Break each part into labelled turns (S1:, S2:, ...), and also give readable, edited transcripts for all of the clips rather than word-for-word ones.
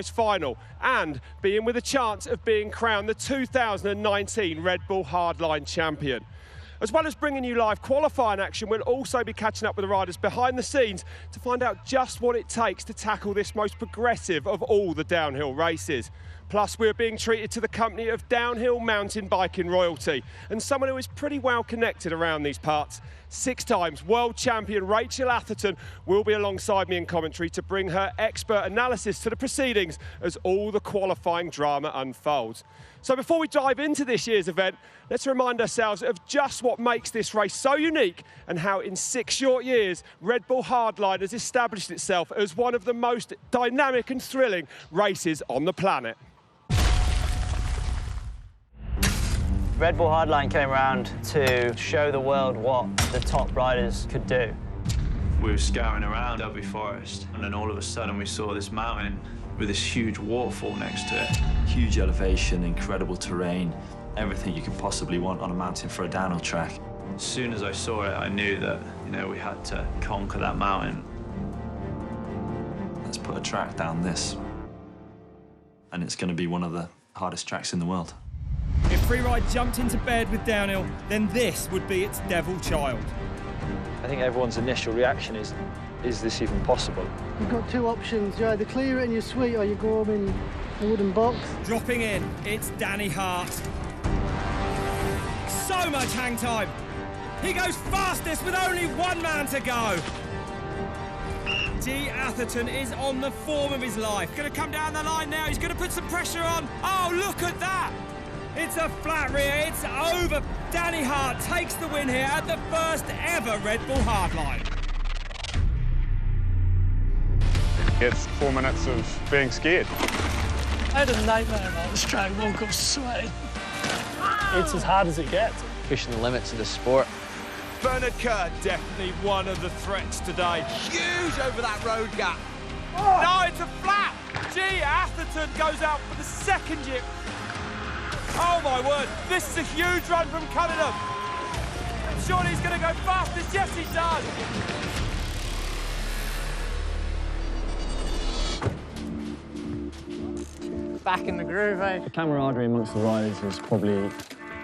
S1: final and being with a chance of being crowned the 2019 Red Bull Hardline champion. As well as bringing you live qualifying action, we'll also be catching up with the riders behind the scenes to find out just what it takes to tackle this most progressive of all the downhill races. Plus, we're being treated to the company of downhill mountain biking royalty and someone who is pretty well connected around these parts. 6 times world champion Rachel Atherton will be alongside me in commentary to bring her expert analysis to the proceedings as all the qualifying drama unfolds. So before we dive into this year's event, let's remind ourselves of just what makes this race so unique and how in 6 short years, Red Bull Hardline has established itself as one of the most dynamic and thrilling races on the planet.
S2: Red Bull Hardline came around to show the world what the top riders could do.
S3: We were scouring around Dyfi Forest, and then all of a sudden we saw this mountain with this huge waterfall next to it.
S4: Huge elevation, incredible terrain, everything you could possibly want on a mountain for a downhill track.
S3: As soon as I saw it, I knew that, we had to conquer that mountain.
S4: Let's put a track down this, and it's going to be one of the hardest tracks in the world.
S5: If Freeride jumped into bed with downhill, then this would be its devil child.
S6: I think everyone's initial reaction is this even possible?
S7: You've got 2 options. You either clear it and you're sweet, or you go home in a wooden box.
S5: Dropping in, it's Danny Hart. So much hang time. He goes fastest with only 1 man to go. Gee Atherton is on the form of his life. Going to come down the line now. He's going to put some pressure on. Oh, look at that. It's a flat rear, it's over. Danny Hart takes the win here at the first ever Red Bull Hardline.
S8: It's 4 minutes of being scared.
S9: I had a nightmare about this track, woke up sweating. It's as hard as it gets.
S2: Pushing the limits of the sport.
S1: Bernard Kerr, definitely one of the threats today.
S10: Huge over that road gap.
S1: Oh. No, it's a flat. Gee Atherton goes out for the 2nd year. Oh my word, this is a huge run from Cunningham. Surely he's going to go fastest. Yes, he does.
S2: Back in the groove, eh?
S11: The camaraderie amongst the riders was probably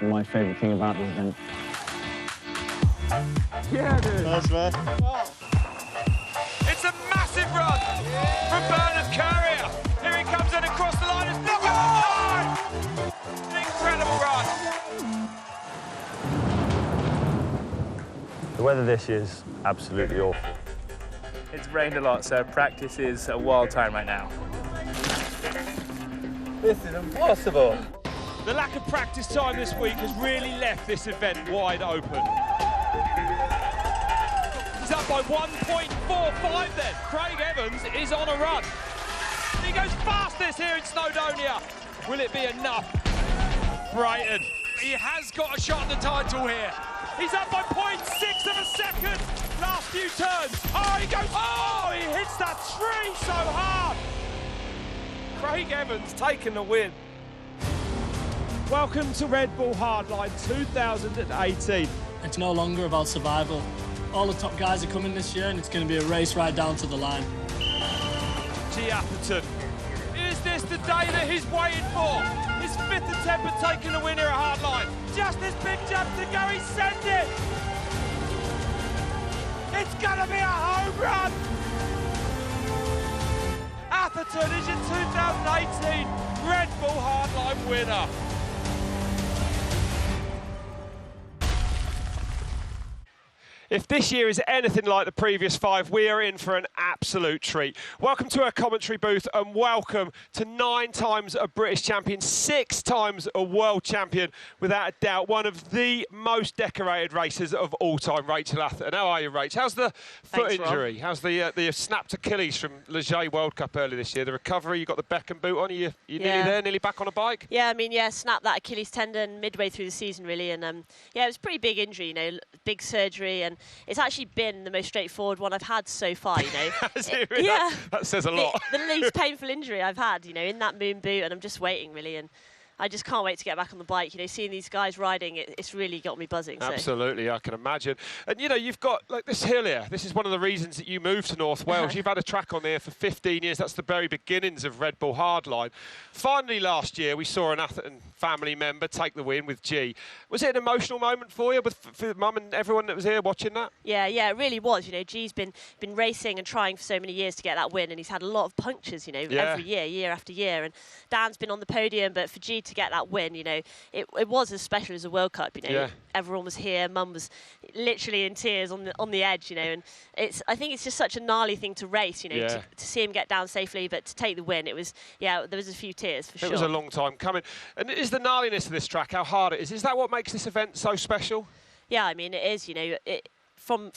S11: my favourite thing about the event.
S1: Yeah, dude.
S11: Nice, man.
S1: Oh. It's a massive run from Bernard Kerr here. Here he comes in across the line. It's look at the time! An incredible run.
S6: The weather this year is absolutely awful.
S12: It's rained a lot, so practice is a wild time right now.
S6: This is impossible.
S1: The lack of practice time this week has really left this event wide open. He's up by 1.45 then. Craig Evans is on a run. He goes fastest here in Snowdonia. Will it be enough? Brighton. He has got a shot at the title here. He's up by 0.6 of a second. Last few turns. Oh, he goes. Oh, he hits that tree so hard. Craig Evans taking the win. Welcome to Red Bull Hardline 2018.
S9: It's no longer about survival. All the top guys are coming this year and it's going to be a race right down to the line.
S1: Gee Atherton. Is this the day that he's waiting for? His 5th attempt at taking the win here at Hardline. Just this big jump to go, he sent it! It's gonna be a home run! Atherton is your 2018 Red Bull Hardline winner. If this year is anything like the previous 5, we are in for an absolute treat. Welcome to our commentary booth and welcome to 9 times a British champion, 6 times a world champion, without a doubt, one of the most decorated racers of all time, Rachel Atherton. How are you, Rach? How's the foot injury? How's the snapped Achilles from Leger World Cup earlier this year? The recovery, you got the Beckham boot on, you nearly there, nearly back on a bike?
S13: Yeah, I mean, snapped that Achilles tendon midway through the season, really, and yeah, it was a pretty big injury, big surgery, and it's actually been the most straightforward one I've had so far,
S1: Has it really?
S13: Yeah.
S1: That says a lot.
S13: The least painful injury I've had, in that moon boot, and I'm just waiting, really. And I just can't wait to get back on the bike. You know, seeing these guys riding, it's really got me buzzing.
S1: Absolutely, I can imagine. And you know, you've got like this hill here. This is one of the reasons that you moved to North Wales. You've had a track on there for 15 years. That's the very beginnings of Red Bull Hardline. Finally, last year, we saw an Atherton family member take the win with Gee. Was it an emotional moment for you, for Mum and everyone that was here watching that?
S13: Yeah, it really was. You know, Gee's been racing and trying for so many years to get that win, and he's had a lot of punctures, you know, every year after year. And Dan's been on the podium, but for Gee to get that win, you know, it was as special as a World Cup. You know, everyone was here. Mum was literally in tears on the edge. You know, and I think it's just such a gnarly thing to race. You know, to see him get down safely, but to take the win, it was there was a few tears for sure.
S1: It was a long time coming. And is the gnarliness of this track, how hard it is? Is that what makes this event so special?
S13: Yeah, I mean, it is. You know, from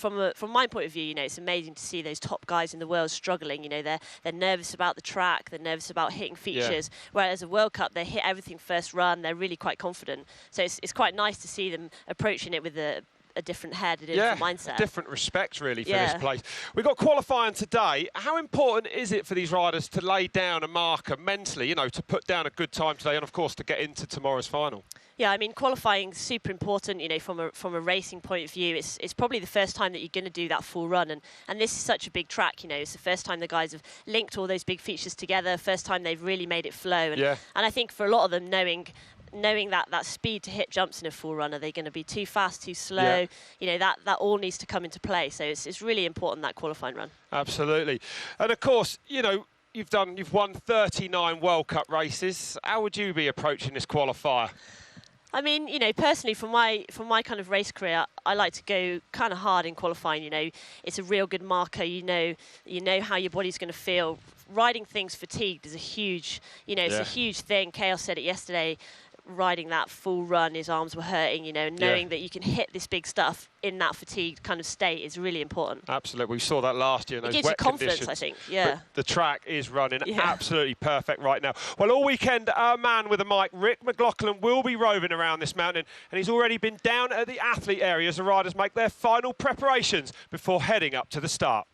S13: my point of view, you know, it's amazing to see those top guys in the world struggling. You know, they're nervous about the track, they're nervous about hitting features. Whereas a World Cup, they hit everything first run. They're really quite confident. So it's quite nice to see them approaching it with a different head, a different mindset.
S1: Different respect, really, for this place. We've got qualifying today. How important is it for these riders to lay down a marker mentally, you know, to put down a good time today and, of course, to get into tomorrow's final?
S13: Yeah, I mean, qualifying is super important, you know, from a racing point of view. It's probably the first time that you're going to do that full run, and this is such a big track, you know. It's the first time the guys have linked all those big features together, first time they've really made it flow. And I think for a lot of them, knowing that speed to hit jumps in a full run, are they going to be too fast, too slow? You know, that all needs to come into play. So it's really important, that qualifying run.
S1: Absolutely. And of course, you know, you've won 39 World Cup races. How would you be approaching this qualifier?
S13: I mean, you know, personally, from my kind of race career, I like to go kind of hard in qualifying. You know, it's a real good marker. You know how your body's going to feel. Riding things fatigued is a huge, you know, it's a huge thing. Kaos said it yesterday. Riding that full run, his arms were hurting, you know, knowing that you can hit this big stuff in that fatigued kind of state is really important.
S1: Absolutely. We saw that last year in those
S13: wet
S1: conditions.
S13: It gives you confidence, I think,
S1: But the track is running absolutely perfect right now. Well, all weekend, our man with a mic, Rick McLaughlin, will be roving around this mountain, and he's already been down at the athlete area as the riders make their final preparations before heading up to the start.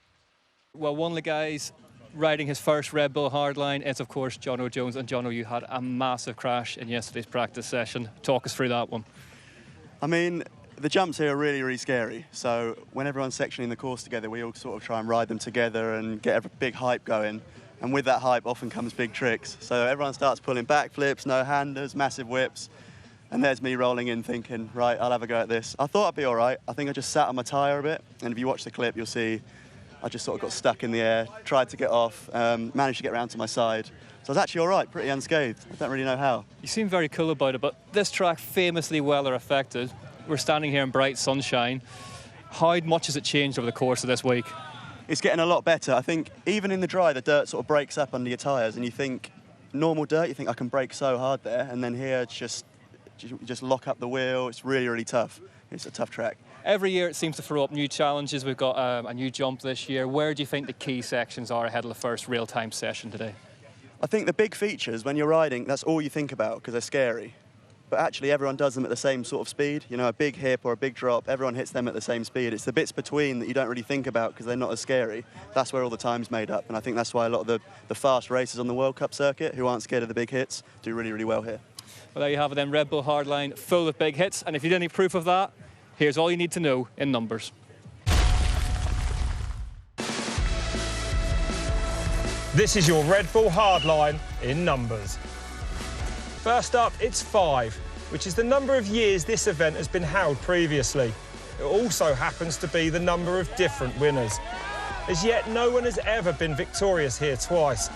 S14: Well, one of the guys riding his first Red Bull Hardline is, of course, Jono Jones. And Jono, you had a massive crash in yesterday's practice session. Talk us through that one.
S15: I mean, the jumps here are really, really scary. So when everyone's sectioning the course together, we all sort of try and ride them together and get a big hype going. And with that hype often comes big tricks. So everyone starts pulling backflips, no-handers, massive whips. And there's me rolling in thinking, right, I'll have a go at this. I thought I'd be all right. I think I just sat on my tyre a bit. And if you watch the clip, you'll see I just sort of got stuck in the air, tried to get off, managed to get around to my side. So I was actually all right, pretty unscathed. I don't really know how.
S14: You seem very cool about it, but this track famously weather affected. We're standing here in bright sunshine. How much has it changed over the course of this week?
S15: It's getting a lot better. I think even in the dry, the dirt sort of breaks up under your tyres, and you think, normal dirt, you think I can brake so hard there, and then here it's just lock up the wheel. It's really, really tough. It's a tough track.
S14: Every year it seems to throw up new challenges. We've got a new jump this year. Where do you think the key sections are ahead of the first real-time session today?
S15: I think the big features, when you're riding, that's all you think about because they're scary. But actually everyone does them at the same sort of speed. You know, a big hip or a big drop, everyone hits them at the same speed. It's the bits between that you don't really think about because they're not as scary. That's where all the time's made up. And I think that's why a lot of the fast racers on the World Cup circuit who aren't scared of the big hits do really, really well here.
S14: Well, there you have it then, Red Bull Hardline full of big hits. And if you need any proof of that, here's all you need to know in numbers.
S5: This is your Red Bull Hardline in numbers. First up, it's 5, which is the number of years this event has been held previously. It also happens to be the number of different winners. As yet, no one has ever been victorious here twice.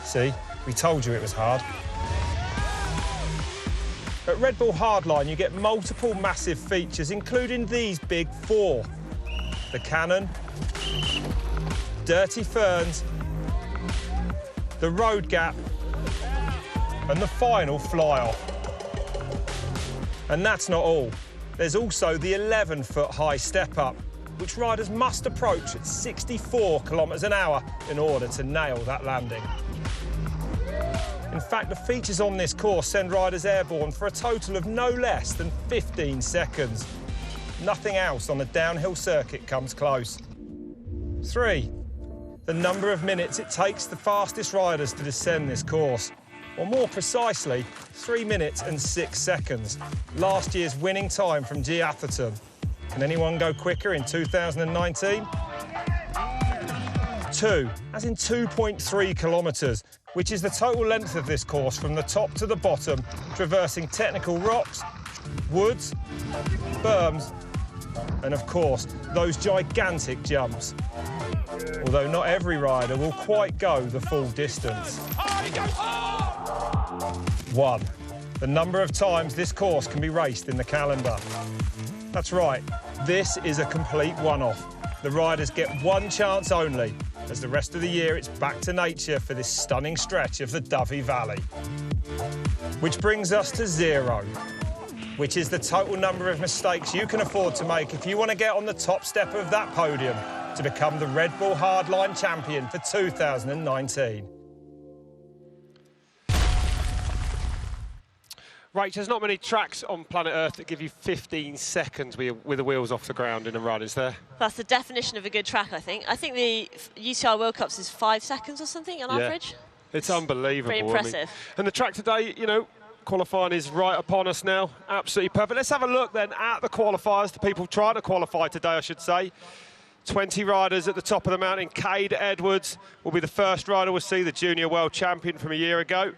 S5: See, we told you it was hard. At Red Bull Hardline, you get multiple massive features, including these big 4. The Cannon, Dirty Ferns, the Road Gap, and the final fly-off. And that's not all. There's also the 11-foot high step-up, which riders must approach at 64 kilometres an hour in order to nail that landing. In fact, the features on this course send riders airborne for a total of no less than 15 seconds. Nothing else on the downhill circuit comes close. 3, the number of minutes it takes the fastest riders to descend this course.
S1: or more precisely, 3 minutes and 6 seconds. Last year's winning time from Gee Atherton. Can anyone go quicker in 2019? 2, as in 2.3 kilometres, which is the total length of this course from the top to the bottom, traversing technical rocks, woods, berms, and of course, those gigantic jumps. Although not every rider will quite go the full distance. 1, the number of times this course can be raced in the calendar. That's right, this is a complete one-off. The riders get one chance only, as the rest of the year it's back to nature for this stunning stretch of the Dyfi Valley. Which brings us to 0, which is the total number of mistakes you can afford to make if you want to get on the top step of that podium to become the Red Bull Hardline champion for 2019. Rach, there's not many tracks on planet Earth that give you 15 seconds with the wheels off the ground in a run, is there?
S13: That's the definition of a good track, I think. I think the UCI World Cups is 5 seconds or something on average.
S1: It's unbelievable.
S13: Pretty impressive.
S1: I mean, and the track today, you know, qualifying is right upon us now. Absolutely perfect. Let's have a look then at the qualifiers, the people trying to qualify today, I should say. 20 riders at the top of the mountain. Kade Edwards will be the first rider we'll see, the junior world champion from a year ago.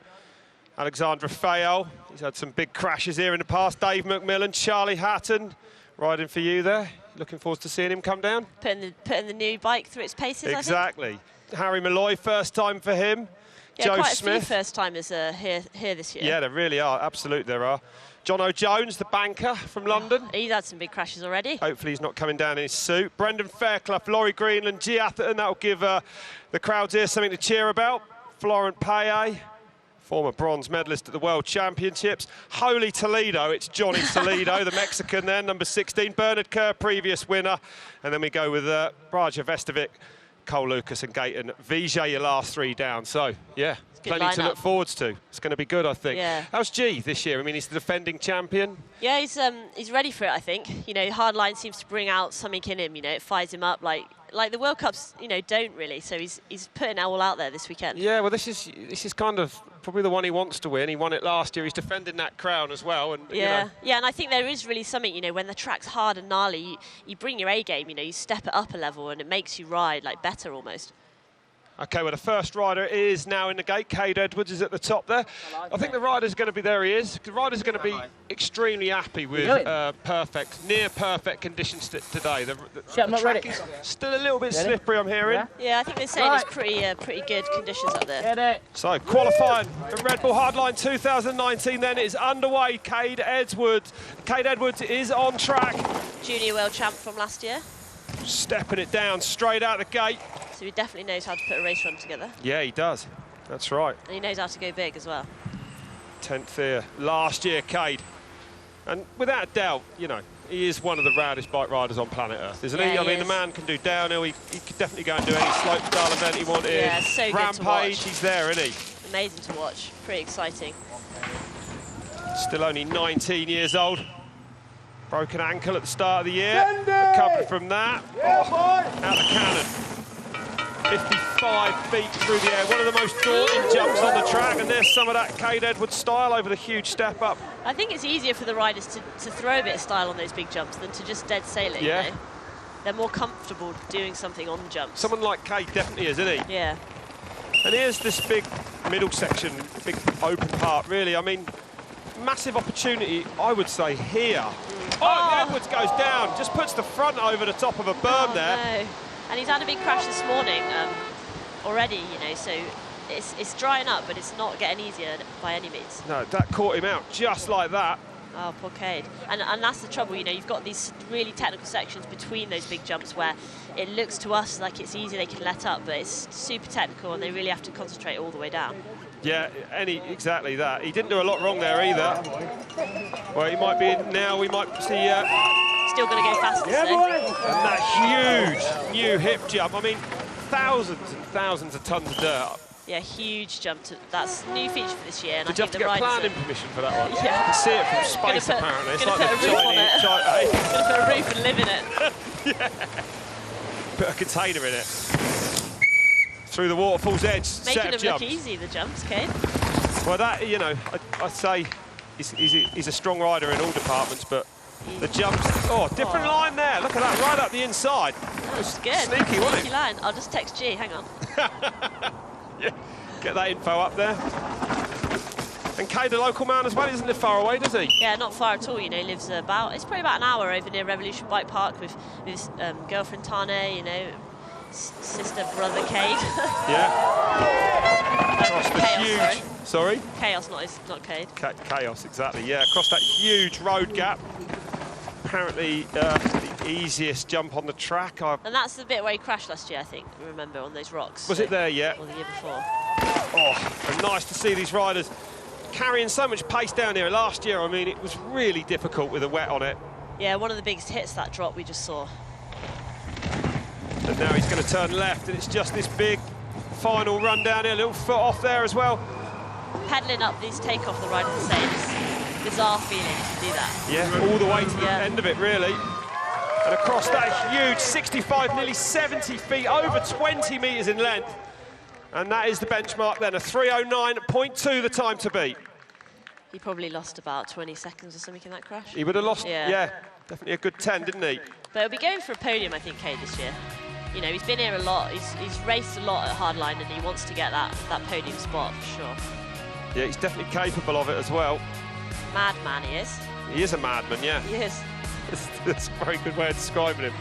S1: ALEXANDRE, FAYOLLE, he's had some big crashes here in the past. Dave McMillan, Charlie Hatton, riding for you there. Looking forward to seeing him come down.
S13: Putting the new bike through its paces,
S1: exactly.
S13: I think.
S1: Harry Molloy, first time for him.
S13: Yeah,
S1: Joe
S13: quite
S1: Smith.
S13: a few first-timers here this year.
S1: Yeah, there really are. Absolutely, there are. Jono Jones, the banker from London.
S13: He's had some big crashes already.
S1: Hopefully he's not coming down in his suit. Brendan Fairclough, Laurie Greenland, Gee Atherton. That'll give the crowds here something to cheer about. Florent Payet, former bronze medalist at the World Championships. Holy Toledo, it's Johnny Toledo, the Mexican there, number 16. Bernard Kerr, previous winner. And then we go with Braja Vestovic, Cole Lucas and Gayton Vijay, your last 3 down. So, yeah, plenty to look forward to. It's going to be good, I think.
S13: Yeah.
S1: How's Gee this year? I mean, he's the defending champion.
S13: Yeah, he's ready for it, I think. You know, Hardline seems to bring out something in him, you know, it fires him up like the World Cups, you know, don't really. So he's putting it all out there this weekend.
S1: Yeah, well, this is kind of probably the one he wants to win. He won it last year. He's defending that crown as well. And
S13: yeah,
S1: you know.
S13: Yeah, and I think there is really something, you know, when the track's hard and gnarly, you bring your A game, you know, you step it up a level and it makes you ride like better almost.
S1: OK, well, the first rider is now in the gate. Kade Edwards is at the top there. I think the rider's going to be, there he is. The rider's going to be extremely happy with near perfect conditions today. The track is still a little bit slippery, I'm hearing.
S13: Yeah, I think they're saying it's pretty good conditions up there.
S1: So, qualifying for Red Bull Hardline 2019 then is underway. Kade Edwards is on track.
S13: Junior world champ from last year.
S1: Stepping it down straight out the gate.
S13: So he definitely knows how to put a race run together.
S1: Yeah, he does. That's right.
S13: And he knows how to go big as well.
S1: 10th here last year, Kade. And without a doubt, you know, he is one of the rowdiest bike riders on planet Earth, isn't he? I mean, the man can do downhill. He could definitely go and do any slope-style event he wanted.
S13: Yeah, so good
S1: Rampage,
S13: to watch.
S1: he's there, isn't he?
S13: Amazing to watch. Pretty exciting.
S1: Still only 19 years old. Broken ankle at the start of the year. Recovered from that. Out the cannon. 55 feet through the air. One of the most daunting jumps on the track. And there's some of that Kade Edwards style over the huge step up.
S13: I think it's easier for the riders to throw a bit of style on those big jumps than to just dead sail it.
S1: Yeah.
S13: You know? They're more comfortable doing something on the jumps.
S1: Someone like Kade definitely is, isn't he?
S13: Yeah.
S1: And here's this big middle section, big open part, really. I mean, massive opportunity, I would say, here. Oh, Edwards goes down, just puts the front over the top of a berm there.
S13: No. And he's had a big crash this morning already, you know, so it's drying up, but it's not getting easier by any means.
S1: No, that caught him out just like that.
S13: Oh, poor Kade. And that's the trouble, you know, you've got these really technical sections between those big jumps where it looks to us like it's easy, they can let up, but it's super technical and they really have to concentrate all the way down.
S1: Yeah, exactly that. He didn't do a lot wrong there either. Well, he might be now, we might see...
S13: Still going to go faster,
S1: and that huge new hip jump. I mean, thousands and thousands of tons of dirt.
S13: Yeah, huge jump. That's a new feature for this year. And
S1: Did you have to get planning permission for that one?
S13: Yeah.
S1: You can see it from space, apparently. It's like the Chinese...
S13: Going to put a roof and live in it.
S1: Yeah. Put a container in it. Through the waterfall's edge,
S13: Making
S1: set of
S13: them
S1: jumps.
S13: look easy, the jumps, Kade.
S1: Well, that, you know, I'd say he's a strong rider in all departments, but the jumps, different line there. Look at that, right up the inside.
S13: That was good.
S1: Sneaky, wasn't it?
S13: Line. I'll just text G, hang on.
S1: Yeah, get that info up there. And Kade, a local man as well, isn't live far away, does he?
S13: Yeah, not far at all, you know, lives it's probably about an hour over near Revolution Bike Park with his girlfriend Tane, you know, sister, brother Kade.
S1: Yeah. Across the huge... Sorry?
S13: Kaos, not Kade.
S1: Kaos, exactly, yeah. Across that huge road gap. Apparently the easiest jump on the track.
S13: And that's the bit where he crashed last year, I think, remember, on those rocks.
S1: Was it there yet?
S13: Or the year before.
S1: Oh, and nice to see these riders carrying so much pace down here. Last year, I mean, it was really difficult with the wet on it.
S13: Yeah, one of the biggest hits, that drop we just saw.
S1: And now he's going to turn left, and it's just this big final run down here, a little foot off there as well.
S13: Pedalling up these takeoff the ride of the same. It's bizarre feeling to do that.
S1: Yeah, all the way to the end of it, really. And across that huge 65, nearly 70 feet, over 20 metres in length. And that is the benchmark then, a 3:09.2 the time to beat.
S13: He probably lost about 20 seconds or something in that crash.
S1: He would have lost, yeah, definitely a good 10, didn't he?
S13: But he'll be going for a podium, I think, Kade, this year. You know, he's been here a lot, he's raced a lot at Hardline, and he wants to get that podium spot for sure.
S1: Yeah, he's definitely capable of it as well.
S13: Madman he is.
S1: He is a madman, yeah.
S13: He is.
S1: That's a very good way of describing him.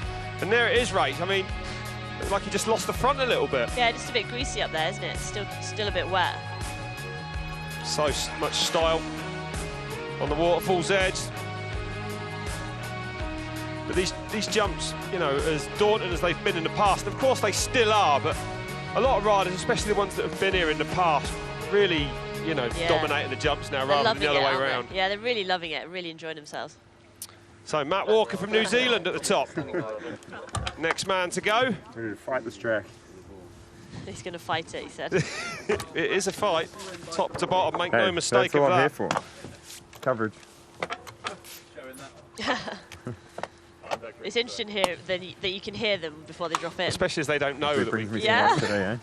S1: And there it is, Rach. I mean, looks like he just lost the front a little bit.
S13: Yeah, just a bit greasy up there, isn't it? Still a bit wet.
S1: So much style on the waterfall's edge. But these jumps, you know, as daunting as they've been in the past, of course they still are, but a lot of riders, especially the ones that have been here in the past, really, you know, dominating the jumps now rather than the other way around.
S13: Yeah, they're really loving it, really enjoying themselves.
S1: So Matt Walker from New Zealand at the top. Next man to go.
S8: Ready to fight this track.
S13: He's going to fight it, he said.
S1: It is a fight, top to bottom, make no mistake
S8: that's all
S1: of that.
S8: I'm here for. Coverage.
S13: It's interesting here that you can hear them before they drop in.
S1: Especially as they don't know that we...
S13: Yeah.
S8: Today,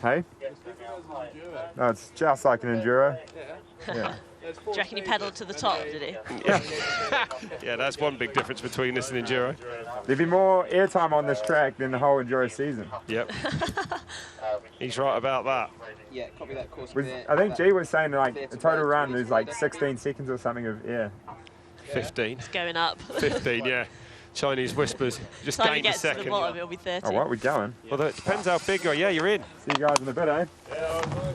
S8: Hey? No, it's just like an enduro. Yeah.
S13: Do you reckon he pedalled to the top, did he?
S1: Yeah, that's one big difference between this and enduro.
S8: There'd be more airtime on this track than the whole enduro season.
S1: Yep. He's right about that.
S10: Yeah, copy that course.
S8: I think G was saying like the total run is like 16 seconds or something of air.
S1: 15.
S13: It's going up.
S1: 15, yeah. Chinese whispers. Just gained a second.
S13: To the bottom, it'll be 30.
S8: Oh, what? We're going.
S1: Well, it depends how big you are. Yeah, you're in.
S8: See you guys in a bit, eh?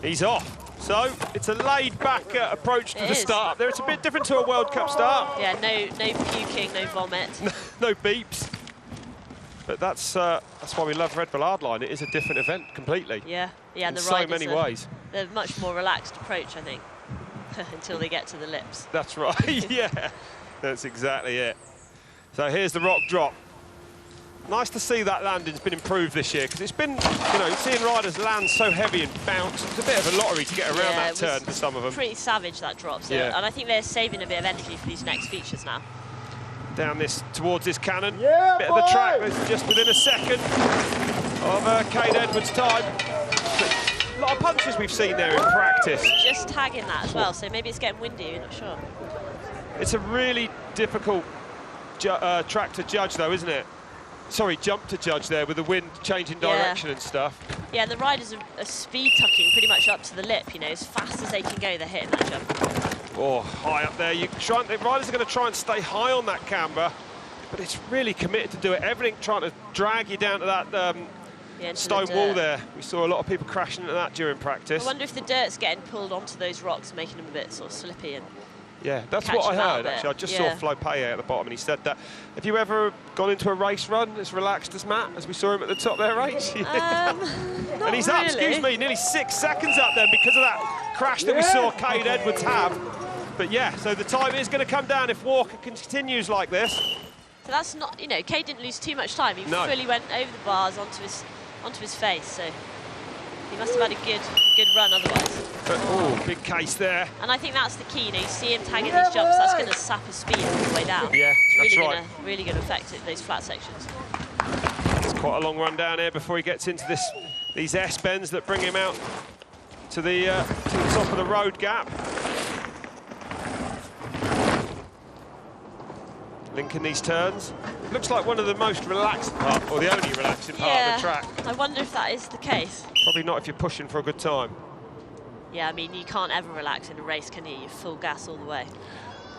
S1: He's off. So it's a laid-back approach to the start. There, it's a bit different to a World Cup start.
S13: Yeah, no puking, no vomit.
S1: No beeps. But that's why we love Red Bull Hardline. It is a different event completely.
S13: Yeah, yeah.
S1: In
S13: the
S1: so many ways.
S13: They're much more relaxed approach, I think, until they get to the lips.
S1: That's right. Yeah, that's exactly it. So here's the rock drop. Nice to see that landing's been improved this year, because it's been, you know, seeing riders land so heavy and bounce. It's a bit of a lottery to get around that turn for some of them.
S13: Pretty savage, that drop. So, and I think they're saving a bit of energy for these next features now.
S1: Down this, towards this cannon.
S8: Yeah,
S1: bit of the track, that's just within a second of Kade Edwards' time. A lot of punches we've seen there in practice.
S13: Just tagging that as well, so maybe it's getting windy, you're not sure.
S1: It's a really difficult track to judge, though, isn't it? Sorry, jump to judge there with the wind changing direction and stuff. Yeah,
S13: and the riders are speed tucking pretty much up to the lip, you know, as fast as they can go, they're hitting that jump.
S1: Oh, high up there. The riders are going to try and stay high on that camber, but it's really committed to do it. Everything trying to drag you down to that stone wall there. We saw a lot of people crashing into that during practice.
S13: I wonder if the dirt's getting pulled onto those rocks, making them a bit sort of slippy and...
S1: Yeah, that's what I heard, actually. I just saw Flo Paye at the bottom, and he said that. Have you ever gone into a race run as relaxed as Matt, as we saw him at the top there, Rach? And he's up, excuse me, nearly 6 seconds up then because of that crash that we saw Kade Edwards have. But yeah, so the time is going to come down if Walker continues like this.
S13: So that's not, you know, Kade didn't lose too much time. He fully went over the bars onto his face, so he must have had a good run otherwise.
S1: Oh, big case there.
S13: And I think that's the key, you know, you see him tagging these jumps, that's going to sap his speed all the way down.
S1: Yeah,
S13: it's
S1: that's right.
S13: Really going to affect those flat sections.
S1: It's quite a long run down here before he gets into this These S-bends that bring him out to the top of the road gap. Linking these turns. Looks like one of the most relaxed part, or the only relaxing part of the track.
S13: I wonder if that is the case.
S1: Probably not if you're pushing for a good time.
S13: Yeah, I mean, you can't ever relax in a race, can you? You're full gas all the way.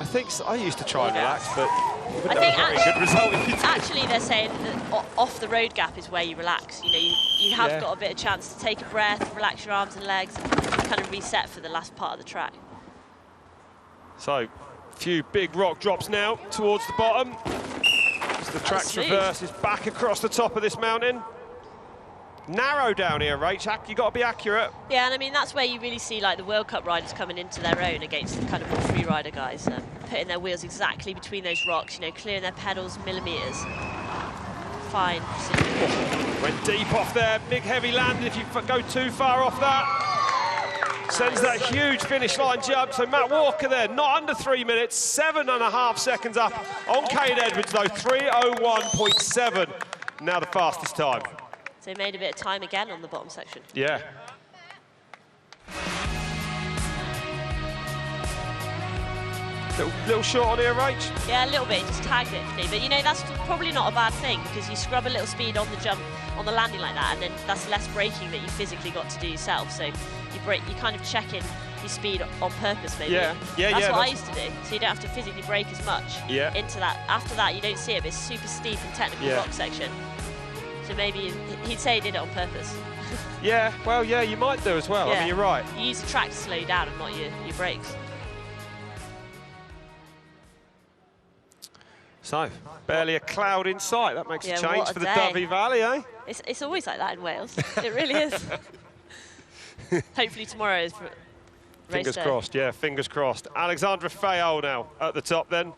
S1: I think so. I used to try and relax, but
S13: I think
S1: a very good result.
S13: Actually, they're saying that off the road gap is where you relax. You know, you have got a bit of chance to take a breath, relax your arms and legs, and kind of reset for the last part of the track.
S1: So, a few big rock drops now towards the bottom. As the track's reverses back across the top of this mountain. Narrow down here, Rach. You got to be accurate.
S13: Yeah, and I mean that's where you really see like the World Cup riders coming into their own against the kind of more free rider guys, putting their wheels exactly between those rocks. You know, clearing their pedals millimeters. Fine precision.
S1: Went deep off there. Big heavy land. If you go too far off that, sends that huge finish line jump. So Matt Walker there, not under 3 minutes, 7.5 seconds up on Kade Edwards though. 3:01.7. Now the fastest time.
S13: So he made a bit of time again on the bottom section.
S1: Yeah. Little short on here, Rach?
S13: Yeah, a little bit. He just tagged it for me. But, you know, that's probably not a bad thing because you scrub a little speed on the jump, on the landing like that, and then that's less braking that you physically got to do yourself. So you kind of check in your speed on purpose, maybe.
S1: Yeah,
S13: that's what I used to do. So you don't have to physically brake as much into that. After that, you don't see it, but it's super steep and technical rock section. So maybe he'd say he did it on purpose.
S1: Yeah, well, yeah, you might do as well. I mean, you're right.
S13: You use the track to slow you down and not your brakes. So, barely a cloud in sight. That makes a change for the Dyfi Valley, eh? It's always like that in Wales. It really is. Hopefully tomorrow is race
S1: Fingers
S13: day.
S1: crossed, yeah, fingers crossed. ALEXANDRE FAYOLLE now at the top then.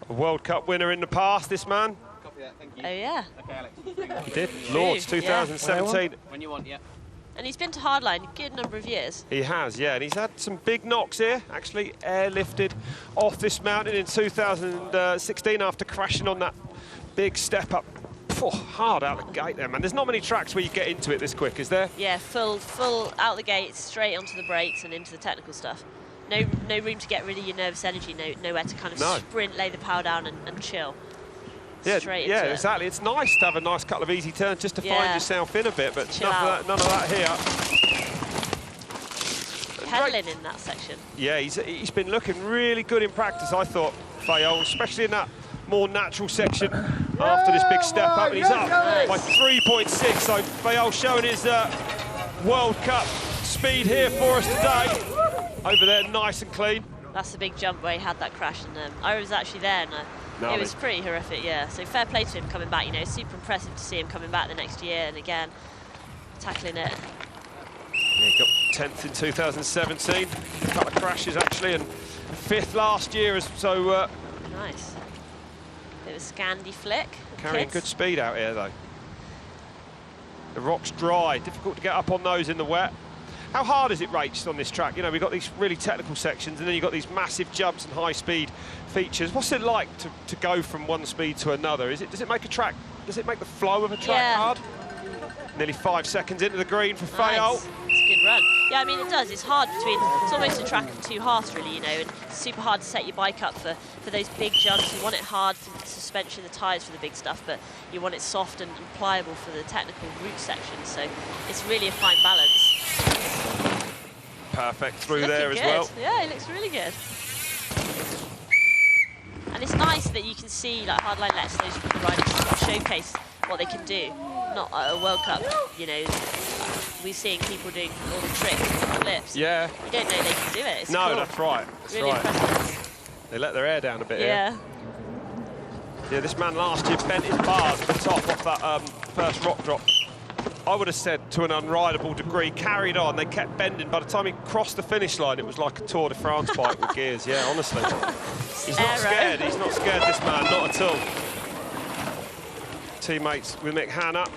S1: A World Cup winner in the past, this man.
S13: Thank you. Oh, yeah.
S2: Okay, Alex.
S1: He did. Lords 2017.
S2: When you want, yeah.
S13: And he's been to Hardline a good number of years.
S1: He has, yeah, and he's had some big knocks here, actually airlifted off this mountain in 2016 after crashing on that big step up. Hard out the gate there, man. There's not many tracks where you get into it this quick, is there?
S13: Yeah, full out the gate, straight onto the brakes and into the technical stuff. No room to get rid of your nervous energy, nowhere to kind of sprint, lay the power down and chill.
S1: Yeah, exactly. It's nice to have a nice couple of easy turns just to find yourself in a bit, but none of that here.
S13: Pedaling in that section.
S1: Yeah, he's been looking really good in practice, I thought, FAYOLLE, especially in that more natural section after this big step up. And he's up by 3.6, so FAYOLLE showing his World Cup speed here for us today. Over there, nice and clean.
S13: That's the big jump where he had that crash, and I was actually there, and it was pretty horrific, yeah. So fair play to him coming back, you know, super impressive to see him coming back the next year, and again, tackling it.
S1: Yeah, he got 10th in 2017, a couple of crashes actually, and 5th last year, so...
S13: nice. Bit of a Scandi flick.
S1: Carrying good speed out here, though. The rock's dry, difficult to get up on those in the wet. How hard is it, Rach, on this track? You know, we've got these really technical sections, and then you've got these massive jumps and high-speed features. What's it like to go from one speed to another? Does it make the flow of a track hard? Nearly 5 seconds into the green for FAYOLLE.
S13: It's a good run. Yeah, I mean, it does. It's hard it's almost a track of two halves, really, you know, and it's super hard to set your bike up for those big jumps. You want it hard for the suspension, the tyres for the big stuff, but you want it soft and pliable for the technical route section. So it's really a fine balance.
S1: Perfect through there as well.
S13: Yeah, it looks really good. And it's nice that you can see, like, Hardline lets those riders showcase what they can do. Not at a World Cup, you know, we're seeing people doing all the tricks and flips.
S1: Yeah.
S13: You don't know they can do it. It's
S1: no,
S13: cool.
S1: That's right. That's
S13: really
S1: right.
S13: Impressive.
S1: They let their hair down a bit
S13: here.
S1: Yeah, this man last year bent his bars at the top off that first rock drop. I would have said to an unrideable degree, carried on, they kept bending. By the time he crossed the finish line, it was like a Tour de France bike with gears, yeah, honestly. He's not scared, this man, not at all. Teammates with Mick Hanna.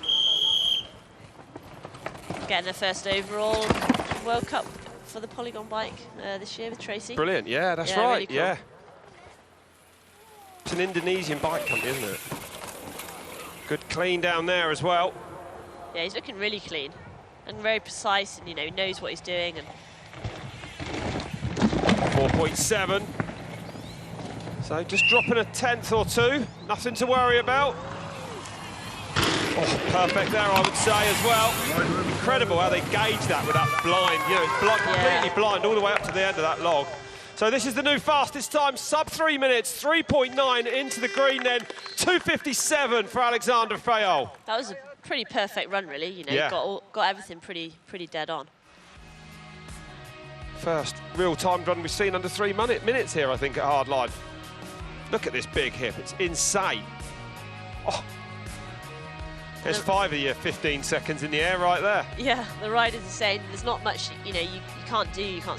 S13: Getting their first overall World Cup for the Polygon bike this year with Tracy.
S1: Brilliant, yeah, that's right,
S13: really cool.
S1: yeah. It's an Indonesian bike company, isn't it? Good clean down there as well.
S13: Yeah, he's looking really clean and very precise, and, you know, knows what he's doing. And
S1: 4.7. So just dropping a tenth or two, nothing to worry about. Oh, perfect there, I would say, as well. Incredible how they gauge that with that blind. You know, it's completely blind all the way up to the end of that log. So this is the new fastest time, sub 3 minutes, 3.9 into the green then, 2:57 for Alexandre Fayolle.
S13: That was a pretty perfect run, really. You know, got everything pretty dead on.
S1: First real-time run we've seen under 3 minutes here, I think, at Hardline. Look at this big hip, it's insane. Oh. There's 5 of you, 15 seconds in the air right there.
S13: Yeah, the riders are saying there's not much, you know, you can't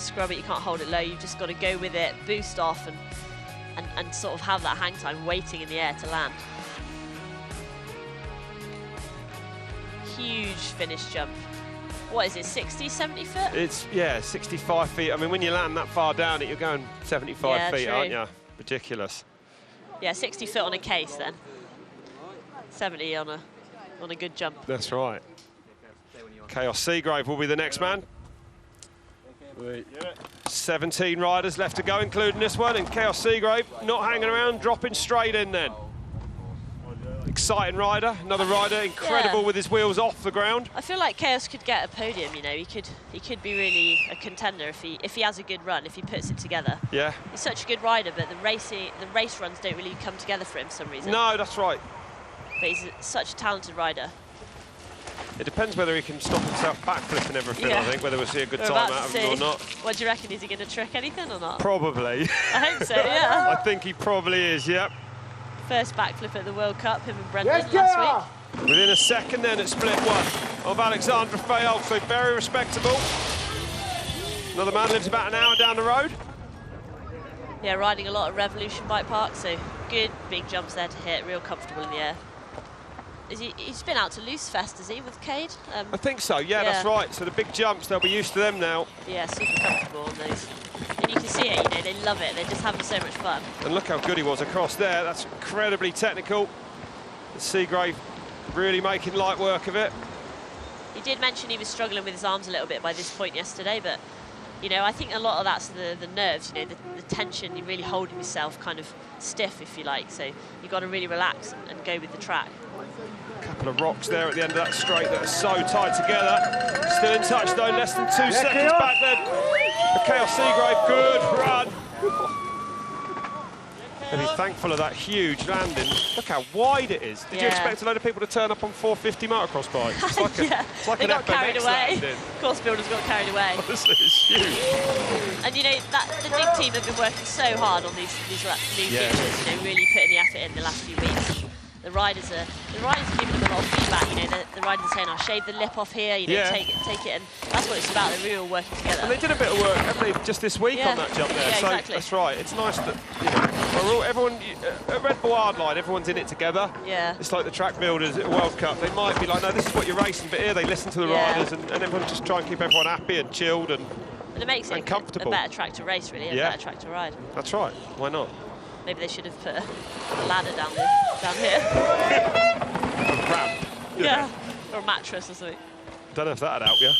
S13: scrub it, you can't hold it low, you've just got to go with it, boost off and sort of have that hang time waiting in the air to land. Huge finish jump. What is it, 60, 70 foot?
S1: It's, yeah, 65 feet. I mean, when you land that far down it, you're going 75 feet, aren't you? Ridiculous.
S13: Yeah, 60 foot on a case then. 70 on a good jump.
S1: That's right. Kaos Seagrave will be the next man. 17 riders left to go, including this one, and Kaos Seagrave not hanging around, dropping straight in then. Exciting rider, another rider, incredible with his wheels off the ground.
S13: I feel like Kaos could get a podium, you know, he could be really a contender if he has a good run, if he puts it together.
S1: Yeah.
S13: He's such a good rider, but the race runs don't really come together for him for some reason.
S1: No, that's right.
S13: But he's such a talented rider.
S1: It depends whether he can stop himself backflip and everything, I think, whether we'll see a good time out of him or not.
S13: What do you reckon? Is he going to trick anything or not?
S1: Probably.
S13: I hope so, yeah.
S1: I think he probably is, yep.
S13: First backflip at the World Cup, him and Brendan last week.
S1: Within a second then at split one of Alexandre Fayolle, so very respectable. Another man lives about an hour down the road.
S13: Yeah, riding a lot of Revolution bike parks, so good big jumps there to hit, real comfortable in the air. He's been out to Loose Fest, has he, with Kade?
S1: I think so, yeah, that's right. So the big jumps, they'll be used to them now.
S13: Yeah, super comfortable on those. And you can see it, you know, they love it. They're just having so much fun.
S1: And look how good he was across there. That's incredibly technical. Seagrave really making light work of it.
S13: He did mention he was struggling with his arms a little bit by this point yesterday, but, you know, I think a lot of that's the nerves, you know, the tension, you're really holding yourself kind of stiff, if you like. So you've got to really relax and go with the track.
S1: A couple of rocks there at the end of that straight that are so tied together. Still in touch though, less than 2 seconds back then. The Kaos Seagrave, good run. And he's thankful of that huge landing. Look how wide it is. Did you expect a load of people to turn up on 450 motocross bikes? It's like it's like
S13: they got carried away.
S1: Landing.
S13: Course builders got carried away.
S1: Honestly, it's huge.
S13: And you know, the big team have been working so hard on these new features, you know, really putting the effort in the last few weeks. The riders are giving them a lot of feedback. You know, the riders are saying, "I'll shave the lip off here." You know, take it, and that's what it's about. They're really all working together.
S1: And they did a bit of work, haven't they, just this week on that jump there?
S13: Yeah,
S1: so
S13: exactly.
S1: that's right. It's nice that, you know, everyone at Red Bull Hardline, everyone's in it together.
S13: Yeah.
S1: It's like the track builders at World Cup. They might be like, "No, this is what you're racing," but here they listen to the riders, and everyone just try and keep everyone happy and chilled and
S13: it makes it
S1: comfortable.
S13: a better track to race, really, a better track to ride.
S1: That's right. Why not?
S13: Maybe they should have put a ladder down here.
S1: A ramp.
S13: Yeah. Or a mattress or something.
S1: Don't know if that'd help you.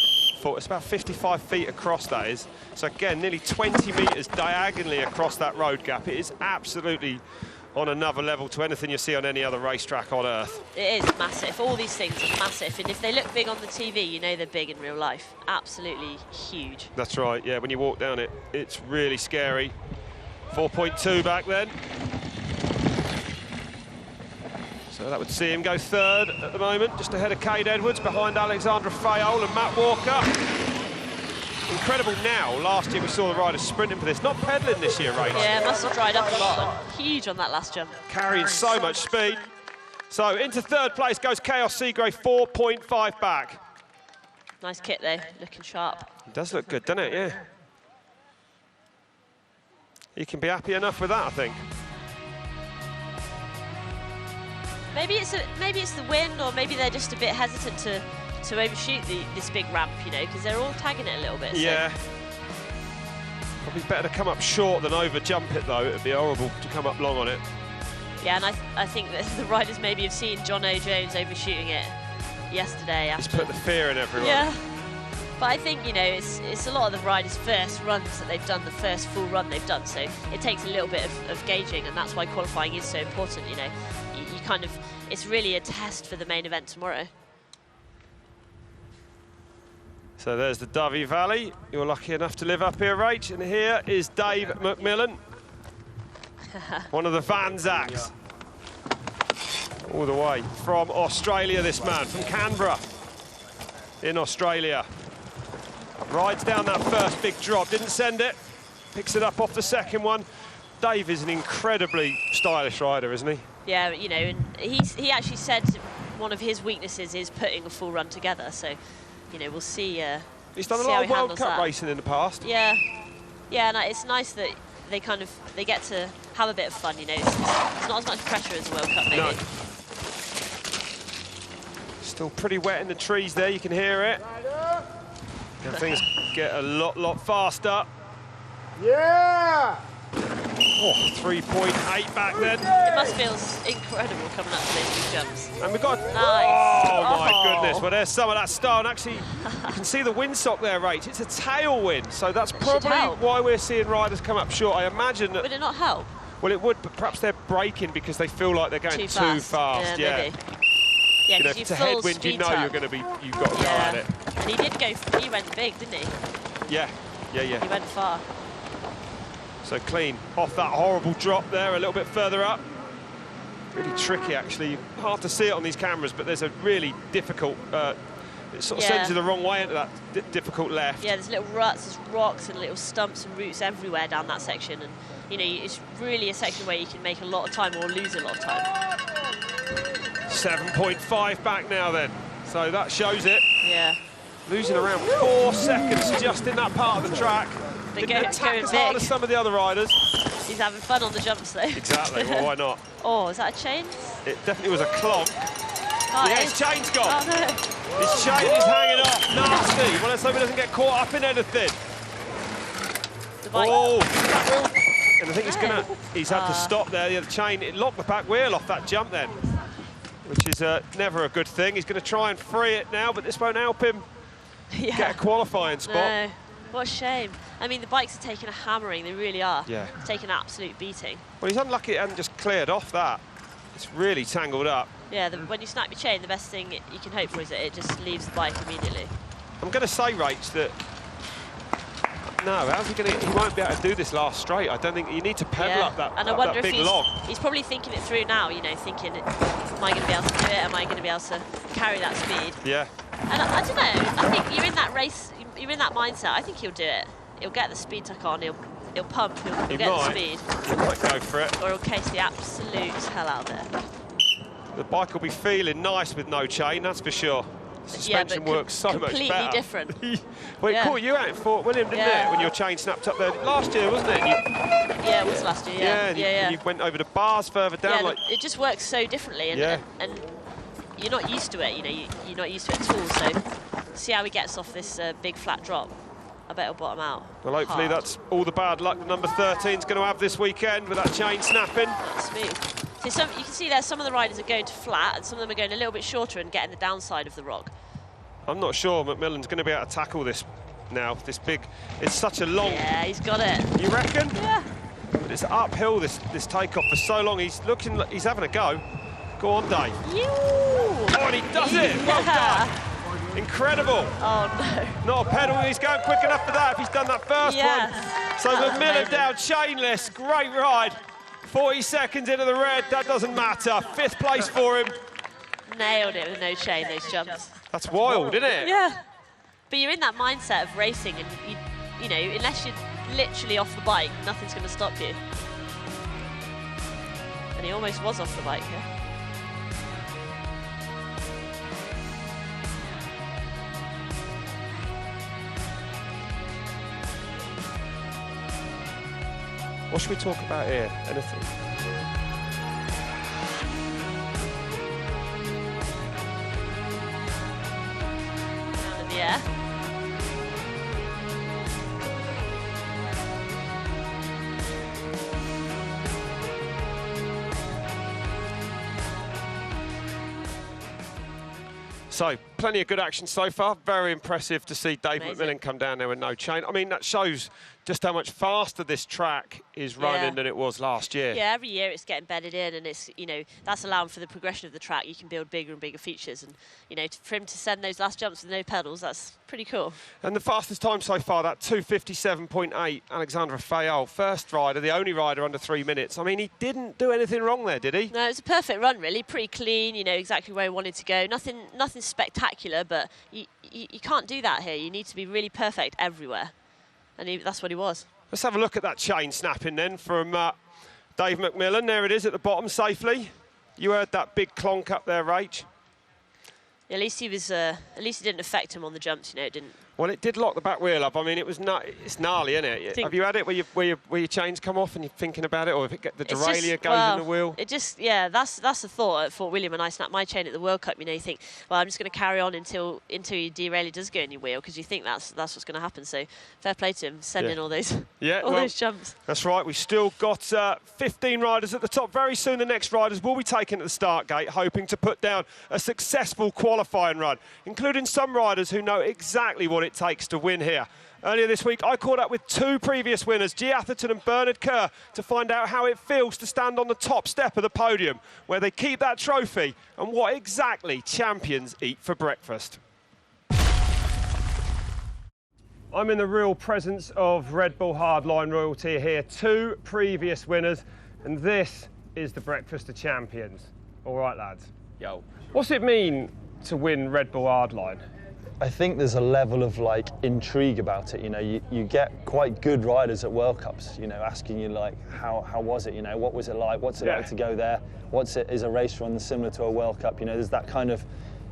S1: It's about 55 feet across, that is. So again, nearly 20 metres diagonally across that road gap. It is absolutely on another level to anything you see on any other racetrack on Earth.
S13: It is massive. All these things are massive. And if they look big on the TV, you know they're big in real life. Absolutely huge.
S1: That's right, yeah. When you walk down it, it's really scary. 4.2 back then. So that would see him go third at the moment, just ahead of Kade Edwards, behind Alexandre Fayolle and Matt Walker. Incredible now. Last year we saw the riders sprinting for this, not pedalling this year, Rach.
S13: Yeah, must have dried up a lot. Huge on that last jump.
S1: Carrying so much speed. So into third place goes Kaos Seagrave, 4.5 back.
S13: Nice kit though, looking sharp.
S1: It does look good, doesn't it? Yeah. You can be happy enough with that, I think.
S13: Maybe it's the wind, or maybe they're just a bit hesitant to overshoot this big ramp, you know, because they're all tagging it a little bit.
S1: Yeah. So. Probably better to come up short than over jump it, though. It'd be horrible to come up long on it.
S13: Yeah, and I think that the riders maybe have seen John O'Jones overshooting it, yesterday.
S1: He's put the fear in everyone.
S13: Yeah. But I think, you know, it's a lot of the riders' first runs that they've done, the first full run they've done, so it takes a little bit of gauging, and that's why qualifying is so important, you know. You kind of, it's really a test for the main event tomorrow.
S1: So there's the Dyfi Valley. You're lucky enough to live up here, Rach, and here is Dave McMillan, one of the Van Zacks. All the way from Australia, this man, from Canberra in Australia. Rides down that first big drop, didn't send it, picks it up off the second one. Dave is an incredibly stylish rider, isn't he?
S13: Yeah, you know, and he actually said one of his weaknesses is putting a full run together, so, you know, we'll see.
S1: He's done a lot of World Cup racing in the past.
S13: Yeah, yeah, and it's nice that they get to have a bit of fun, you know. It's not as much pressure as the World Cup, maybe.
S1: No. Still pretty wet in the trees there, you can hear it. And things get a lot faster.
S8: Yeah!
S1: Oh, 3.8 back then.
S13: It must feel incredible coming up to those big jumps.
S1: And we've got...
S13: Nice.
S1: Oh, my goodness. Well, there's some of that style. And actually, you can see the windsock there, Rach. It's a tailwind, so that's probably why we're seeing riders come up short. I imagine that...
S13: Would it not help?
S1: Well, it would, but perhaps they're braking because they feel like they're going too fast.
S13: Yeah, maybe. Yeah,
S1: you know,
S13: if
S1: if it's a headwind, you know you've got to go at it.
S13: And he went big, didn't he?
S1: Yeah.
S13: He went far.
S1: So clean off that horrible drop there, a little bit further up. Really tricky, actually. You hard to see it on these cameras, but there's a really difficult, it sort of sends you the wrong way into that difficult left.
S13: Yeah, there's little ruts, there's rocks and little stumps and roots everywhere down that section. And, you know, it's really a section where you can make a lot of time or lose a lot of time.
S1: 7.5 back now then. So that shows it.
S13: Yeah.
S1: Losing around 4 seconds just in that part of the track. Didn't attack as hard as some of the other riders.
S13: He's having fun on the jumps though.
S1: Exactly, well, why not?
S13: Oh, is that a chain?
S1: It definitely was a clog.
S13: Oh,
S1: yeah, his chain's gone.
S13: Oh, no.
S1: His chain is hanging off. Nasty. Well, let's hope he doesn't get caught up in anything. Oh, and I think he's had to stop there. The other chain, it locked the back wheel off that jump then, which is never a good thing. He's going to try and free it now, but this won't help him get a qualifying spot.
S13: No. What a shame. I mean, the bikes are taking a hammering, they really are.
S1: Yeah.
S13: Taking an absolute beating.
S1: Well, he's unlucky it hasn't just cleared off that. It's really tangled up.
S13: Yeah, when you snap your chain, the best thing you can hope for is that it just leaves the bike immediately.
S1: I'm going to say, Rach, that no, how's he going to? He won't be able to do this last straight. I don't think you need to pedal up that,
S13: and I wonder
S1: that big
S13: if
S1: log.
S13: He's probably thinking it through now, you know, thinking, am I going to be able to do it? Am I going to be able to carry that speed?
S1: Yeah.
S13: And I don't know, I think you're in that race, you're in that mindset. I think he'll do it. He'll get the speed tuck on, he'll pump, he'll get the speed.
S1: He might go for it.
S13: Or he'll case the absolute hell out there.
S1: The bike will be feeling nice with no chain, that's for sure. The suspension works so much better.
S13: Completely different.
S1: Well, it caught you out in Fort William, didn't it? When your chain snapped up there last year, wasn't it?
S13: Yeah, it was last year,
S1: and you went over the bars further down.
S13: Yeah, it just works so differently, and you're not used to it, you know, you're not used to it at all, so see how he gets off this big flat drop. I bet he'll bottom out.
S1: Well, hopefully that's all the bad luck that number 13's going to have this weekend with that chain snapping.
S13: That's smooth. So you can see there some of the riders are going to flat and some of them are going a little bit shorter and getting the downside of the rock.
S1: I'm not sure McMillan's going to be able to tackle this now, this big, it's such a long...
S13: Yeah, he's got it.
S1: You reckon?
S13: Yeah.
S1: But it's uphill, this takeoff for so long. He's looking, he's having a go. Go on, Dave.
S13: Oh,
S1: and he does it. Well done. Incredible.
S13: Oh, no.
S1: Not a pedal. He's going quick enough for that if he's done that first one. So McMillan down chainless. Great ride. 40 seconds into the red. That doesn't matter. 5th place for him.
S13: Nailed it with no chain, those jumps.
S1: That's wild, isn't it?
S13: Yeah. But you're in that mindset of racing and, you know, unless you're literally off the bike, nothing's going to stop you. And he almost was off the bike here.
S1: What should we talk about here? Anything?
S13: Down in the air.
S1: So, plenty of good action so far. Very impressive to see Dave McMillan come down there with no chain. I mean, that shows just how much faster this track is running than it was last year.
S13: Yeah, every year it's getting bedded in, and it's, you know, that's allowing for the progression of the track. You can build bigger and bigger features, and, you know, for him to send those last jumps with no pedals, that's pretty cool.
S1: And the fastest time so far, that 2:57.8, ALEXANDRE FAYOLLE, first rider, the only rider under 3 minutes. I mean, he didn't do anything wrong there, did he?
S13: No, it was a perfect run, really. Pretty clean, you know, exactly where he wanted to go. Nothing spectacular, but you can't do that here. You need to be really perfect everywhere. And that's what he was.
S1: Let's have a look at that chain snapping then from Dave McMillan. There it is at the bottom safely. You heard that big clonk up there, Rach.
S13: Yeah, at least he was. At least it didn't affect him on the jumps. You know, it didn't.
S1: Well, it did lock the back wheel up. I mean, it was it's gnarly, isn't it? Have you had it where your chains come off and you're thinking about it, or if the derailleur goes in the wheel?
S13: It just, yeah, that's the thought at Fort William when I snapped my chain at the World Cup. You know, you think, well, I'm just going to carry on until your derailleur does go in your wheel, because you think that's what's going to happen. So fair play to him, sending all those those jumps.
S1: That's right. We've still got 15 riders at the top. Very soon, the next riders will be taken at the start gate, hoping to put down a successful qualifying run, including some riders who know exactly what it takes to win here. Earlier this week, I caught up with two previous winners, Gee Atherton and Bernard Kerr, to find out how it feels to stand on the top step of the podium, where they keep that trophy, and what exactly champions eat for breakfast. I'm in the real presence of Red Bull Hardline royalty here. Two previous winners, and this is the breakfast of champions. All right, lads.
S16: Yo.
S1: What's it mean to win Red Bull Hardline?
S6: I think there's a level of like intrigue about it. You know, you get quite good riders at World Cups, you know, asking you like, how was it? You know, what was it like? What's it like to go there? Is a race run similar to a World Cup? You know, there's that kind of,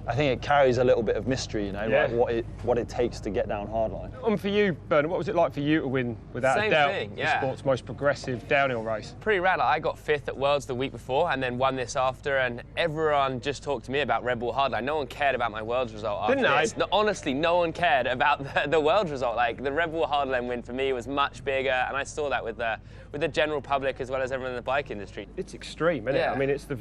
S6: I think it carries a little bit of mystery, you know, like what it takes to get down hardline.
S1: And for you, Bernard, what was it like for you to win, without a doubt, the sport's most progressive downhill race?
S16: Pretty rad. Like, I got 5th at Worlds the week before and then won this after, and everyone just talked to me about Red Bull Hardline. No one cared about my Worlds result after this. No, honestly, no one cared about the Worlds result. Like, the Red Bull Hardline win for me was much bigger, and I saw that with the general public as well as everyone in the bike industry.
S1: It's extreme, isn't it? I mean, it's the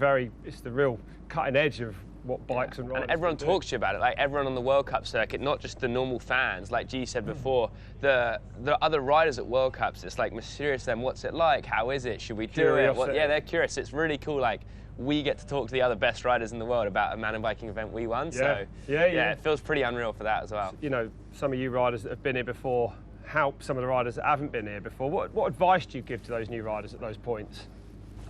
S1: real cutting edge of what bikes and riders.
S16: And everyone talks to you about it, like everyone on the World Cup circuit, not just the normal fans, like Gee said before, the other riders at World Cups, it's like mysterious to them. What's it like? How is it? Should we do it? Well, yeah, they're curious. It's really cool. Like, we get to talk to the other best riders in the world about a mountain biking event we won. So it feels pretty unreal for that as well.
S1: You know, some of you riders that have been here before help some of the riders that haven't been here before. What advice do you give to those new riders at those points?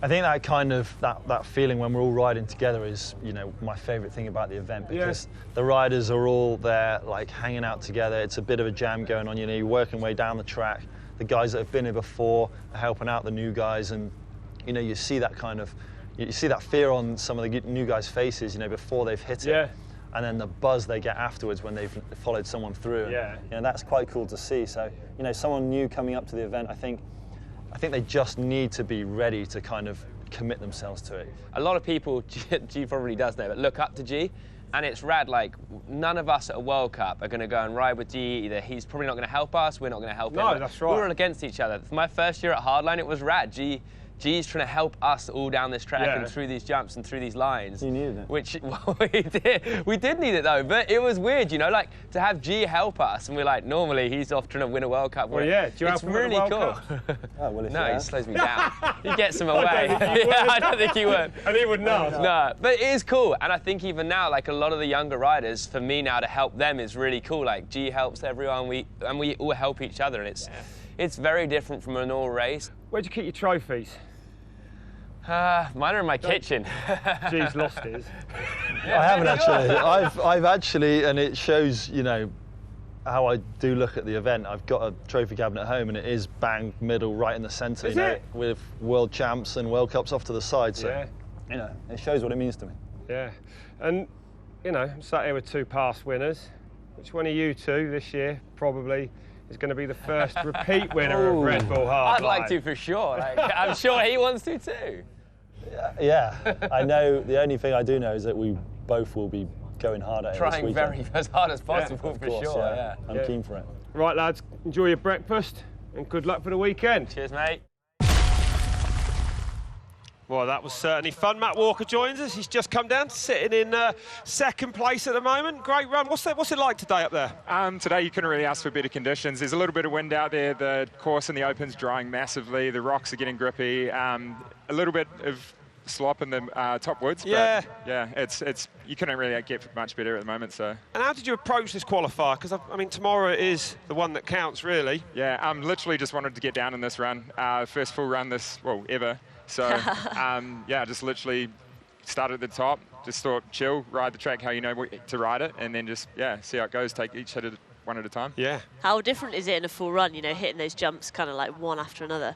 S6: I think that kind of that feeling when we're all riding together is, you know, my favourite thing about the event, because the riders are all there, like hanging out together. It's a bit of a jam going on. You know, you're working way down the track. The guys that have been here before are helping out the new guys, and you know, you see that fear on some of the new guys' faces, you know, before they've hit it. And then the buzz they get afterwards when they've followed someone through. You know, that's quite cool to see. So, you know, someone new coming up to the event, I think they just need to be ready to kind of commit themselves to it.
S16: A lot of people, Gee probably does know, but look up to Gee, and it's rad. Like, none of us at a World Cup are going to go and ride with Gee. Either he's probably not going to help us, we're not going to help him.
S1: No, that's right.
S16: We're all against each other. My first year at Hardline, it was rad. Gee's trying to help us all down this track and through these jumps and through these lines.
S6: You needed it.
S16: Which, well, we did need it though, but it was weird, you know, like to have Gee help us, and we're like, normally he's off trying to win a World Cup.
S1: Well, yeah, do you help him
S16: really
S1: win the
S16: cool.
S1: World Cup?
S6: Oh, well,
S16: no, he slows me down. He gets him away. I don't think he would.
S1: And he would not.
S16: No, but it is cool, and I think even now, like a lot of the younger riders, for me now to help them is really cool. Like Gee helps everyone, we all help each other, and it's very different from a normal race.
S1: Where'd you keep your trophies?
S16: Mine are in my kitchen.
S1: Gee's lost his.
S6: I haven't actually. I've actually, and it shows, you know, how I do look at the event. I've got a trophy cabinet at home, and it is bang middle, right in the centre, you know, with World Champs and World Cups off to the side. So, you know, it shows what it means to me.
S1: Yeah, and you know, I'm sat here with two past winners. Which one of you two this year probably is going to be the first repeat winner of Red Bull Hardline?
S16: I'd like to for sure. Like, I'm sure he wants to too.
S6: Yeah, I know. The only thing I do know is that we both will be going hard at it this weekend.
S16: Trying as hard as possible for
S6: course,
S16: sure.
S6: I'm keen for it.
S1: Right, lads, enjoy your breakfast and good luck for the weekend.
S16: Cheers, mate.
S1: Well, that was certainly fun. Matt Walker joins us. He's just come down, sitting in second place at the moment. Great run. What's it like today up there?
S17: Today you couldn't really ask for better conditions. There's a little bit of wind out there. The course in the open's drying massively. The rocks are getting grippy. A little bit of slop in the top woods.
S1: Yeah.
S17: But yeah, it's you couldn't really get much better at the moment. So.
S1: And how did you approach this qualifier? Because I mean, tomorrow is the one that counts, really.
S17: Yeah, literally just wanted to get down in this run. First full run ever. So yeah, just literally started at the top. Just thought, chill, ride the track how you know to ride it, and then just see how it goes. Take each hit one at a time.
S1: Yeah.
S13: How different is it in a full run, you know, hitting those jumps kind of like one after another?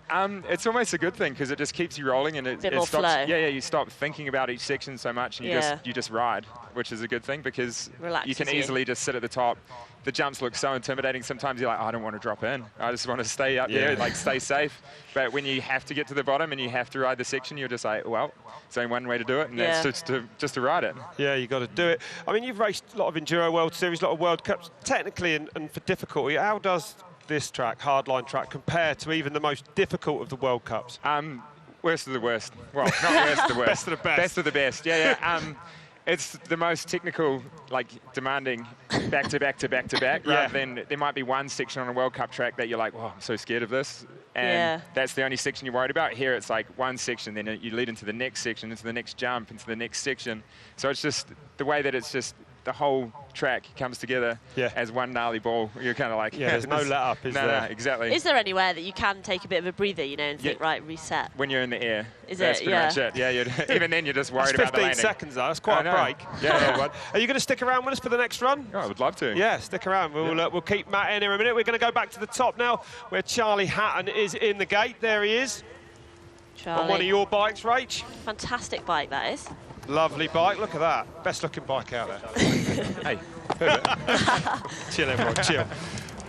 S17: It's almost a good thing because it just keeps you rolling, and it
S13: more
S17: stops.
S13: flow.
S17: Yeah, you stop thinking about each section so much, and you just ride, which is a good thing because
S13: Relaxes
S17: you can easily just sit at the top. The jumps look so intimidating. Sometimes you're like, I don't want to drop in. I just want to stay up there, like stay safe. But when you have to get to the bottom and you have to ride the section, you're just like, well, there's only one way to do it, and that's just to ride it.
S1: Yeah, you got to do it. I mean, you've raced a lot of Enduro World Series, a lot of World Cups. Technically and for difficulty, how does this track, Hardline track, compare to even the most difficult of the World Cups?
S17: Worst of the worst. Well, not worst of the worst.
S1: Best of the best.
S17: Best of the best, yeah. It's the most technical, like demanding back to back, rather than there might be one section on a World Cup track that you're like, oh, I'm so scared of this. And that's the only section you're worried about. Here it's like one section, then you lead into the next section, into the next jump, into the next section. So it's just the way that it's just the whole track comes together as one gnarly ball. You're kind of like,
S1: there's no let up, is there?
S17: No, exactly.
S13: Is there anywhere that you can take a bit of a breather, you know, and think, right, reset?
S17: When you're in the air.
S13: That's
S17: pretty much it. Yeah, even then you're just worried about the landing.
S1: 15 seconds though, that's quite a break.
S17: Yeah.
S1: Are you going to stick around with us for the next run?
S17: Oh, I would love to.
S1: Yeah, stick around. We'll keep Matt in here a minute. We're going to go back to the top now, where Charlie Hatton is in the gate. There he is.
S13: Charlie.
S1: On one of your bikes, Rach.
S13: Fantastic bike, that is.
S1: Lovely bike, look at that. Best looking bike out there. Hey, chill everyone, chill.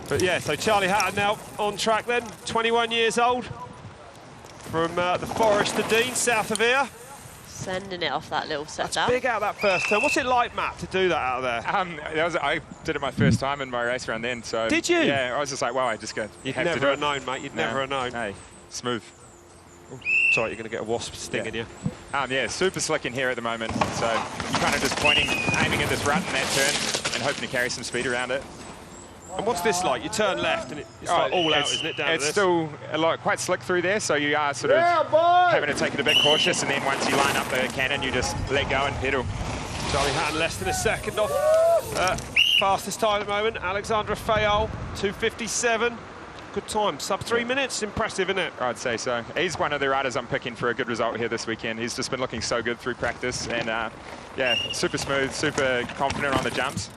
S1: But yeah, so Charlie Hatton now on track then, 21 years old, from the Forest of Dean, south of here.
S13: Sending it off that little setup.
S1: That's big out that first turn. What's it like, Matt, to do that out there?
S17: I did it my first time in my race round then. So
S1: did you?
S17: Yeah, I was just like, wow, I just go.
S1: You'd never have known, mate. You'd never have known.
S17: Hey, smooth.
S1: Sorry, you're going to get a wasp stinging you.
S17: Yeah, super slick in here at the moment. So you're kind of just aiming at this rut in that turn and hoping to carry some speed around it.
S1: And what's this like? You turn left and it's like all out, isn't it, down
S17: It's still quite slick through there, so you are sort of having to take it a bit cautious, and then once you line up the cannon, you just let go and pedal.
S1: Charlie Hatton less than a second off. Fastest time at the moment, ALEXANDRE FAYOLLE, 2:57. Good time, sub 3 minutes, impressive, isn't it?
S17: I'd say so. He's one of the riders I'm picking for a good result here this weekend. He's just been looking so good through practice, and yeah, super smooth, super confident on the jumps.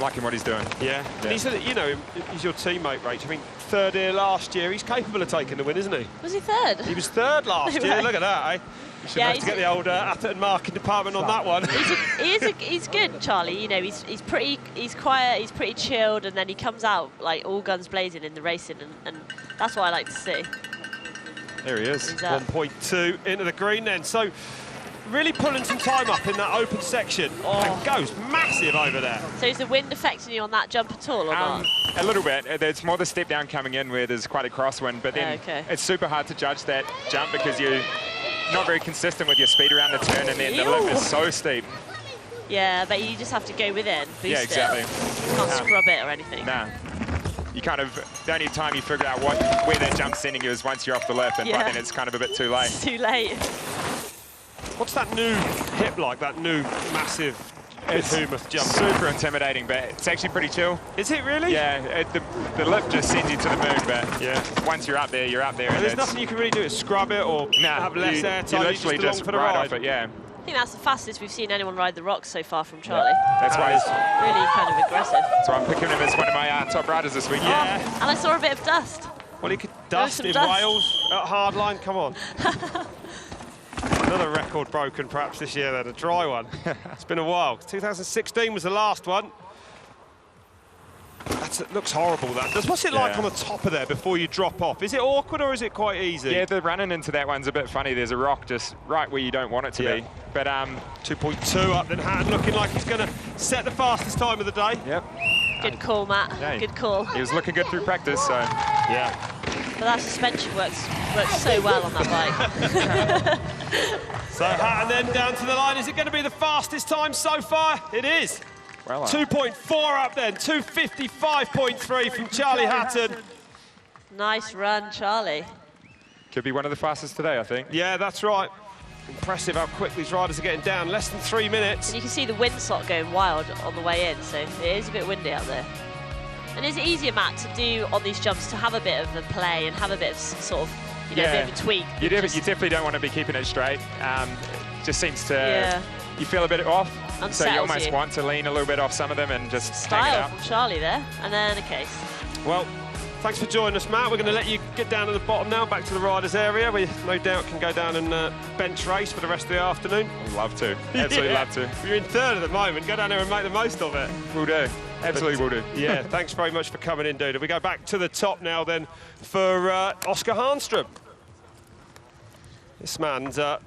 S17: Liking what he's doing.
S1: Yeah. And he's, you know, he's your teammate, Rach. I mean, third here last year. He's capable of taking the win, isn't he?
S13: Was he third?
S1: He was third last year. Look at that, eh? You should have to get the old Atherton marking department on that one.
S13: He's good, Charlie. You know, he's quiet, he's pretty chilled, and then he comes out like all guns blazing in the racing, and that's what I like to see.
S1: There he is. 1.2 into the green then. So really pulling some time up in that open section. And goes massive over there.
S13: So is the wind affecting you on that jump at all or not?
S17: A little bit. It's more the step down coming in where there's quite a crosswind, but then it's super hard to judge that jump because you're not very consistent with your speed around the turn, and then the lip is so steep.
S13: Yeah, but you just have to go with it and boost
S17: it. Yeah, exactly.
S13: You can't scrub it or anything.
S17: Nah. You kind of, the only time you figure out where that jump's sending you is once you're off the lip, and by then it's kind of a bit too late.
S13: It's too late.
S1: What's that new hip like, that new massive behemoth jump?
S17: Super intimidating, but it's actually pretty chill.
S1: Is it really?
S17: Yeah, the lift just sends you to the moon, but once you're up there, you're up there.
S1: And there's nothing you can really do to scrub it or have less air time.
S17: You literally just
S1: for the
S17: ride
S1: ride
S17: off it, yeah.
S13: I think that's the fastest we've seen anyone ride the rocks so far from Charlie.
S17: That's why he's
S13: really kind of aggressive.
S17: That's why I'm picking him as one of my top riders this week.
S1: Yeah.
S13: And I saw a bit of dust.
S1: Well, he could dust in Wales at Hardline. Come on. Another record broken perhaps this year then, a dry one. It's been a while. 2016 was the last one. It looks horrible, that does. What's it like on the top of there before you drop off? Is it awkward or is it quite easy?
S17: Yeah, the running into that one's a bit funny. There's a rock just right where you don't want it to be. But
S1: 2.2 up then, Hatton looking like he's going to set the fastest time of the day.
S17: Yep.
S13: Good call, Matt.
S17: Yeah,
S13: good call.
S17: He was looking good through practice, so.
S1: Yeah.
S13: But that suspension works so well on that bike.
S1: So Hatton then down to the line. Is it going to be the fastest time so far? It is. Well, 2.4 up then, 2:55.3 from Charlie Hatton.
S13: Nice run, Charlie.
S17: Could be one of the fastest today, I think.
S1: Yeah, that's right. Impressive how quick these riders are getting down. Less than 3 minutes.
S13: And you can see the wind slot going wild on the way in, so it is a bit windy out there. And is it easier, Matt, to do on these jumps, to have a bit of a play and have a bit of sort of, you know, a bit of a tweak?
S17: You definitely don't want to be keeping it straight. Just seems to, you feel a bit off.
S13: Unsettles
S17: so you almost want to lean a little bit off some of them and just hang it out.
S13: Style from Charlie there, and then a case.
S1: Well, thanks for joining us, Matt. We're going to let you get down to the bottom now, back to the riders' area. We no doubt can go down and bench race for the rest of the afternoon.
S17: I'd love to. Absolutely love to.
S1: You're in third at the moment. Go down there and make the most of it.
S17: Will do. Absolutely will do.
S1: Yeah, thanks very much for coming in, dude. We go back to the top now then for Oscar HÄRNSTRÖM. This man's a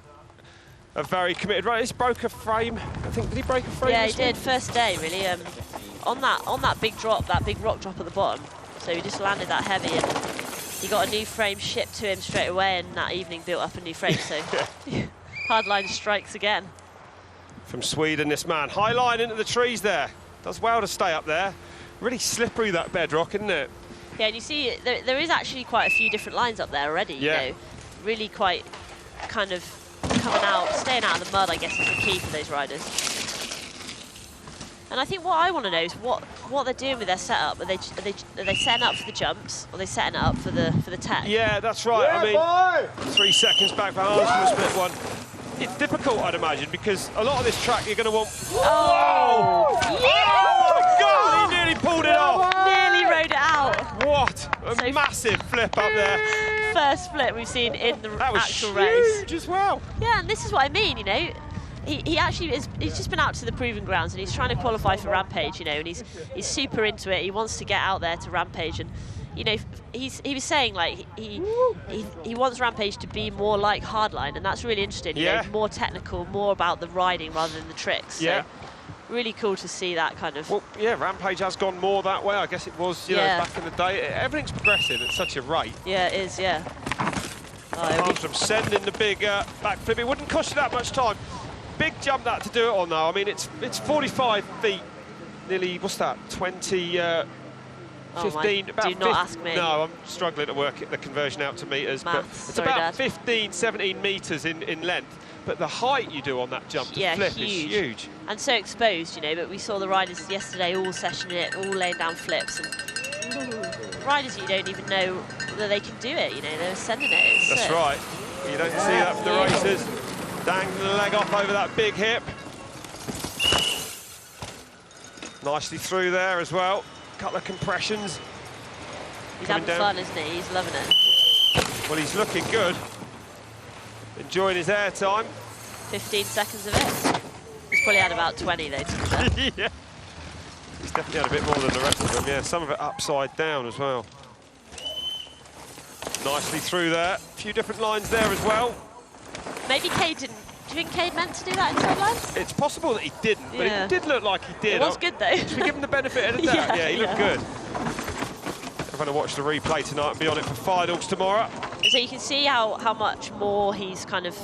S1: very committed rider. He's broke a frame. I think, did he break a frame?
S13: Yeah, he did. First day, really. On that big drop, that big rock drop at the bottom. So he just landed that heavy, and he got a new frame shipped to him straight away, and that evening built up a new frame. So Hardline strikes again.
S1: From Sweden, this man. High line into the trees there. Does well to stay up there. Really slippery, that bedrock, isn't it?
S13: Yeah, and you see there is actually quite a few different lines up there already.
S1: Yeah.
S13: You know, really quite kind of coming out, staying out of the mud, I guess, is the key for those riders. And I think what I want to know is what they're doing with their setup. Are they setting up for the jumps, or are they setting it up for the tech?
S1: Yeah, that's right. I mean, 3 seconds back for HÄRNSTRÖM, split one. It's difficult, I'd imagine, because a lot of this track you're going to want.
S13: Oh! Yeah!
S1: Oh my God! He nearly pulled it off.
S13: Nearly rode it out.
S1: What a massive flip up there.
S13: First flip we've seen in the actual
S1: huge
S13: race.
S1: As well.
S13: Yeah, and this is what I mean. You know, he actually he's just been out to the proving grounds, and he's trying to qualify for Rampage. You know, and he's super into it. He wants to get out there to Rampage, and you know, he was saying like he wants Rampage to be more like Hardline, and that's really interesting. You know, more technical, more about the riding rather than the tricks. So really cool to see that kind of.
S1: Well, yeah, Rampage has gone more that way. I guess it was, you know, back in the day. Everything's progressing at such a rate.
S13: Yeah, it is. Yeah.
S1: HÄRNSTRÖM sending the big backflip. It wouldn't cost you that much time. Big jump that to do it on though. I mean, it's 45 feet, nearly, what's that, 20, 15, about
S13: do not ask me.
S1: No, I'm struggling to work the conversion out to metres, but it's about 15, 17 metres in length. But the height you do on that jump to flip is huge.
S13: And so exposed, you know, but we saw the riders yesterday all sessioning it, all laying down flips, and riders you don't even know that they can do it, you know, they're sending it.
S1: That's right. You don't see that from the racers. Dangling the leg off over that big hip. Nicely through there as well. Couple of compressions.
S13: He's having fun, isn't he? He's loving it.
S1: Well, he's looking good. Enjoying his air time.
S13: 15 seconds of it. He's probably had about 20 though.
S1: Yeah. He's definitely had a bit more than the rest of them. Yeah, some of it upside down as well. Nicely through there. A few different lines there as well.
S13: Maybe Kade didn't. Do you think Kade meant to do that inside lines?
S1: It's possible that he didn't, but it did look like he did.
S13: It was good though.
S1: Should we give him the benefit of the doubt? Yeah, he looked good. I'm going to watch the replay tonight and be on it for finals tomorrow.
S13: So you can see how much more he's kind of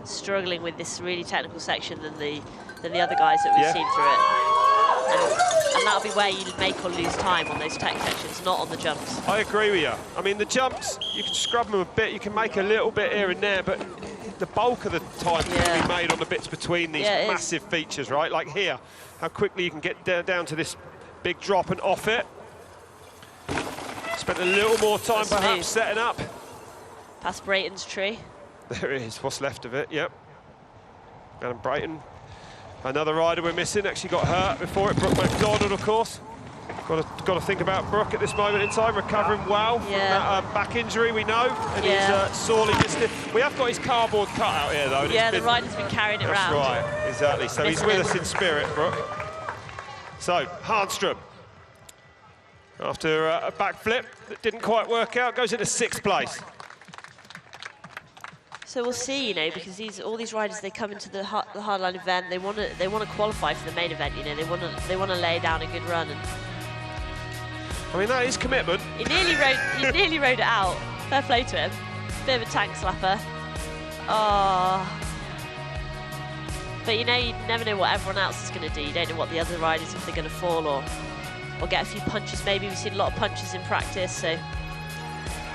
S13: struggling with this really technical section than the other guys that we've seen through it. And that'll be where you make or lose time on those tech sections, not on the jumps.
S1: I agree with you. I mean, the jumps, you can scrub them a bit, you can make a little bit here and there, but the bulk of the time can be made on the bits between these massive features, right? Like here, how quickly you can get down to this big drop and off it. Spent a little more time perhaps setting up.
S13: Past Brayton's tree.
S1: There it is, what's left of it, yep. Adam Brayton. Another rider we're missing, actually got hurt before it, Brooke McDonald, of course. Got to think about Brooke at this moment in time, recovering well from that back injury, we know, and he's sorely missed it. We have got his cardboard cutout here, though.
S13: Yeah, the rider's been carrying it around.
S1: That's right, exactly. So he's with us in spirit, Brooke. So, HÄRNSTRÖM, after a backflip that didn't quite work out, goes into 6th place.
S13: So we'll see, you know, because all these riders, they come into the Hardline event, they want to qualify for the main event, you know, they want to lay down a good run. And
S1: I mean, that is commitment.
S13: He nearly rode it out. Fair play to him. Bit of a tank slapper. Oh. But you know, you never know what everyone else is going to do. You don't know what the other riders, if they're going to fall or get a few punches. Maybe we've seen a lot of punches in practice, so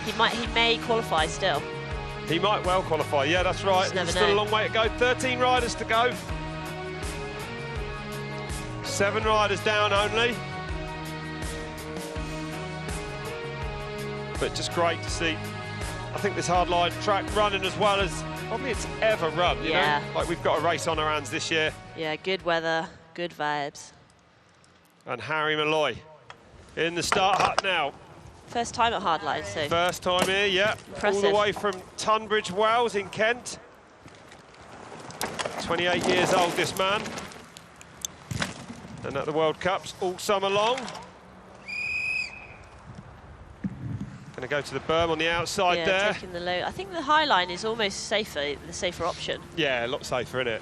S13: he may qualify still.
S1: He might well qualify. Yeah, that's right. There's still a long way to go. 13 riders to go. 7 riders down only. But just great to see. I think this hardline track running as well as probably it's ever run, you know? Like we've got a race on our hands this year.
S13: Yeah, good weather, good vibes.
S1: And Harry Molloy in the start hut now.
S13: First time at hardline, so.
S1: First time here, yeah.
S13: Impressive.
S1: All the way from Tunbridge Wells in Kent. 28 years old, this man. And at the World Cups all summer long. Going to go to the berm on the outside there.
S13: Taking the low. I think the high line is almost safer, the safer option.
S1: Yeah, a lot safer, isn't it?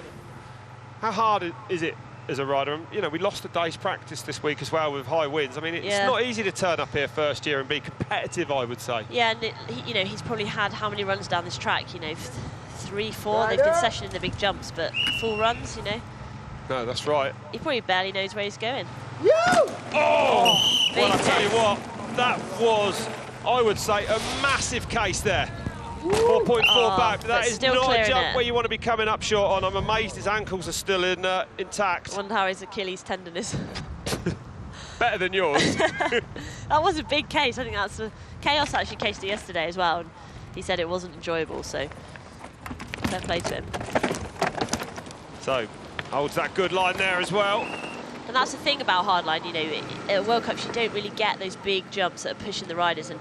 S1: How hard is it as a rider? You know, we lost a day's practice this week as well with high winds. I mean, it's not easy to turn up here first year and be competitive, I would say.
S13: Yeah, and you know, he's probably had how many runs down this track? You know, 3, 4. They've been sessioning the big jumps, but full runs, you know.
S1: No, that's right.
S13: He probably barely knows where he's going.
S1: Oh! Well, I tell you what, that was, I would say, a massive case there. 4.4 back, but that is not a jump where you want to be coming up short on. I'm amazed his ankles are still intact.
S13: I wonder how his Achilles tendon is.
S1: Better than yours.
S13: That was a big case. I think that's Kaos actually cased it yesterday as well, and he said it wasn't enjoyable, so fair play to him.
S1: So, holds that good line there as well.
S13: And that's the thing about hardline, you know, at World Cups you don't really get those big jumps that are pushing the riders, and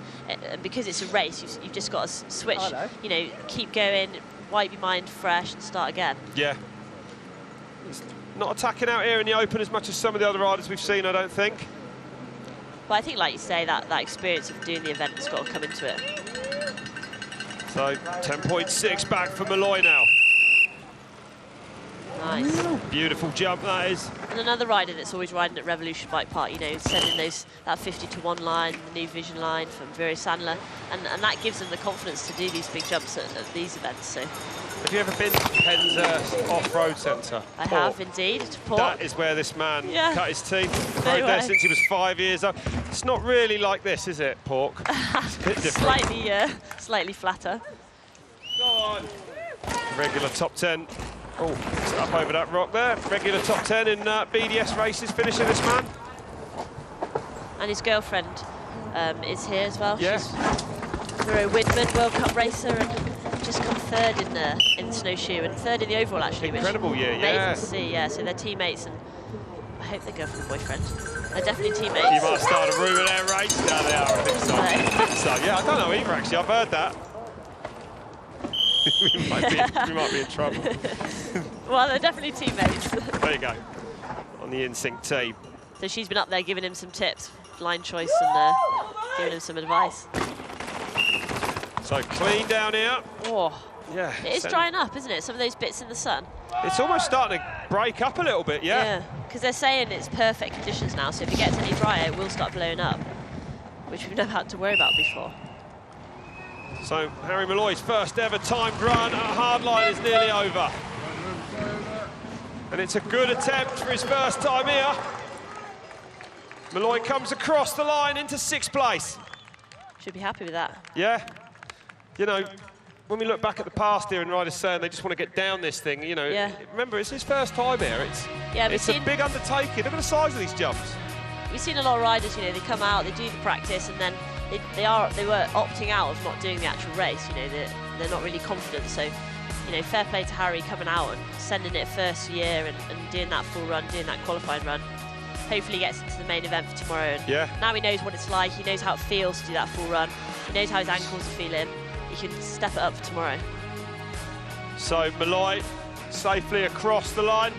S13: because it's a race, you've just got to switch, you know, keep going, wipe your mind fresh and start again. Yeah. It's not attacking out here in the open as much as some of the other riders we've seen, I don't think. But I think, like you say, that experience of doing the event has got to come into it. So, 10.6 back for Molloy now. Nice. Beautiful jump, that is. And another rider that's always riding at Revolution Bike Park, you know, sending that 50-to-1 line, the new vision line from Vero Sandler, and that gives them the confidence to do these big jumps at these events. So. Have you ever been to Penzhurst Off-Road Centre? I have, indeed, to Port. That is where this man cut his teeth. Rode there since he was 5 years old. It's not really like this, is it, Pork? It's a bit different. Slightly flatter. Go on. Regular top 10. Oh, it's up over that rock there. Regular top 10 in BDS races, finishing this man. And his girlfriend is here as well. Yes. Vero Widman, World Cup racer, and just come third in snowshoe and third in the overall, actually. Incredible year, yeah. Amazing to see, yeah. So they're teammates, and I hope they're girlfriend and boyfriend. They're definitely teammates. You might start a rumour there, right? Yeah, they are, I think so. I think so. Yeah, I don't know either, actually. I've heard that. we might be in trouble. Well, they're definitely teammates. There you go. On the InSync team. So she's been up there giving him some tips, line choice, and giving him some advice. So clean down here. Oh, yeah. It is drying up, isn't it? Some of those bits in the sun. It's almost starting to break up a little bit, yeah. Yeah, because they're saying it's perfect conditions now, so if it gets any drier, it will start blowing up, which we've never had to worry about before. So Harry Molloy's first ever timed run at hardline is nearly over. And it's a good attempt for his first time here. Molloy comes across the line into 6th place. Should be happy with that. Yeah. You know, when we look back at the past here and riders saying they just want to get down this thing, you know, remember, it's his first time here. It's a big undertaking. Look at the size of these jumps. We've seen a lot of riders, you know, they come out, they do the practice, and then they were opting out of not doing the actual race. You know, they're not really confident. So, you know, fair play to Harry coming out and sending it first year and doing that full run, doing that qualifying run. Hopefully he gets into the main event for tomorrow. And now he knows what it's like. He knows how it feels to do that full run. He knows how his ankles are feeling. He can step it up for tomorrow. So Molloy safely across the line.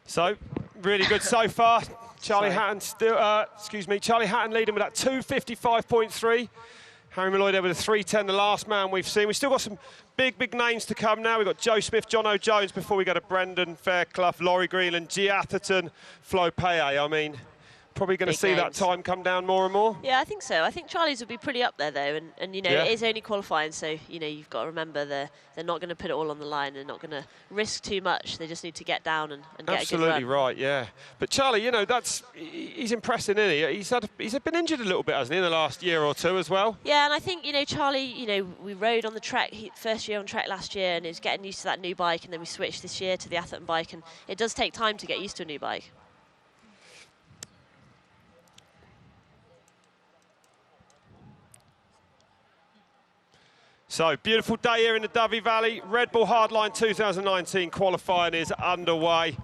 S13: So, really good so far. Charlie Hatton still, Charlie Hatton leading with that 2:55.3.
S1: Harry Molloy there with a 3:10, the last man we've seen. We've still got some big names to come now. We've got Joe Smith, Jono Jones before we go to Brendan, Fairclough, Laurie Greenland, Gee Atherton, Flo Paye. I mean, probably going to see that time come down more and more.
S13: Yeah, I think so. I think Charlie's will be pretty up there, though. And you know, it is only qualifying, so, you know, you've got to remember they're not going to put it all on the line. They're not going to risk too much. They just need to get down and get a good run.
S1: Absolutely right, yeah. But Charlie, you know, he's impressing, isn't he? He's been injured a little bit, hasn't he, in the last year or two as well?
S13: Yeah, and I think, you know, Charlie, you know, we rode on the track, first year on track last year, and he's getting used to that new bike, and then we switched this year to the Atherton bike, and it does take time to get used to a new bike.
S1: So, beautiful day here in the Dyfi Valley. Red Bull Hardline 2019 qualifying is underway.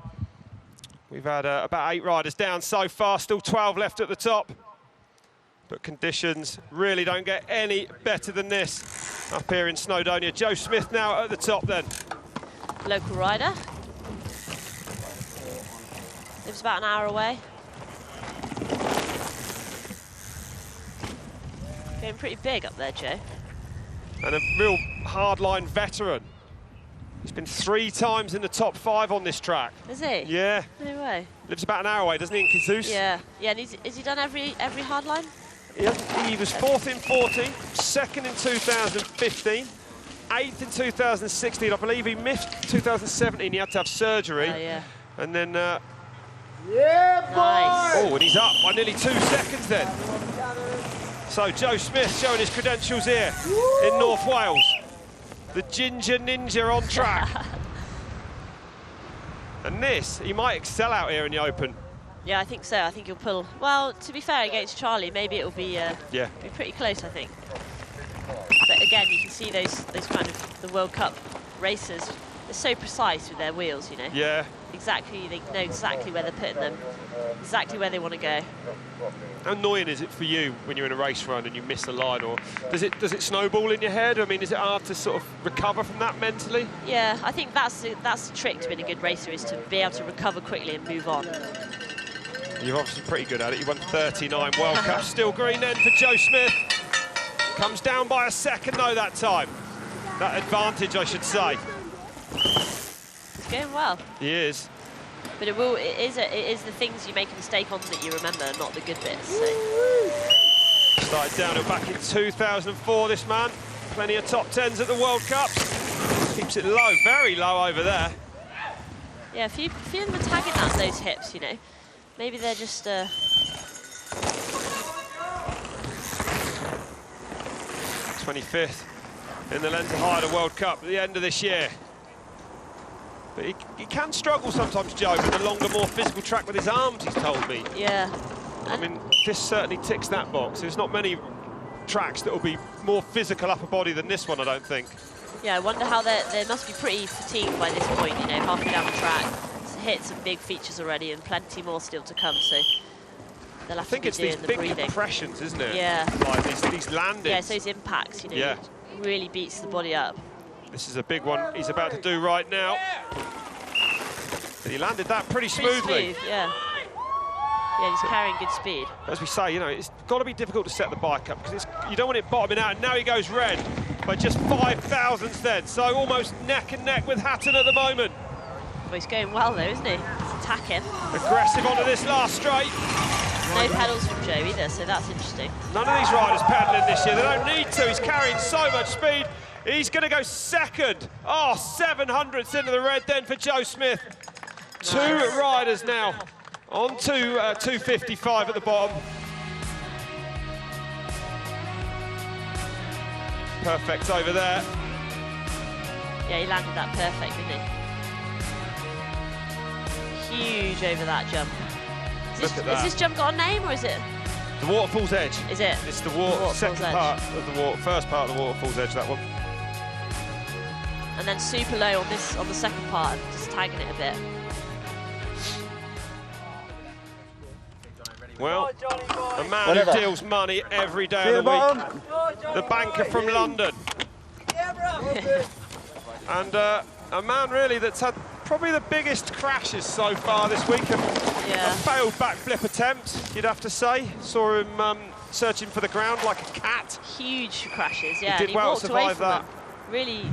S1: We've had about 8 riders down so far, still 12 left at the top. But conditions really don't get any better than this up here in Snowdonia. Joe Smith now at the top then.
S13: Local rider. Lives about an hour away. Going pretty big up there, Joe.
S1: And a real hardline veteran. He's been 3 times in the top 5 on this track.
S13: Is he?
S1: Yeah.
S13: No way.
S1: Lives about an hour away, doesn't he, in Cazoose?
S13: Yeah. Yeah, and has he done every hardline?
S1: Yeah. He was 4th in 14, 2nd in 2015, 8th in 2016. I believe he missed 2017. He had to have surgery.
S13: Oh, yeah.
S1: And then...
S10: yeah, boy!
S1: Nice. Oh, and he's up by nearly 2 seconds then. So Joe Smith showing his credentials here in North Wales. The Ginger Ninja on track. And this, he might excel out here in the Open.
S13: Yeah, I think so. I think he'll pull. Well, to be fair, against Charlie, maybe it'll be be pretty close, I think. But again, you can see those kind of the World Cup racers. They're so precise with their wheels, you know.
S1: Yeah.
S13: Exactly, they know exactly where they're putting them, exactly where they want to go.
S1: How annoying is it for you when you're in a race run and you miss a line, or does it snowball in your head? I mean, is it hard to sort of recover from that mentally?
S13: Yeah, I think that's the trick to being a good racer, is to be able to recover quickly and move on.
S1: You're obviously pretty good at it. You won 39 World Cups. Still green then for Joe Smith. Comes down by a second though that time. That advantage, I should say.
S13: He's going well.
S1: He is.
S13: But it is the things you make a mistake on that you remember, not the good bits. So.
S1: Started downhill back in 2004, this man. Plenty of top 10s at the World Cups. Keeps it low, very low over there.
S13: Yeah, a few of them are tagging out those hips, you know. Maybe they're just...
S1: 25th in the Lens Higher World Cup at the end of this year. But he can struggle sometimes, Joe, with a longer, more physical track with his arms, he's told me.
S13: Yeah.
S1: I mean, this certainly ticks that box. There's not many tracks that will be more physical upper body than this one, I don't think.
S13: Yeah, I wonder how they must be pretty fatigued by this point, you know, halfway down the track. It's hit some big features already and plenty more still to come, so they'll have to be doing the breathing. I think it's these big
S1: compressions, isn't it?
S13: Yeah.
S1: Like these landings.
S13: Yeah, it's those impacts, you know,
S1: yeah.
S13: It really beats the body up.
S1: This is a big one he's about to do right now. And he landed that pretty smoothly.
S13: Smooth, yeah. Yeah, he's carrying good speed.
S1: As we say, you know, it's got to be difficult to set the bike up because you don't want it bottoming out. And now he goes red by just 5 thousandths then. So almost neck and neck with Hatton at the moment.
S13: Well, he's going well though, isn't he? He's attacking.
S1: Aggressive onto this last straight.
S13: No pedals from Joe either, so that's interesting.
S1: None of these riders pedalling this year. They don't need to. He's carrying so much speed. He's going to go second. Oh, 700ths into the red then for Joe Smith. Nice. 2 riders now on to 255 at the bottom. Perfect over there.
S13: Yeah, he landed that perfect, didn't he? Huge over that jump. Has this jump got a name, or is it?
S1: The Waterfall's Edge.
S13: Is it?
S1: It's the second part of the first part of the Waterfall's Edge, that one.
S13: And then super low on the second part, just tagging it a bit.
S1: Well, a man who deals money every day of the week. The banker from London. And a man really that's had probably the biggest crashes so far this week. A failed backflip attempt, you'd have to say. Saw him searching for the ground like a cat.
S13: Huge crashes, yeah.
S1: He did well to survive that.
S13: Them. Really,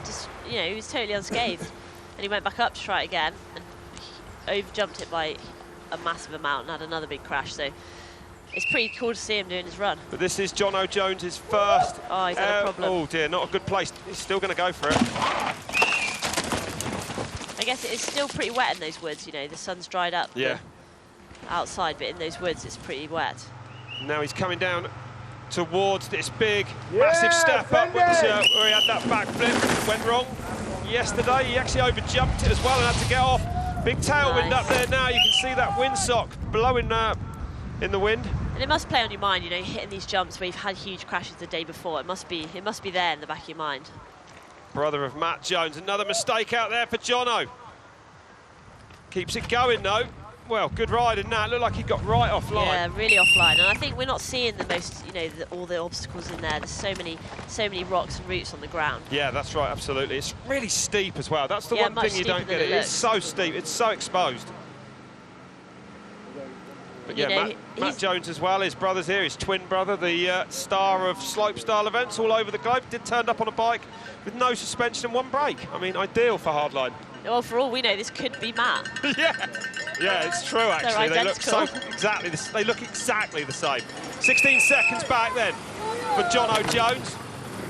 S13: just, you know, he was totally unscathed. And he went back up to try it again and over-jumped it by a massive amount and had another big crash. So it's pretty cool to see him doing his run.
S1: But this is Jono Jones's first.
S13: Oh, he's had a problem.
S1: Oh dear, not a good place. He's still going to go for it.
S13: I guess it is still pretty wet in those woods, you know, the sun's dried up outside, but in those woods it's pretty wet.
S1: Now he's coming down towards this big, massive step up where he had that backflip. Went wrong yesterday. He actually over-jumped it as well and had to get off. Big tailwind up there now. You can see that windsock blowing in the wind.
S13: And it must play on your mind, you know, hitting these jumps where you've had huge crashes the day before. It must be there in the back of your mind.
S1: Brother of Matt Jones, another mistake out there for Jono. Keeps it going though. Well, good riding now. It looked like he got right offline.
S13: Yeah, really offline. And I think we're not seeing the most, you know, all the obstacles in there. There's so many rocks and roots on the ground.
S1: Yeah, that's right, absolutely. It's really steep as well. That's the one thing you don't get. It's so steep. It's so exposed. But yeah, Matt Jones as well, his brother's here, his twin brother, the star of slopestyle events all over the globe, turned up on a bike with no suspension and one brake. I mean, ideal for hardline.
S13: Well, for all we know, this could be Matt.
S1: Yeah, it's true actually. They look they look exactly the same. 16 seconds back then for Jono Jones.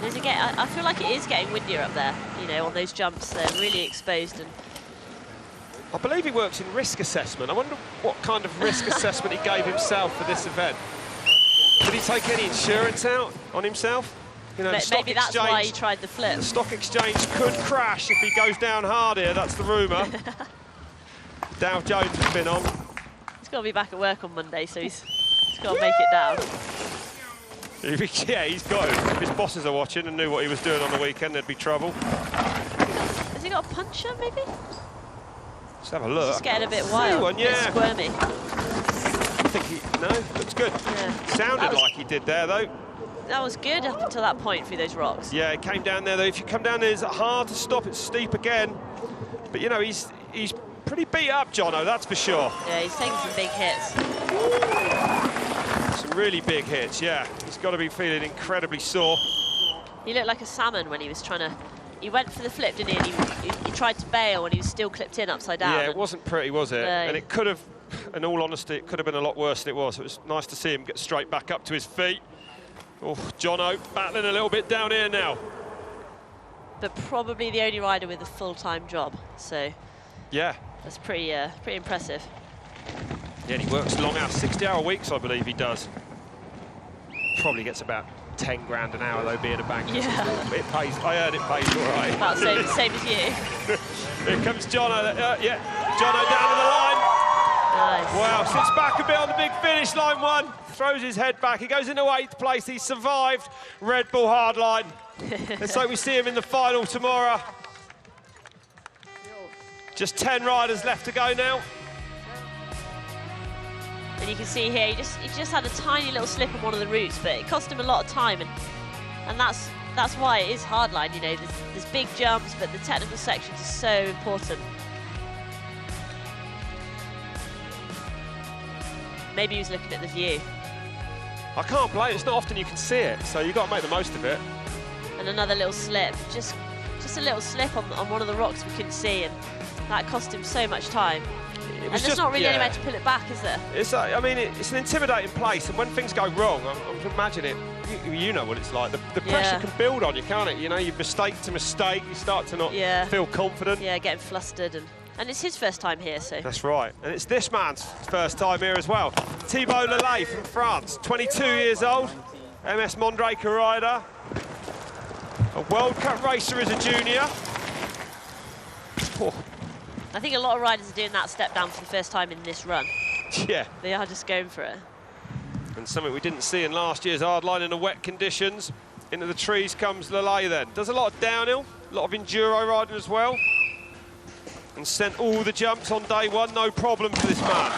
S13: I feel like it is getting windier up there, you know, on those jumps. They're really exposed. And
S1: I believe he works in risk assessment. I wonder what kind of risk assessment he gave himself for this event. Did he take any insurance out on himself? You know,
S13: maybe that's why he tried the flip.
S1: The stock exchange could crash if he goes down hard here, that's the rumour. Dow Jones has been on.
S13: He's got to be back at work on Monday, so he's got to make it down.
S1: Yeah, he's got to. If his bosses are watching and knew what he was doing on the weekend, there'd be trouble.
S13: Has he got a puncher, maybe?
S1: Let's have a look.
S13: He's getting a bit wild, a bit squirmy.
S1: I think no, looks good. Yeah. Sounded like he did there, though.
S13: That was good up until that point through those rocks.
S1: Yeah, it came down there, though. If you come down there, it's hard to stop. It's steep again. But, you know, he's pretty beat up, Jono, that's for sure.
S13: Yeah, he's taking some big hits.
S1: Some really big hits, yeah. He's got to be feeling incredibly sore.
S13: He looked like a salmon when he was trying to... He went for the flip, didn't he? And he tried to bail and he was still clipped in upside down.
S1: Yeah, it wasn't pretty, was it? And it could have, in all honesty, it could have been a lot worse than it was. It was nice to see him get straight back up to his feet. Oh, Jono battling a little bit down here now.
S13: But probably the only rider with a full-time job, so...
S1: Yeah.
S13: That's pretty impressive.
S1: Yeah, and he works long hours, 60-hour weeks, I believe he does. Probably gets about 10 grand an hour, though, being a banker.
S13: Yeah.
S1: It pays, I heard it pays all right.
S13: About same as you.
S1: Here comes Jono, yeah, Jono down to the line.
S13: Nice.
S1: Wow, sits back a bit on the big finish line one, throws his head back, he goes into 8th place, he survived Red Bull Hardline. Let's hope we see him in the final tomorrow. Just 10 riders left to go now.
S13: And you can see here, he just had a tiny little slip on one of the routes, but it cost him a lot of time, and that's why it is hardline. You know, there's big jumps, but the technical sections are so important. Maybe he was looking at the view.
S1: I can't blame it. It's not often you can see it, so you've got to make the most of it.
S13: And another little slip, just a little slip on one of the rocks we couldn't see, and that cost him so much time. And there's not really anywhere to pull it back, is there?
S1: I mean, it's an intimidating place, and when things go wrong, I'm imagining it. You know what it's like. The pressure can build on you, can't it? You know, you mistake to mistake, you start to not feel confident.
S13: Yeah, getting flustered, and it's his first time here, so.
S1: That's right, and it's this man's first time here as well. Thibaut Lelay from France, 22 years old, MS Mondraker rider, a World Cup racer as a junior. Oh.
S13: I think a lot of riders are doing that step down for the first time in this run.
S1: Yeah.
S13: They are just going for it.
S1: And something we didn't see in last year's hardline in the wet conditions. Into the trees comes Lelay then. Does a lot of downhill, a lot of enduro riding as well. And sent all the jumps on day one, no problem for this man.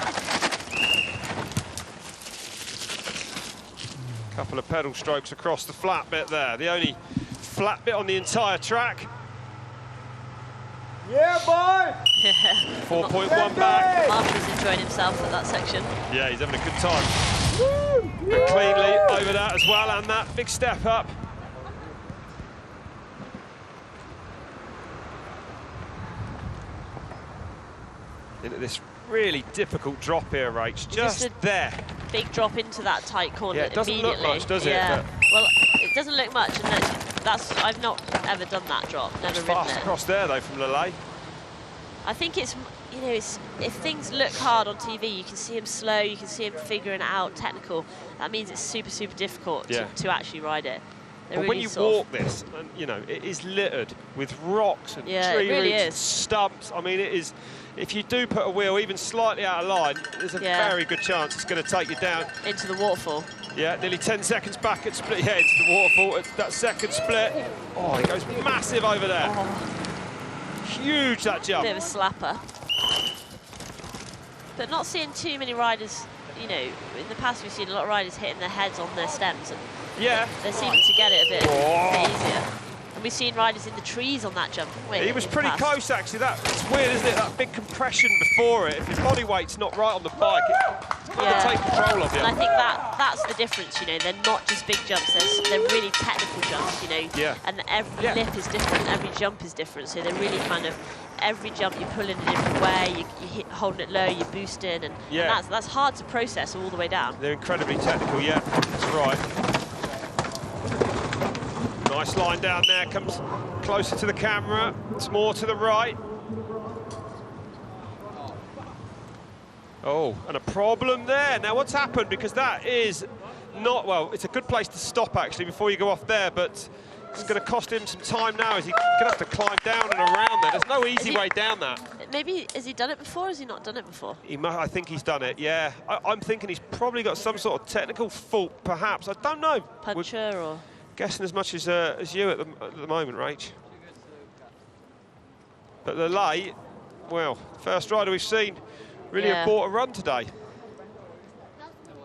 S1: Couple of pedal strokes across the flat bit there. The only flat bit on the entire track.
S10: Yeah, boy!
S1: 4.1 back.
S13: Marshall's enjoying himself at that section.
S1: Yeah, he's having a good time.
S10: Woo!
S1: But cleanly over that as well, and that big step up. Into this really difficult drop here, Rach, just there.
S13: Big drop into that tight corner.
S1: Yeah, it doesn't look much, does it?
S13: Yeah. Well, it doesn't look much, and I've not ever done that drop. Never ridden
S1: fast
S13: it.
S1: across there though from Lele.
S13: I think it's, you know, if things look hard on TV, you can see him slow, you can see him figuring it out, technical. That means it's super, super difficult to actually ride it.
S1: But really when you walk this, and, you know, it is littered with rocks and tree roots and stumps. I mean, it is. If you do put a wheel even slightly out of line, there's a very good chance it's going to take you down.
S13: Into the waterfall.
S1: Yeah, nearly 10 seconds back at split. Yeah, into the waterfall. It's that second split. Oh, he goes massive over there. Oh. Huge, that jump.
S13: Bit of a slapper. But not seeing too many riders, you know, in the past we've seen a lot of riders hitting their heads on their stems. And they're seeming to get it a bit easier. And we've seen riders in the trees on that jump.
S1: He was pretty close, actually. It's weird, isn't it? That big compression before it. If your body weight's not right on the bike, it's going to take control of you.
S13: And I think that's the difference, you know. They're not just big jumps. They're really technical jumps, you know.
S1: Yeah.
S13: And every lip is different. Every jump is different. So they're really kind of, every jump you're pulling a different way. You're holding it low, you're boosting. And that's hard to process all the way down.
S1: They're incredibly technical, that's right. Nice line down there, comes closer to the camera. It's more to the right. Oh, and a problem there. Now, what's happened? Because that is not, well, it's a good place to stop, actually, before you go off there, but it's going to cost him some time now. He's going to have to climb down and around there. There's no easy way down that.
S13: Maybe, has he done it before, or has he not done it before?
S1: I think he's done it, yeah. I'm thinking he's probably got some sort of technical fault, perhaps. I don't know.
S13: Puncher or...
S1: Guessing as much as you at the moment, Rach. But the late, well, first rider we've seen really have bought a run today.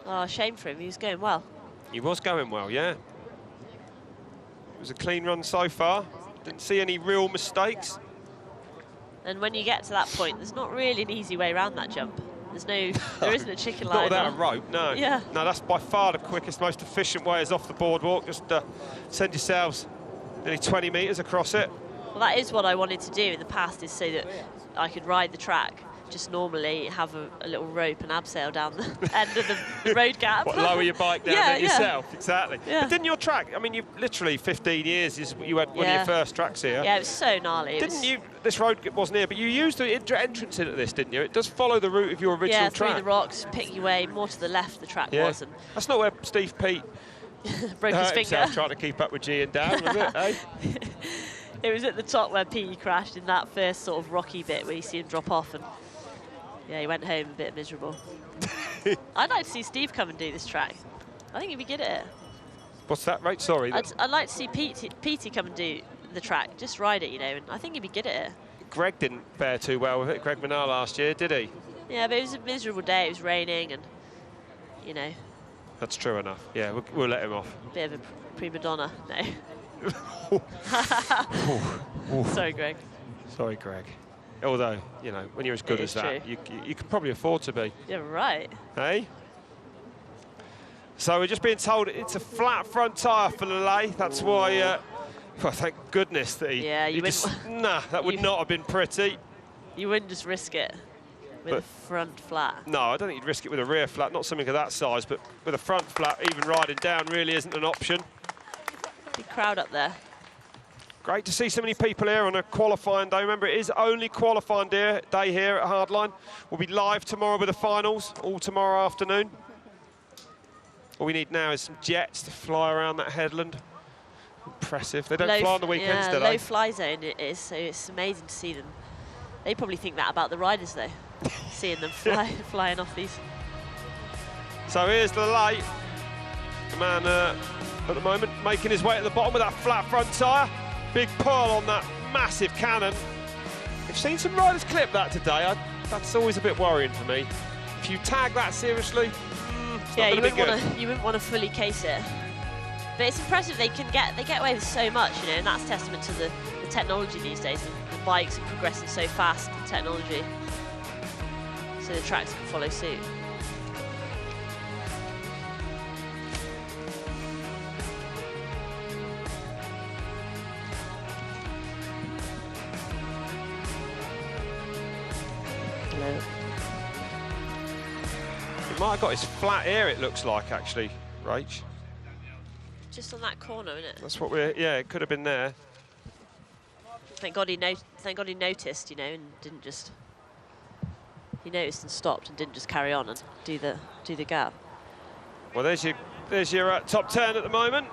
S13: Oh, shame for him. He was going well.
S1: He was going well, yeah. It was a clean run so far. Didn't see any real mistakes.
S13: And when you get to that point, there's not really an easy way around that jump. There isn't a chicken line.
S1: Not without a rope, no.
S13: Yeah.
S1: No, that's by far the quickest, most efficient way is off the boardwalk. Just send yourselves nearly 20 metres across it.
S13: Well, that is what I wanted to do in the past, is so that I could ride the track. Just normally have a little rope and abseil down the end of the road gap.
S1: Lower your bike down yourself, exactly. Yeah. But didn't your track, I mean, you've literally 15 years, you had one of your first tracks here.
S13: Yeah, it was so gnarly.
S1: Didn't you, this road wasn't here, but you used the entrance into this, didn't you? It does follow the route of your original track.
S13: Yeah, through the rocks, pick your way, more to the left the track was. And
S1: that's not where Steve Pete
S13: broke his finger.
S1: Trying to keep up with Gee and Dan, was it, eh?
S13: It was at the top where Petey crashed in that first sort of rocky bit where you see him drop off, and yeah, he went home a bit miserable. I'd like to see Steve come and do this track. I think he'd be good at it.
S1: What's that, right? Sorry.
S13: I'd like to see Petey come and do the track, just ride it, you know, and I think he'd be good at it.
S1: Greg didn't fare too well with it, Greg Minnaar last year, did he?
S13: Yeah, but it was a miserable day, it was raining, and, you know.
S1: That's true enough, yeah, we'll let him off.
S13: Bit of a prima donna, no. Sorry, Greg.
S1: Sorry, Greg. Although, you know, when you're as good as that, you could probably afford to be.
S13: Yeah, right.
S1: Hey? So we're just being told it's a flat front tyre for Lele. That's why, well, thank goodness that he...
S13: Yeah, you
S1: wouldn't... Nah, that would not have been pretty.
S13: You wouldn't just risk it with a front flat.
S1: No, I don't think you'd risk it with a rear flat, not something of that size, but with a front flat, even riding down really isn't an option.
S13: Big crowd up there.
S1: Great to see so many people here on a qualifying day. Remember, it is only qualifying day here at Hardline. We'll be live tomorrow with the finals, all tomorrow afternoon. All we need now is some jets to fly around that headland. Impressive. They don't fly on the weekends, do they?
S13: Low fly zone it is, so it's amazing to see them. They probably think that about the riders, though, seeing them flying off these.
S1: So here's the light. The man at the moment making his way at the bottom with that flat front tyre. Big pull on that massive cannon. We've seen some riders clip that today. That's always a bit worrying for me. If you tag that seriously,
S13: yeah, you wouldn't want to fully case it. But it's impressive they get away with so much, you know, and that's testament to the technology these days. The bikes are progressing so fast in technology, so the tracks can follow suit.
S1: might have got his flat ear, it looks like, actually, Rach.
S13: Just on that corner, isn't it?
S1: That's what we're, yeah, it could have been there.
S13: Thank God he noticed, you know, and didn't just... He noticed and stopped and didn't just carry on and do the gap.
S1: Well, there's your top 10 at the moment.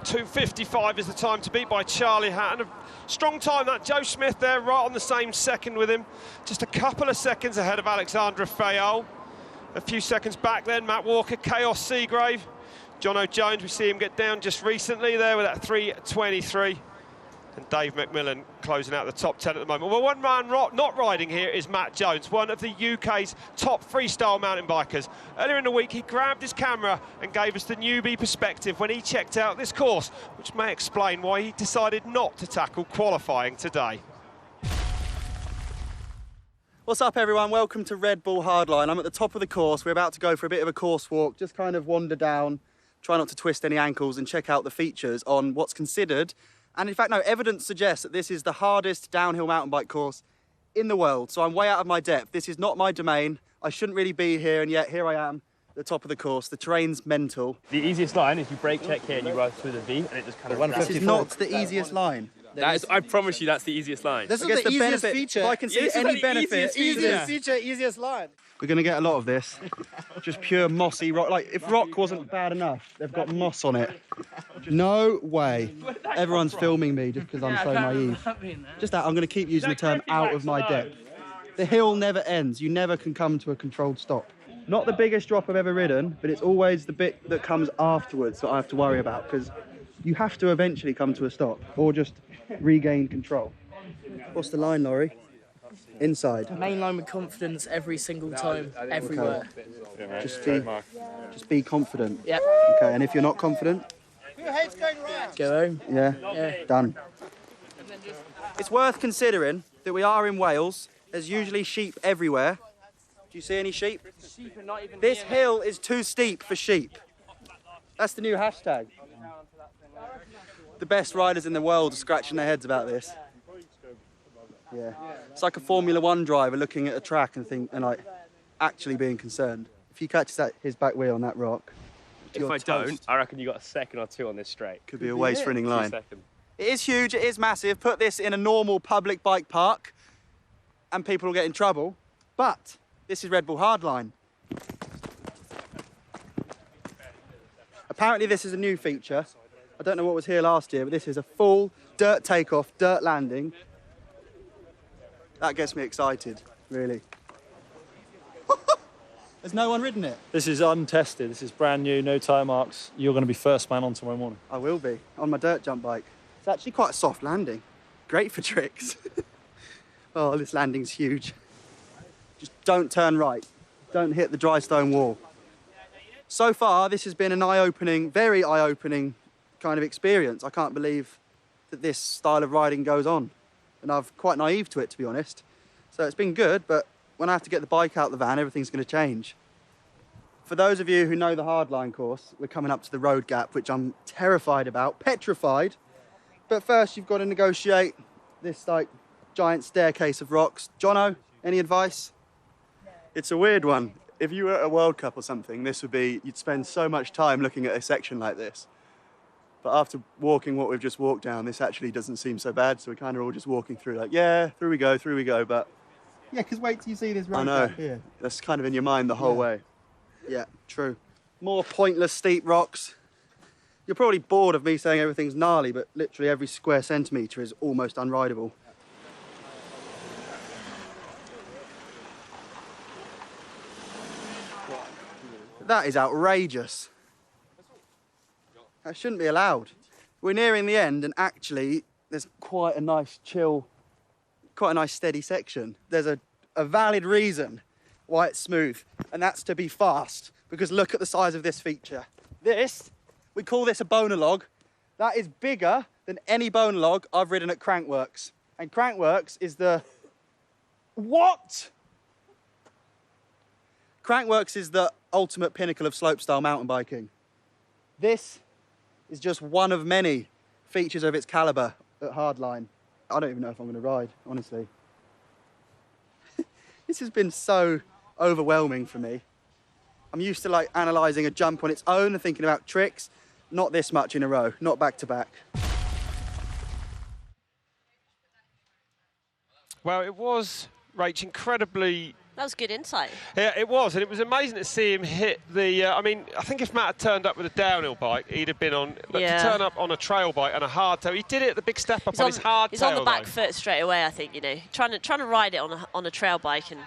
S1: 2:55 is the time to beat by Charlie Hatton. A strong time, that. Joe Smith there, right on the same second with him. Just a couple of seconds ahead of ALEXANDRE FAYOLLE. A few seconds back then, Matt Walker, Kaos Seagrave. Jono Jones, we see him get down just recently there with that 3:23. And Dave McMillan closing out the top 10 at the moment. Well, one man not riding here is Matt Jones, one of the UK's top freestyle mountain bikers. Earlier in the week, he grabbed his camera and gave us the newbie perspective when he checked out this course, which may explain why he decided not to tackle qualifying today.
S15: What's up, everyone? Welcome to Red Bull Hardline. I'm at the top of the course. We're about to go for a bit of a course walk, just kind of wander down, try not to twist any ankles and check out the features on what's considered, and in fact, no, evidence suggests that this is the hardest downhill mountain bike course in the world. So I'm way out of my depth. This is not my domain. I shouldn't really be here, and yet here I am, at the top of the course. The terrain's mental.
S12: The easiest line is you brake check here and you ride through the V, and it just kind of...
S15: This is not the easiest line.
S12: That is, I promise you, that's the easiest line.
S10: This is the easiest feature.
S15: If I can see any benefit,
S10: easiest feature, easiest line.
S15: We're going to get a lot of this. Just pure mossy rock. Like, if rock wasn't bad enough, they've got moss on it. No way. Everyone's filming me just because I'm so naive. Just that, I'm going to keep using the term out of my depth. The hill never ends. You never can come to a controlled stop. Not the biggest drop I've ever ridden, but it's always the bit that comes afterwards that I have to worry about, because you have to eventually come to a stop or just regain control. What's the line, Laurie? Inside.
S9: Main line with confidence every single time, everywhere.
S15: Okay. Just be confident.
S9: Yeah.
S15: Okay, and if you're not confident?
S9: Go home.
S15: Yeah. Done. It's worth considering that we are in Wales. There's usually sheep everywhere. Do you see any sheep? This hill is too steep for sheep. That's the new hashtag. The best riders in the world are scratching their heads about this. Yeah, it's like a Formula One driver looking at a track and like actually being concerned. If he catches his back wheel on that rock,
S12: if I don't, I reckon you got a second or two on this straight.
S15: Could be a waist-running line.
S12: 2 seconds.
S15: It is huge, it is massive. Put this in a normal public bike park and people will get in trouble. But this is Red Bull Hardline. Apparently this is a new feature. I don't know what was here last year, but this is a full dirt takeoff, dirt landing. That gets me excited, really. Has no one ridden it?
S6: This is untested. This is brand new, no tire marks. You're going to be first man on tomorrow morning.
S15: I will be, on my dirt jump bike. It's actually quite a soft landing. Great for tricks. Oh, this landing's huge. Just don't turn right. Don't hit the dry stone wall. So far, this has been an eye-opening, very eye-opening kind of experience. I can't believe that this style of riding goes on. And I'm quite naive to it, to be honest. So it's been good, but when I have to get the bike out of the van, everything's going to change. For those of you who know the Hardline course, we're coming up to the road gap, which I'm terrified about, petrified. But first, you've got to negotiate this, like, giant staircase of rocks. Jono, any advice? It's a weird one. If you were at a World Cup or something, this would be, you'd spend so much time looking at a section like this. But after walking what we've just walked down, this actually doesn't seem so bad. So we're kind of all just walking through like, yeah, through we go, but...
S10: Yeah, because wait till you see this road
S15: I know,
S10: back here.
S15: That's kind of in your mind the whole way. Yeah, true. More pointless steep rocks. You're probably bored of me saying everything's gnarly, but literally every square centimetre is almost unrideable. That is outrageous. That shouldn't be allowed. We're nearing the end, and actually, there's quite a nice chill, quite a nice steady section. There's a valid reason why it's smooth, and that's to be fast, because look at the size of this feature. This, we call this a boner log. That is bigger than any boner log I've ridden at Crankworks. And Crankworks is the... What? Crankworks is the ultimate pinnacle of slopestyle mountain biking. This is just one of many features of its calibre at Hardline. I don't even know if I'm going to ride, honestly. This has been so overwhelming for me.
S10: I'm used to like analysing a jump on its own and thinking about tricks. Not this much in a row, not back to back.
S1: Well, it was, Rach, incredibly...
S13: That was good insight.
S1: Yeah, it was, and it was amazing to see him hit the... I mean, I think if Matt had turned up with a downhill bike, he'd have been on... But to turn up on a trail bike and a hardtail, he did it at the big step up on his hardtail.
S13: He's on the back foot straight away, I think, you know, trying to ride it on a trail bike, and,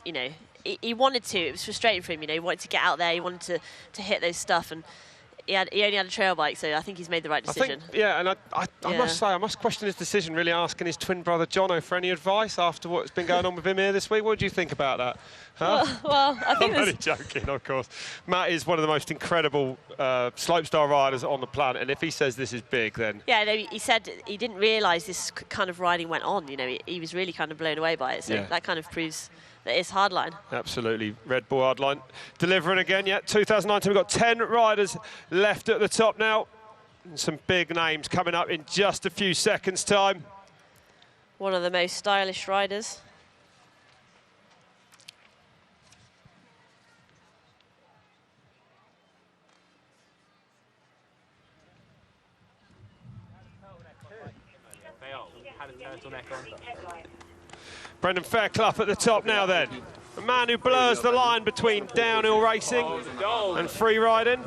S13: you know, he wanted to. It was frustrating for him, you know, he wanted to get out there, he wanted to hit those stuff, and he only had a trail bike, so I think he's made the right decision.
S1: And I must say, I must question his decision, really asking his twin brother Jono for any advice after what's been going on with him here this week. What do you think about that? Huh?
S13: Well, I think
S1: I'm only joking, of course. Matt is one of the most incredible slopestyle riders on the planet, and if he says this is big, then...
S13: Yeah, no, he said he didn't realise this kind of riding went on, you know, he was really kind of blown away by it, so that kind of proves that it's hardline.
S1: Absolutely, Red Bull Hardline delivering again. Yeah, 2019, we've got 10 riders left at the top now. And some big names coming up in just a few seconds' time.
S13: One of the most stylish riders.
S1: Brendan Fairclough at the top now then. A man who blurs the line between downhill racing and free riding.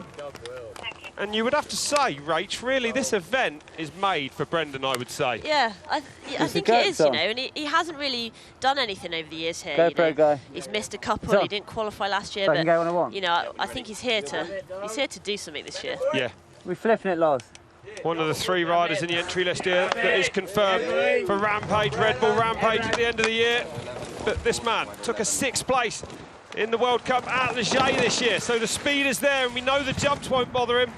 S1: And you would have to say, Rach, really this event is made for Brendan, I would say.
S13: Yeah, I think it is, you know, and he hasn't really done anything over the years here. You know. He's missed a couple, he didn't qualify last year, but you know, I think he's here to do something this year.
S1: Yeah.
S11: We're flipping it, Lars.
S1: One of the 3 riders in the entry list here that is confirmed for Rampage, Red Bull Rampage at the end of the year. But this man took a 6th place in the World Cup at the Gee this year. So the speed is there, and we know the jumps won't bother him.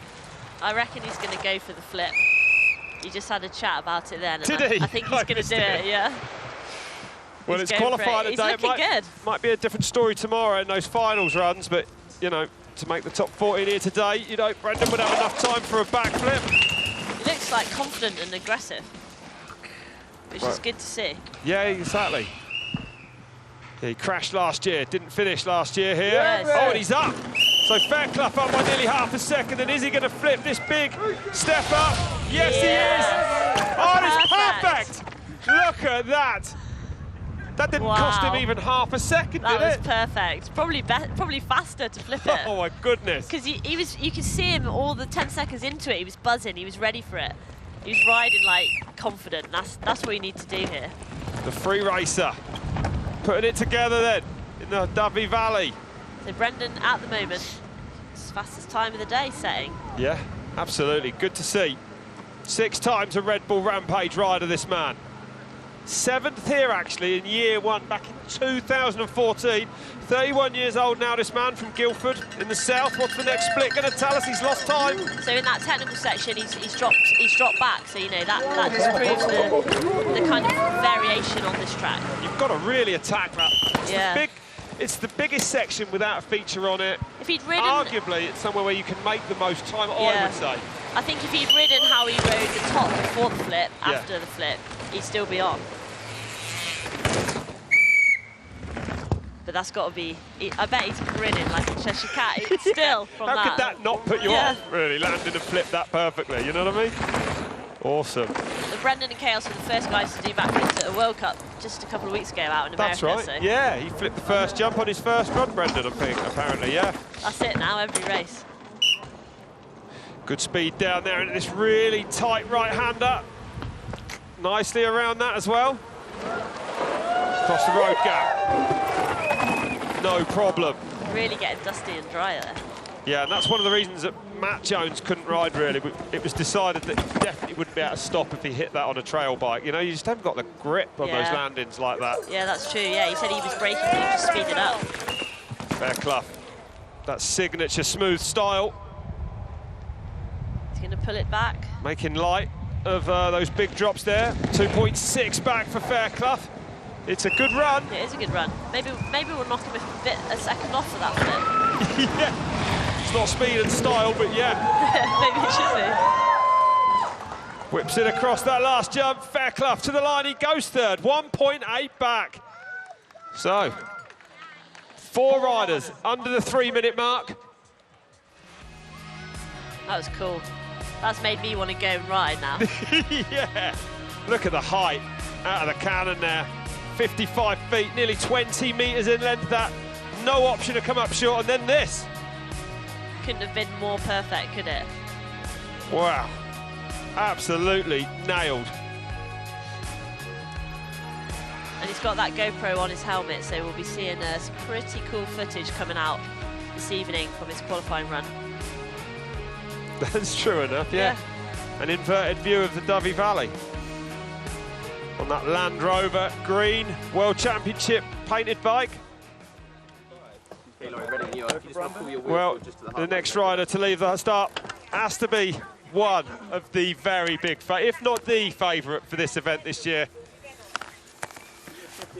S13: I reckon he's going to go for the flip. He just had a chat about it then.
S1: Did he?
S13: I think he's going to do it, yeah.
S1: Well, it's qualified today.
S13: He's looking good.
S1: Might be a different story tomorrow in those finals runs, but, you know, to make the top 14 here today, you know, Brendan would have enough time for a backflip.
S13: He looks like confident and aggressive, which is good to see.
S1: Yeah, exactly. He crashed last year, didn't finish last year here.
S13: Yes.
S1: Oh, and he's up. So Fairclough up by nearly half a second, and is he going to flip this big step up? Yes, he is. Oh, it's perfect. Look at that. That didn't cost him even half a second, did it?
S13: That was perfect. Probably faster to flip it.
S1: Oh my goodness!
S13: Because you could see him all the 10 seconds into it. He was buzzing. He was ready for it. He was riding like confident. That's what you need to do here.
S1: The free racer putting it together then in the Dyfi Valley.
S13: So Brendan at the moment, it's fastest time of the day setting.
S1: Yeah, absolutely. Good to see. 6 times a Red Bull Rampage rider, this man. 7th here, actually, in year 1 back in 2014. 31 years old now, this man from Guildford in the south. What's the next split going to tell us? He's lost time.
S13: So in that technical section, he's dropped back. So, you know, that just proves the kind of variation on this track.
S1: You've got to really attack that.
S13: Yeah.
S1: It's the biggest section without a feature on it.
S13: If he'd ridden...
S1: Arguably, it's somewhere where you can make the most time, I would say.
S13: I think if he'd ridden how he rode the top before the flip, after the flip, he'd still be on. But that's got to be... I bet he's grinning like a Cheshire Cat still from
S1: How
S13: that.
S1: could that not put you off, really, landing a flip that perfectly, you know what I mean? Awesome.
S13: So Brendan and Kaos were the first guys to do backflips at a World Cup just a couple of weeks ago out in America.
S1: That's right, yeah. He flipped the first jump on his first run, Brendan, I think, apparently, yeah.
S13: That's it now, every race.
S1: Good speed down there into this really tight right-hander. Nicely around that as well. Across the road gap. No problem.
S13: Really getting dusty and dry there.
S1: Yeah, and that's one of the reasons that Matt Jones couldn't ride, really. It was decided that he definitely wouldn't be able to stop if he hit that on a trail bike. You know, you just haven't got the grip on those landings like that.
S13: Yeah, that's true. Yeah, he said he was braking, but he just speeded up.
S1: Fairclough. That signature smooth style.
S13: He's going to pull it back.
S1: Making light of those big drops there. 2.6 back for Fairclough. It's a good run.
S13: It is a good run. Maybe we'll knock him a second off for that flip.
S1: Yeah. It's not speed and style, but yeah.
S13: Maybe it should be.
S1: Whips it across that last jump. Fairclough to the line. He goes third. 1.8 back. So, 4 riders under the 3-minute mark.
S13: That was cool. That's made me want to go and ride now.
S1: Yeah. Look at the height out of the cannon there. 55 feet, nearly 20 metres in length. That no option to come up short. And then this.
S13: Couldn't have been more perfect, could it?
S1: Wow. Absolutely nailed.
S13: And he's got that GoPro on his helmet, so we'll be seeing some pretty cool footage coming out this evening from his qualifying run.
S1: That's true enough, yeah. An inverted view of the Dyfi Valley. On that Land Rover green World Championship painted bike. Well, the next rider to leave that start has to be one of the very big, if not the favourite for this event this year.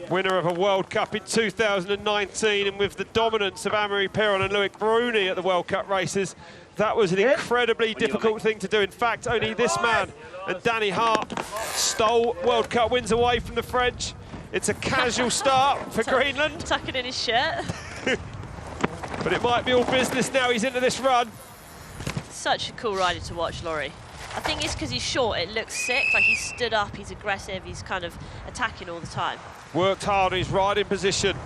S1: Winner of a World Cup in 2019, and with the dominance of Anne-Marie Piron and Loic Bruni at the World Cup races, that was an incredibly difficult thing to do. In fact, only this man and Danny Hart stole World Cup wins away from the French. It's a casual start for Greenland.
S13: Tucking in his shirt.
S1: But it might be all business now. He's into this run.
S13: Such a cool rider to watch, Laurie. I think it's because he's short, it looks sick, like he's stood up, he's aggressive, he's kind of attacking all the time.
S1: Worked hard on his riding position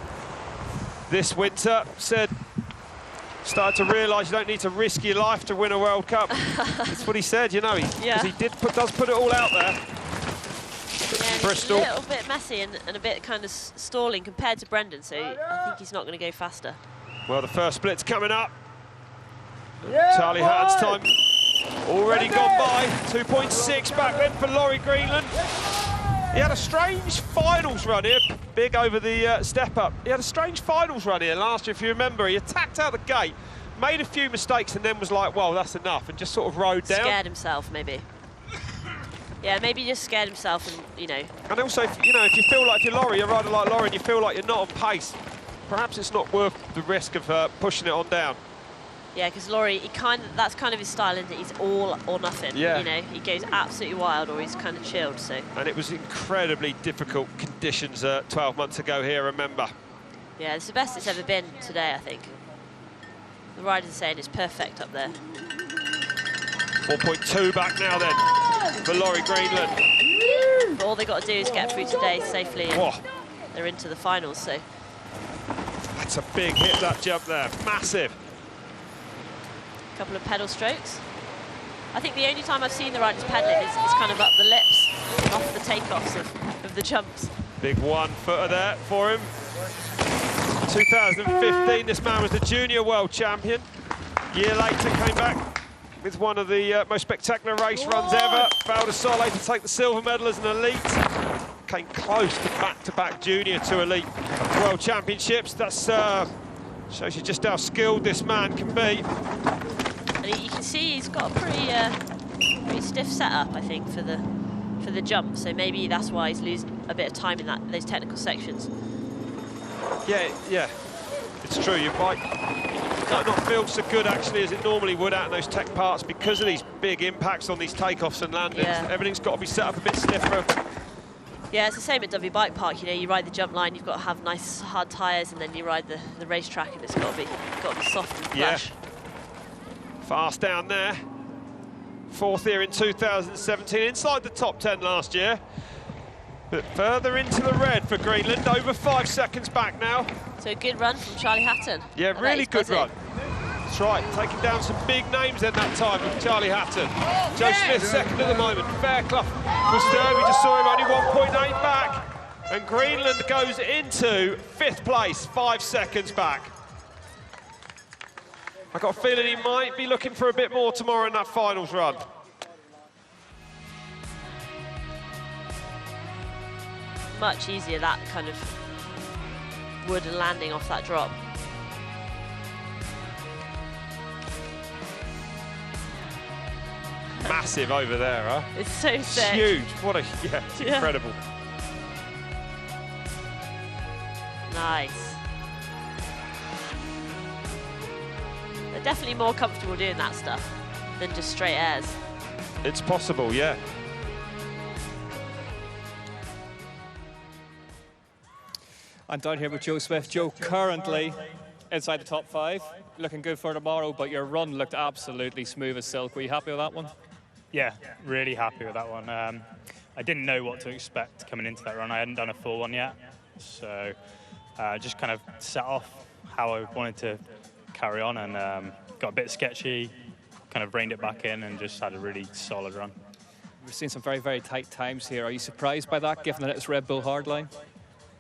S1: this winter, said, started to realise you don't need to risk your life to win a World Cup. That's what he said, you know, because he does put it all out there.
S13: Yeah,
S1: Bristol.
S13: A little bit messy and a bit kind of stalling compared to Brendan, so I think he's not going to go faster.
S1: Well, the first split's coming up. Charlie Hatton's time already gone by. 2.6 back then for Laurie Greenland. He had a strange finals run here, big over the step up. He had a strange finals run here last year, if you remember. He attacked out the gate, made a few mistakes, and then was like, well, that's enough, and just sort of rode down.
S13: Scared himself, maybe. Yeah, maybe just scared himself, and, you know. And
S1: also, if you feel like you're Laurie, you're a rider like Laurie, and you feel like you're not on pace, perhaps it's not worth the risk of pushing it on down.
S13: Yeah, because Laurie, that's kind of his style, isn't it? He's all or nothing.
S1: Yeah.
S13: You know, he goes absolutely wild or he's kind of chilled, so.
S1: And it was incredibly difficult conditions 12 months ago here, remember.
S13: Yeah, it's the best it's ever been today, I think. The riders are saying it's perfect up there.
S1: 4.2 back now then for Laurie Greenland.
S13: But all they've got to do is get through today safely and they're into the finals, so.
S1: That's a big hit, that jump there, massive.
S13: Couple of pedal strokes. I think the only time I've seen the riders pedaling is kind of up the lips, off the takeoffs of the jumps.
S1: Big 1 footer there for him. 2015, this man was the junior world champion. Year later, came back with one of the most spectacular race runs ever. Failed a solo to take the silver medal as an elite. Came close to back-to-back junior to elite world championships. That's shows you just how skilled this man can be.
S13: And you can see he's got a pretty stiff setup, I think, for the jump. So maybe that's why he's losing a bit of time in those technical sections.
S1: Yeah, it's true. Your bike might not feel so good actually as it normally would out in those tech parts because of these big impacts on these takeoffs and landings.
S13: Yeah.
S1: Everything's got to be set up a bit stiffer.
S13: Yeah, it's the same at Dyfi Bike Park. You know, you ride the jump line, you've got to have nice hard tyres, and then you ride the racetrack, and it's got to be soft and flush.
S1: Yeah. Fast down there. 4th here in 2017, inside the top 10 last year. But further into the red for Greenland, over 5 seconds back now.
S13: So a good run from Charlie Hatton.
S1: Yeah, really good run. That's right, taking down some big names in that time with Charlie Hatton. Joe Smith second at the moment. Fairclough was third, we just saw him only 1.8 back. And Greenland goes into 5th place, 5 seconds back. I've got a feeling he might be looking for a bit more tomorrow in that finals run.
S13: Much easier, that kind of wood and landing off that drop.
S1: Massive over there, huh?
S13: It's so sick.
S1: Huge. What a, it's incredible.
S13: Nice. They're definitely more comfortable doing that stuff than just straight airs.
S1: It's possible, yeah.
S14: I'm down here with Joe Swift. Joe, currently inside the top 5, looking good for tomorrow, but your run looked absolutely smooth as silk. Were you happy with that one?
S18: Yeah, really happy with that one. I didn't know what to expect coming into that run. I hadn't done a full one yet, so just kind of set off how I wanted to carry on, and got a bit sketchy, kind of reined it back in, and just had a really solid run.
S14: We've seen some very, very tight times here. Are you surprised by that, given that it's Red Bull Hardline?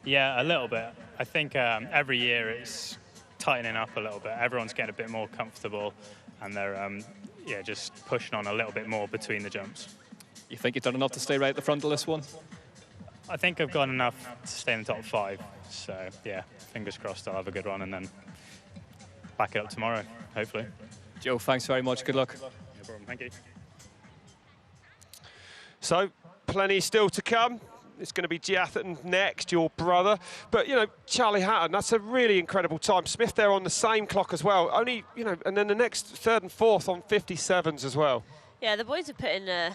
S18: Yeah, a little bit. I think every year it's tightening up a little bit. Everyone's getting a bit more comfortable, and they're yeah, just pushing on a little bit more between the jumps.
S14: You think you've done enough to stay right at the front of this one?
S18: I think I've got enough to stay in the top 5. So yeah, fingers crossed I'll have a good run and then back it up tomorrow, hopefully.
S14: Joe, thanks very much. Good luck.
S18: No problem. Thank you.
S1: So, plenty still to come. It's going to be Gee Atherton next, your brother. But, you know, Charlie Hatton, that's a really incredible time. Smith there on the same clock as well. Only, you know, and then the next 3rd and 4th on 57s as well.
S13: Yeah, the boys have put in, the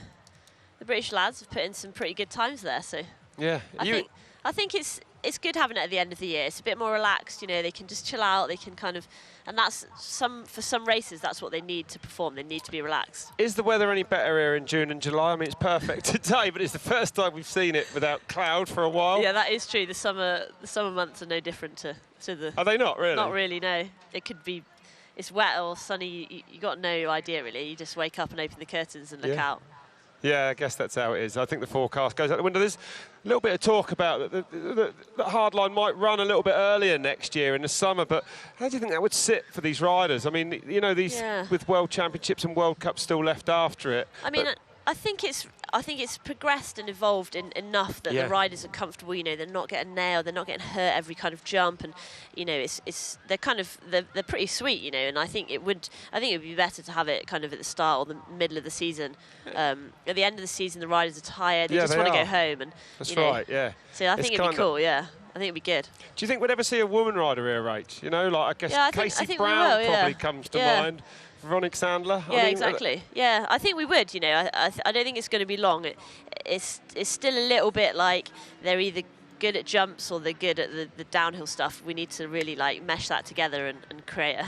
S13: British lads have put in some pretty good times there. So
S1: yeah,
S13: I think it's good having it at the end of the year. It's a bit more relaxed, you know, they can just chill out, they can kind of, and that's for some races, that's what they need to perform. They need to be relaxed.
S1: Is the weather any better here in June and July? I mean, it's perfect today, but it's the first time we've seen it without cloud for a while.
S13: Yeah, that is true. The summer months are no different to the...
S1: Are they not, really?
S13: Not really, no. It could be, it's wet or sunny, you got no idea, really. You just wake up and open the curtains and look out. Yeah,
S1: I guess that's how it is. I think the forecast goes out the window. There's a little bit of talk about that the hardline might run a little bit earlier next year in the summer, but how do you think that would sit for these riders? I mean, you know, these with World Championships and World Cups still left after it.
S13: I mean, I think it's progressed and evolved enough that the riders are comfortable. You know, they're not getting nailed, they're not getting hurt every kind of jump, and you know, they're pretty sweet. You know, and I think it would be better to have it kind of at the start or the middle of the season. At the end of the season, the riders are tired, they just want to go home, and
S1: that's right. Yeah.
S13: So I think it'd be cool. Yeah. I think it'd be good.
S1: Do you think we'd ever see a woman rider here, Rach? You know, like I guess Casey Brown probably comes to mind. ALEXANDRE.
S13: Yeah, exactly. Yeah, I think we would. You know, I don't think it's going to be long. It's still a little bit like they're either good at jumps or they're good at the downhill stuff. We need to really like mesh that together and create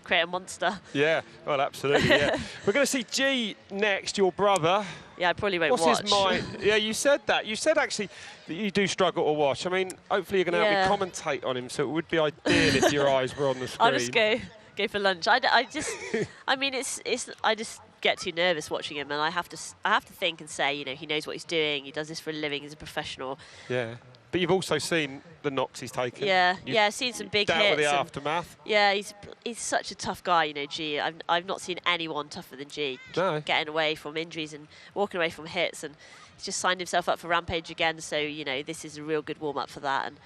S13: a monster.
S1: Yeah, well, absolutely. Yeah, we're going to see Gee next, your brother.
S13: Yeah, I probably won't watch.
S1: What's his mind? Yeah, you said that. You said actually that you do struggle to watch. I mean, hopefully you're going to help me commentate on him, so it would be ideal if your eyes were on the screen.
S13: I'll just go for lunch. I just, I mean, I just get too nervous watching him, and I have to think and say, you know, he knows what he's doing. He does this for a living. He's a professional.
S1: Yeah, but you've also seen the knocks he's taken.
S13: Yeah, seen some big hits.
S1: Dealt with the aftermath.
S13: Yeah, he's such a tough guy, you know, Gee. I've not seen anyone tougher than Gee.
S1: No.
S13: Getting away from injuries and walking away from hits, and he's just signed himself up for Rampage again. So you know, this is a real good warm up for that. And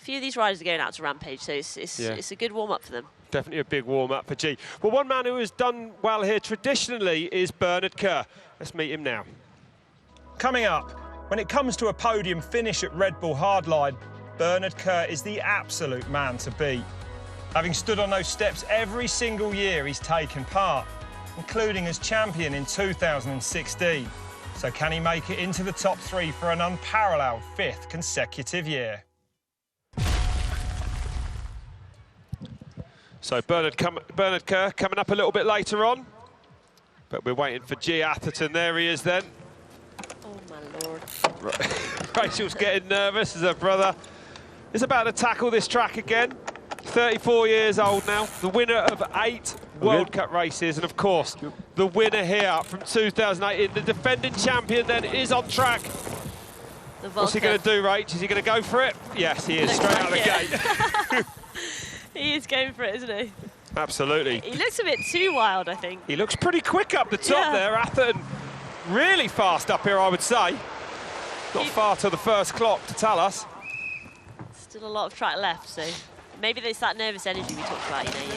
S13: a few of these riders are going out to Rampage, so it's a good warm up for them.
S1: Definitely a big warm-up for Gee. Well, one man who has done well here traditionally is Bernard Kerr. Let's meet him now.
S19: Coming up, when it comes to a podium finish at Red Bull Hardline, Bernard Kerr is the absolute man to beat. Having stood on those steps every single year he's taken part, including as champion in 2016. So can he make it into the top 3 for an unparalleled 5th consecutive year?
S1: So Bernard Kerr coming up a little bit later on, but we're waiting for Gee Atherton. There he is then.
S13: Oh my Lord.
S1: Rachel's getting nervous as her brother is about to tackle this track again. 34 years old now, the winner of 8 World Cup races, and of course, the winner here from 2018, the defending champion then is on track. What's he going to do, Rach? Is he going to go for it? Yes, he is, straight out of the gate.
S13: He is going for it, isn't he?
S1: Absolutely.
S13: He looks a bit too wild, I think.
S1: He looks pretty quick up the top there. Atherton really fast up here, I would say. Not far till the first clock to tell us.
S13: Still a lot of track left, so maybe there's that nervous energy we talked about. You know,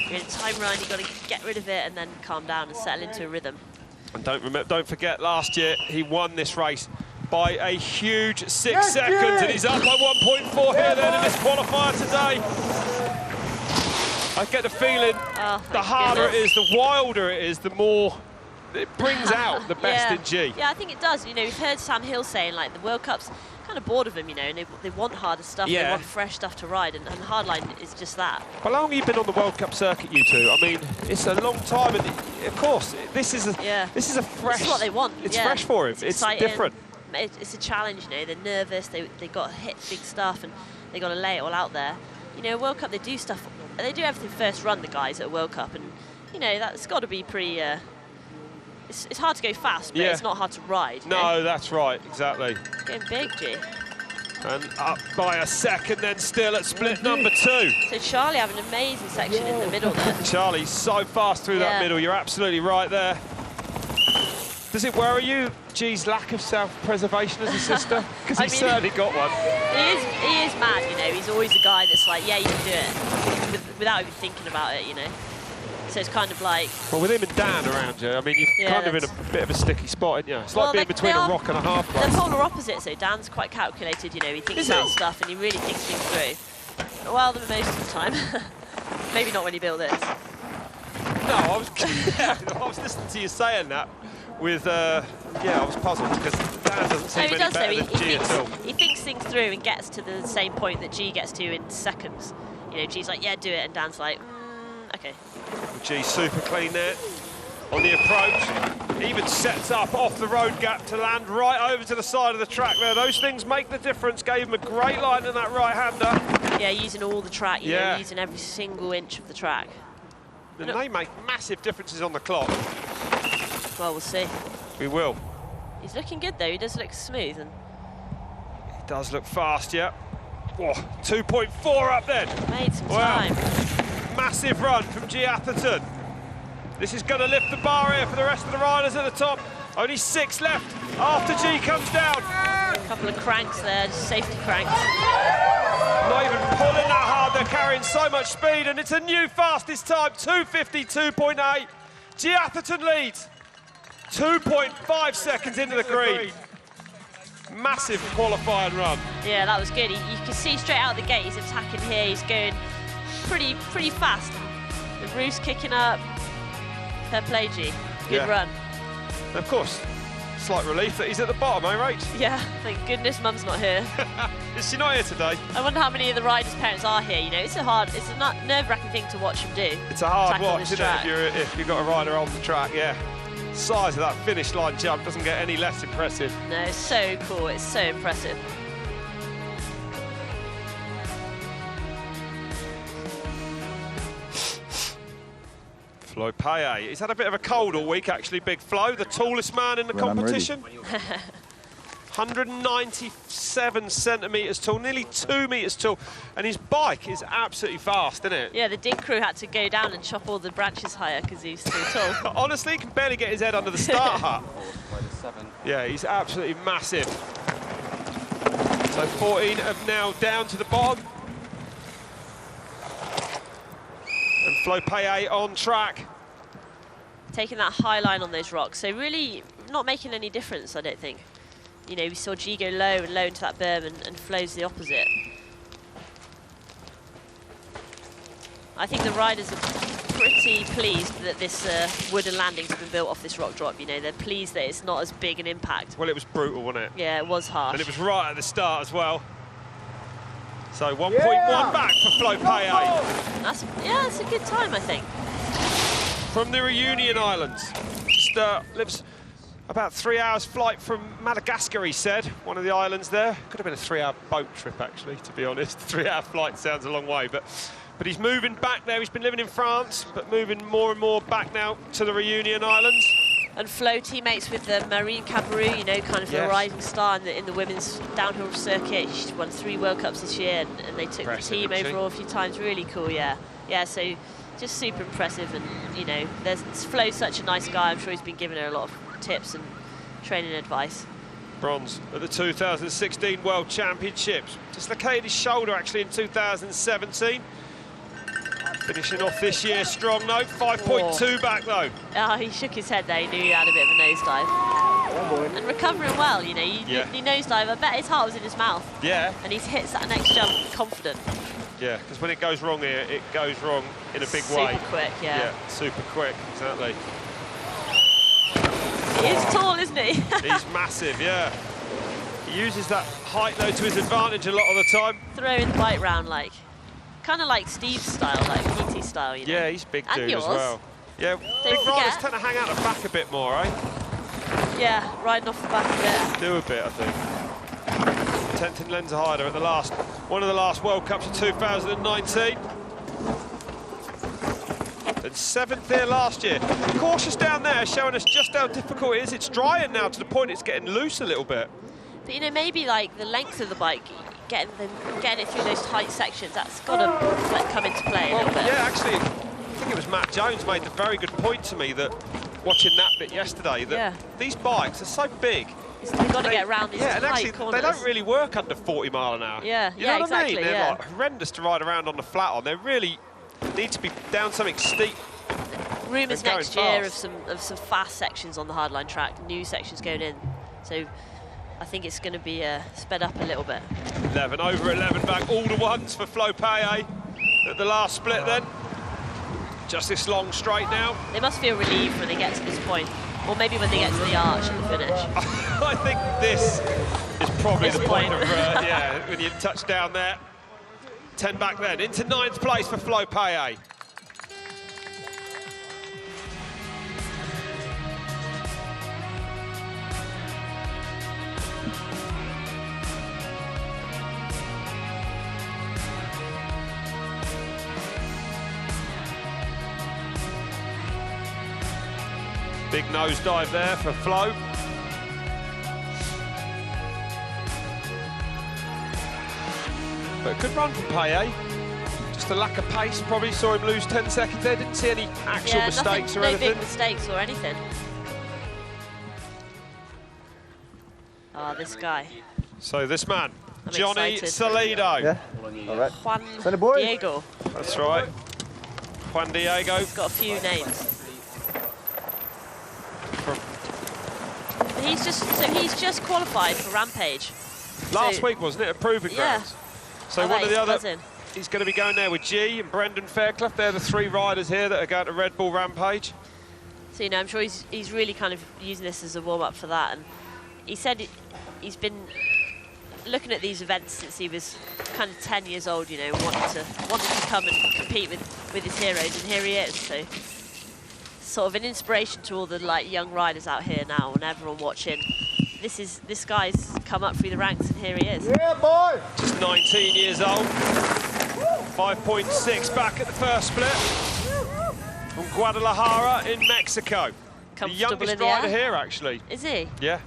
S13: you're in a time run, you've got to get rid of it and then calm down and settle into a rhythm.
S1: And don't forget, last year he won this race by a huge 6 seconds, and he's up by 1.4 here then in this qualifier today. I get the feeling the harder it is, the wilder it is, the more it brings out the best in Gee.
S13: Yeah, I think it does. You know, we've heard Sam Hill saying like the World Cup's kind of bored of him, you know, and they want harder stuff, they want fresh stuff to ride, and Hardline is just that.
S1: Well, how long have you been on the World Cup circuit, you two? I mean, it's a long time, and of course, this is a fresh...
S13: This is what they want.
S1: It's fresh for him. It's different.
S13: It's a challenge, you know. They're nervous. They got to hit big stuff, and they got to lay it all out there. You know, World Cup, they do stuff. They do everything first run, the guys at World Cup, and you know that's got to be pretty. It's hard to go fast, but it's not hard to ride.
S1: No, that's right, exactly.
S13: Getting big, G.
S1: And up by a second, then still at split number 2.
S13: So Charlie having an amazing section in the middle there.
S1: Charlie's so fast through that middle. You're absolutely right there. Does it worry you, Gee's lack of self-preservation as a sister? Because he's certainly got one.
S13: He is mad, you know. He's always a guy that's like, yeah, you can do it, without even thinking about it, you know. So it's kind of like...
S1: Well, with him and Dan around you, I mean, you're kind of in a bit of a sticky spot, aren't you? It's like being between a rock and a hard place.
S13: They're polar opposites, so Dan's quite calculated, you know. He thinks about stuff and he really thinks things through. Well, most of the time. Maybe not when you build this.
S1: No, I was listening to you saying that. With, I was puzzled because Dan doesn't seem any better than Gee at all.
S13: He thinks things through and gets to the same point that Gee gets to in seconds. You know, Gee's like, yeah, do it, and Dan's like, okay.
S1: Gee super clean there on the approach. Even sets up off the road gap to land right over to the side of the track there. Those things make the difference. Gave him a great line in that right-hander.
S13: Yeah, using all the track, you know, using every single inch of the track.
S1: And they make massive differences on the clock.
S13: Well, we'll see.
S1: We will.
S13: He's looking good, though. He does look smooth. And
S1: he does look fast, yeah. Oh, 2.4 up then.
S13: Made some time.
S1: Massive run from Gee Atherton. This is going to lift the bar here for the rest of the riders at the top. Only 6 left after Gee comes down.
S13: A couple of cranks there, just safety cranks.
S1: Not even pulling that hard. They're carrying so much speed, and it's a new fastest time, 2:52.8. Gee Atherton leads. 2.5 seconds into the green. Massive qualifying run.
S13: Yeah, that was good. You can see straight out the gate, he's attacking here. He's going pretty fast. The roof's kicking up. Fair play, Gee. Good run.
S1: And of course, slight relief that he's at the bottom, eh, Rach?
S13: Yeah, thank goodness Mum's not here.
S1: Is she not here today?
S13: I wonder how many of the riders' parents are here. You know, it's a nerve-wracking thing to watch him do.
S1: It's a hard watch, isn't it, if you've got a rider on the track, yeah. Size of that finish line jump doesn't get any less impressive.
S13: No, it's so cool. It's so impressive.
S1: Flo Paye. He's had a bit of a cold all week, actually, Big Flo, the tallest man in the competition. 197 centimetres tall, nearly 2 metres tall, and his bike is absolutely fast, isn't it?
S13: Yeah, the dig crew had to go down and chop all the branches higher because he was too tall.
S1: Honestly, he can barely get his head under the start hut. Yeah, he's absolutely massive. So 14 have now down to the bottom. And Flo Paye on track.
S13: Taking that high line on those rocks, so really not making any difference, I don't think. You know, we saw Gee go low and low into that berm and Flo's the opposite. I think the riders are pretty pleased that this wooden landing's been built off this rock drop. You know, they're pleased that it's not as big an impact.
S1: Well, it was brutal, wasn't it?
S13: Yeah, it was harsh.
S1: And it was right at the start as well. So 1.1 back for Flo Paye.
S13: That's a good time, I think.
S1: From the Reunion Islands. Just lives about 3 hours flight from Madagascar, he said, one of the islands there. Could have been a 3-hour boat trip, actually, to be honest. 3-hour flight sounds a long way, but he's moving back there. He's been living in France, but moving more and more back now to the Reunion Islands.
S13: And Flo teammates with Marine Cabarrou, you know, kind of the rising star in the women's downhill circuit. She's won 3 World Cups this year, and they took the team overall a few times. Really cool, yeah. Yeah, so just super impressive, and, you know, Flo's such a nice guy. I'm sure he's been giving her a lot of tips and training advice.
S1: Bronze at the 2016 World Championships. Dislocated his shoulder, actually, in 2017. Finishing off this year strong, though. 5.2 back, though.
S13: Oh, he shook his head there. He knew he had a bit of a nosedive. And recovering well, you know. He nosedive. I bet his heart was in his mouth.
S1: Yeah.
S13: And he hits that next jump confident.
S1: Yeah, because when it goes wrong here, it goes wrong in a big way.
S13: Super quick, yeah.
S1: Yeah, super quick, exactly.
S13: He is tall, isn't he?
S1: He's massive, yeah. He uses that height, though, to his advantage a lot of the time.
S13: Throwing the bike round, like, kind of like Steve's style, like PT style, you know?
S1: Yeah, he's big dude
S13: yours.
S1: as well. Yeah, big riders tend to hang out the back a bit more, eh?
S13: Yeah, riding off the back a bit.
S1: Do a bit, I think. 10th in Lenzerheide at the last, one of the last World Cups of 2019. And 7th here last year. Cautious down there, showing us just how difficult it is. It's drying now to the point it's getting loose a little bit.
S13: But, you know, maybe like the length of the bike, getting it through those tight sections, that's got to come into play a little bit.
S1: Yeah, actually, I think it was Matt Jones made a very good point to me that, watching that bit yesterday, that these bikes are so big.
S13: You've got to get around these
S1: and
S13: tight
S1: actually,
S13: corners.
S1: they don't really work under 40 mile an hour.
S13: Yeah,
S1: you know what
S13: exactly.
S1: I mean? They're like horrendous to ride around on the flat on. They really need to be down something steep.
S13: Rumours next year of some fast sections on the hardline track, new sections going in. So I think it's going to be sped up a little bit.
S1: 11 over 11 back, all the ones for Flo Paye at the last split then. Just this long straight now.
S13: They must feel relieved when they get to this point. Or maybe when they get to the arch at the finish.
S1: I think this is probably the point of, yeah, when you touch down there. 10 back then, into 9th place for Flo Paye. Big nosedive there for Flo. But a good run from Paye. Just a lack of pace, probably saw him lose 10 seconds there. Didn't see any actual mistakes or anything.
S13: No big mistakes or anything. Oh, this guy.
S1: So this man,
S13: I'm
S1: Johnny
S13: excited.
S1: Salido.
S8: Yeah, all right.
S13: Juan Diego.
S1: That's right. Juan Diego.
S13: He's got a few names. He's just qualified for Rampage.
S1: Last week, wasn't it? At Proving Grounds. So one of the other, he's going to be going there with Gee and Brendan Fairclough. They're the 3 riders here that are going to Red Bull Rampage.
S13: So, you know, I'm sure he's really kind of using this as a warm-up for that. And he said he's been looking at these events since he was kind of 10 years old, you know, wanting to come and compete with his heroes, and here he is. So, sort of an inspiration to all the young riders out here now and everyone watching. This guy's come up through the ranks and here he is.
S8: Yeah, boy!
S1: Just 19 years old. 5.6 back at the first split. From Guadalajara in Mexico. The youngest rider here, actually.
S13: Is he?
S1: Yeah.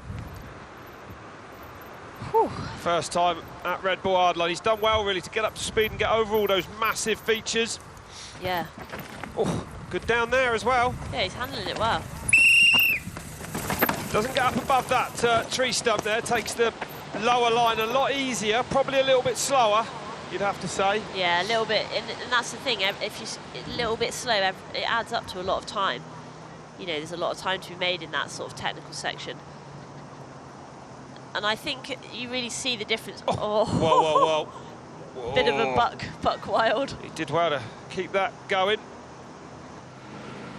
S1: Whew. First time at Red Bull Hardline. He's done well, really, to get up to speed and get over all those massive features.
S13: Yeah.
S1: Oh, good down there as well.
S13: Yeah, he's handling it well.
S1: Doesn't get up above that tree stump there. Takes the lower line a lot easier. Probably a little bit slower, you'd have to say.
S13: Yeah, a little bit. And that's the thing. If you're a little bit slow, it adds up to a lot of time. You know, there's a lot of time to be made in that sort of technical section. And I think you really see the difference. Oh.
S1: Whoa.
S13: Bit of a buck wild.
S1: He did well to keep that going.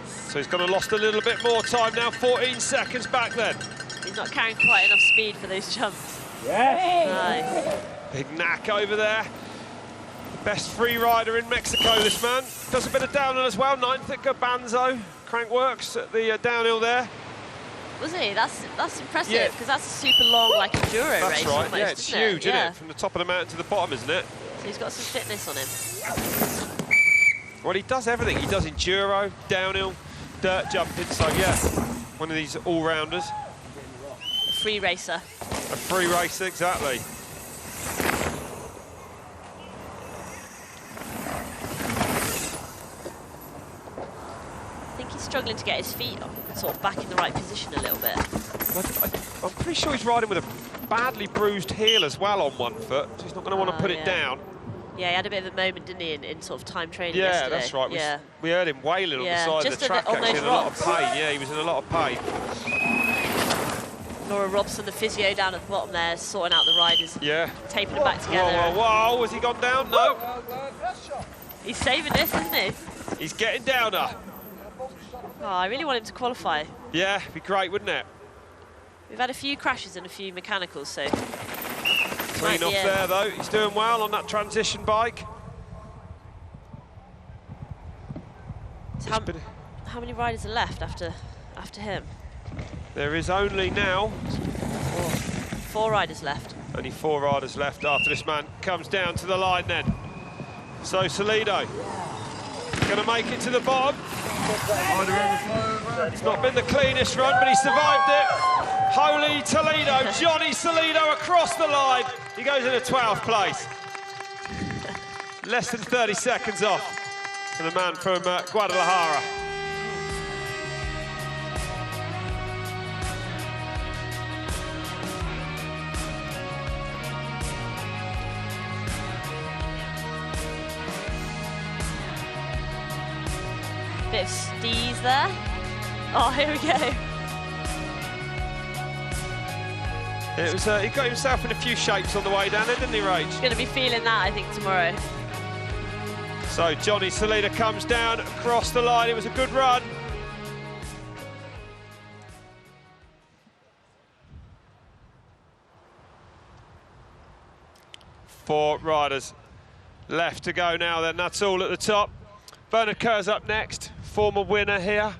S1: So he's gonna lost a little bit more time now, 14 seconds back then.
S13: He's not carrying quite enough speed for those jumps.
S1: Yes.
S13: Nice.
S1: Big knack over there. The best free rider in Mexico, this man. Does a bit of downhill as well, 9th at Garbanzo. Crankworks at the downhill there.
S13: Was he? That's impressive, because that's a super long, enduro race.
S1: That's right,
S13: almost,
S1: yeah, it's huge, isn't
S13: yeah.
S1: it? From the top of the mountain to the bottom, isn't it?
S13: So he's got some fitness on him.
S1: Well, he does everything. He does enduro, downhill, dirt jumping, so yeah, one of these all-rounders.
S13: A free racer.
S1: A free racer, exactly.
S13: I think he's struggling to get his feet sort of back in the right position a little bit.
S1: Well, I'm pretty sure he's riding with a badly bruised heel as well on one foot, so he's not going to want to put it down.
S13: Yeah, he had a bit of a moment, didn't he, in sort of time training yesterday.
S1: That's right.
S13: Yeah.
S1: We heard him wailing on the side of the track, actually, in a lot of pain. Yeah, he was in a lot of pain.
S13: Laura Robson, the physio down at the bottom there, sorting out the riders.
S1: Yeah.
S13: Taping them back together.
S1: Whoa, has he gone down? No.
S13: He's saving this, isn't he?
S1: He's getting downer.
S13: Oh, I really want him to qualify.
S1: Yeah, it'd be great, wouldn't it?
S13: We've had a few crashes and a few mechanicals, so...
S1: Clean off there, though. He's doing well on that transition bike.
S13: How many riders are left after him?
S1: There is only now...
S13: 4 riders left.
S1: Only 4 riders left after this man comes down to the line then. So Salido going to make it to the bottom. It's not been the cleanest run, but he survived it. Holy Toledo, Johnny Salido across the line. He goes into 12th place. Less than 30 seconds off for the man from Guadalajara.
S13: Bit of steez there. Oh, here we go.
S1: It was, he got himself in a few shapes on the way down there, didn't he, Rach?
S13: He's going to be feeling that, I think, tomorrow.
S1: So Johnny Salido comes down across the line. It was a good run. Four riders left to go now then. That's all at the top. Bernard Kerr's up next, former winner here.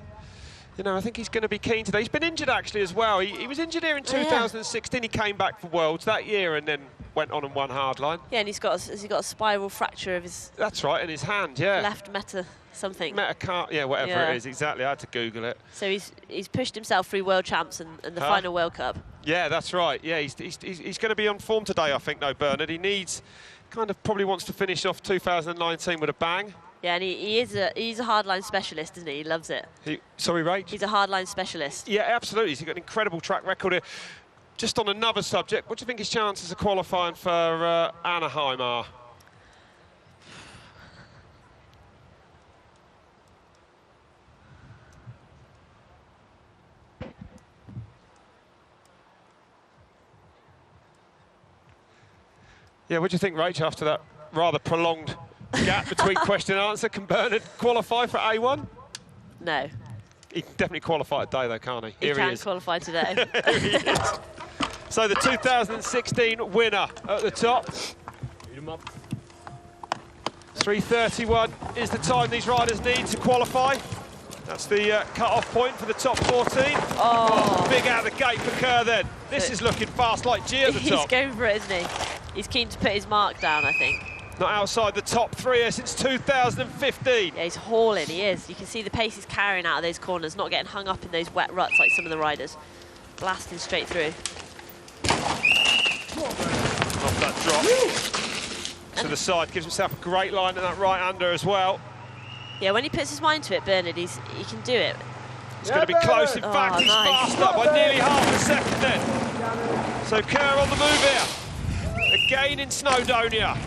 S1: You know, I think he's going to be keen today. He's been injured actually as well. He was injured here in 2016. He came back for Worlds that year and then went on and won Hardline.
S13: Yeah, and has he got a spiral fracture of his...
S1: That's right, in his hand, yeah.
S13: Left something.
S1: Yeah, whatever it is, exactly. I had to Google it.
S13: So he's pushed himself through World Champs and the final World Cup. Yeah,
S1: that's right. Yeah, he's going to be on form today, I think, though, Bernard. He needs, probably wants to finish off 2019 with a bang.
S13: Yeah, and he's a hardline specialist, isn't he? He loves it.
S1: Sorry, Rach?
S13: He's a hardline specialist.
S1: Yeah, absolutely. He's got an incredible track record here. Just on another subject, what do you think his chances of qualifying for Anaheim are? Yeah, what do you think, Rach, after that rather prolonged gap between question and answer? Can Bernard qualify for A1?
S13: No.
S1: He can definitely qualify today, though, can't he?
S13: He can qualify today.
S1: Here he is. So the 2016 winner at the top. 3:31 is the time these riders need to qualify. That's the cut-off point for the top 14.
S13: Oh.
S1: Big out of the gate for Kerr then. This is looking fast like Gee at the top.
S13: He's going for it, isn't he? He's keen to put his mark down, I think.
S1: Not outside the top 3 here since 2015.
S13: Yeah, he's hauling, he is. You can see the pace he's carrying out of those corners, not getting hung up in those wet ruts like some of the riders. Blasting straight through.
S1: Off that drop. To the side, gives himself a great line in that right under as well.
S13: Yeah, when he puts his mind to it, Bernard, he can do it.
S1: It's going to be close. In fact, he's fast up by nearly half a second then. So Kerr on the move here. Again in Snowdonia.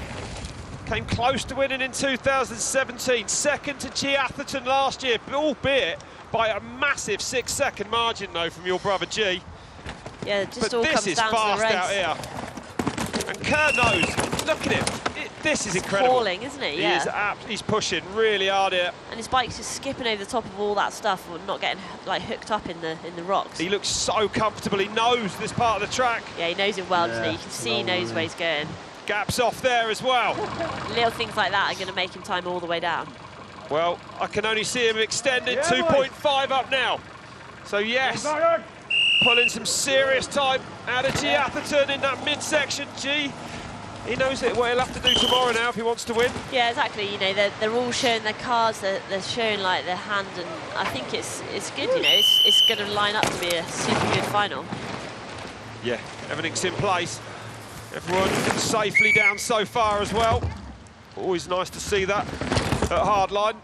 S1: Came close to winning in 2017. Second to Gee Atherton last year, albeit by a massive 6-second margin, though, from your brother Gee.
S13: Yeah, it just all comes down to the race.
S1: Out here. And Kerr knows. Look at him. This is incredible.
S13: Falling, isn't he? Yeah.
S1: He's pushing really hard here.
S13: And his bike's just skipping over the top of all that stuff, and not getting hooked up in the rocks.
S1: He looks so comfortable. He knows this part of the track.
S13: Yeah, he knows it well, doesn't he? You can see he knows where he's going.
S1: Gaps off there as well.
S13: Little things like that are going to make him time all the way down.
S1: Well, I can only see him extended. 2.5 up now. So yes, pulling some serious time out of Gee Atherton in that midsection. Gee, he knows what he'll have to do tomorrow now if he wants to win.
S13: Yeah, exactly. You know, they're all showing their cars. They're showing like their hand, and I think it's good. You know, it's going to line up to be a super good final.
S1: Yeah, everything's in place. Everyone safely down so far as well. Always nice to see that at Hardline.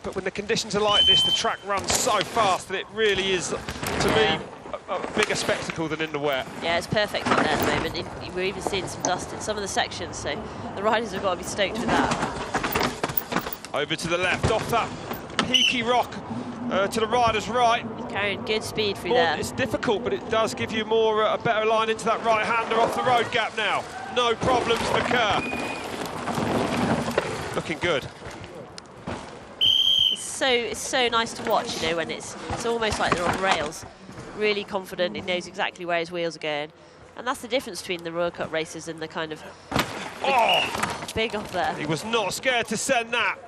S1: But when the conditions are like this, the track runs so fast that it really is, to me, a bigger spectacle than in the wet.
S13: Yeah, it's perfect out there at the moment. We're even seeing some dust in some of the sections, so the riders have got to be stoked with that.
S1: Over to the left, off that peaky rock to the rider's right.
S13: He's carrying good speed through there.
S1: It's difficult, but it does give you a better line into that right-hander off the road gap now. No problems for Kerr. Looking good.
S13: It's so nice to watch, you know, when it's almost like they're on rails. really confident. He knows exactly where his wheels are going. And that's the difference between the Royal Cup racers and the kind of big off there.
S1: He was not scared to send that.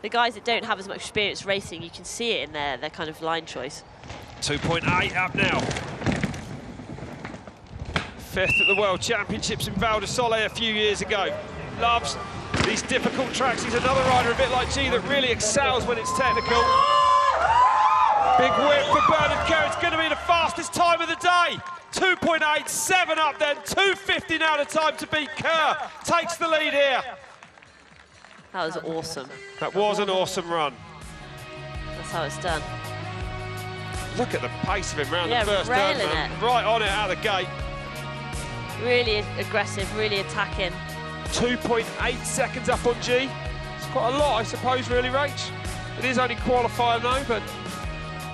S13: The guys that don't have as much experience racing, you can see it in their kind of line choice.
S1: 2.8 up now. 5th at the World Championships in Val di Sole a few years ago. Loves these difficult tracks. He's another rider a bit like Gee that really excels when it's technical. Big whip for Bernard Kerr. It's going to be the fastest time of the day. 2.87 up then. 2.50 now the time to beat Kerr. Takes the lead here.
S13: That was awesome.
S1: That was an awesome run.
S13: That's how it's done.
S1: Look at the pace of him round the first turn,
S13: railing
S1: man.
S13: it.
S1: Right on it out of the gate.
S13: Really aggressive, really attacking.
S1: 2.8 seconds up on Gee. It's quite a lot, I suppose, really, Rach. It is only qualifying though, but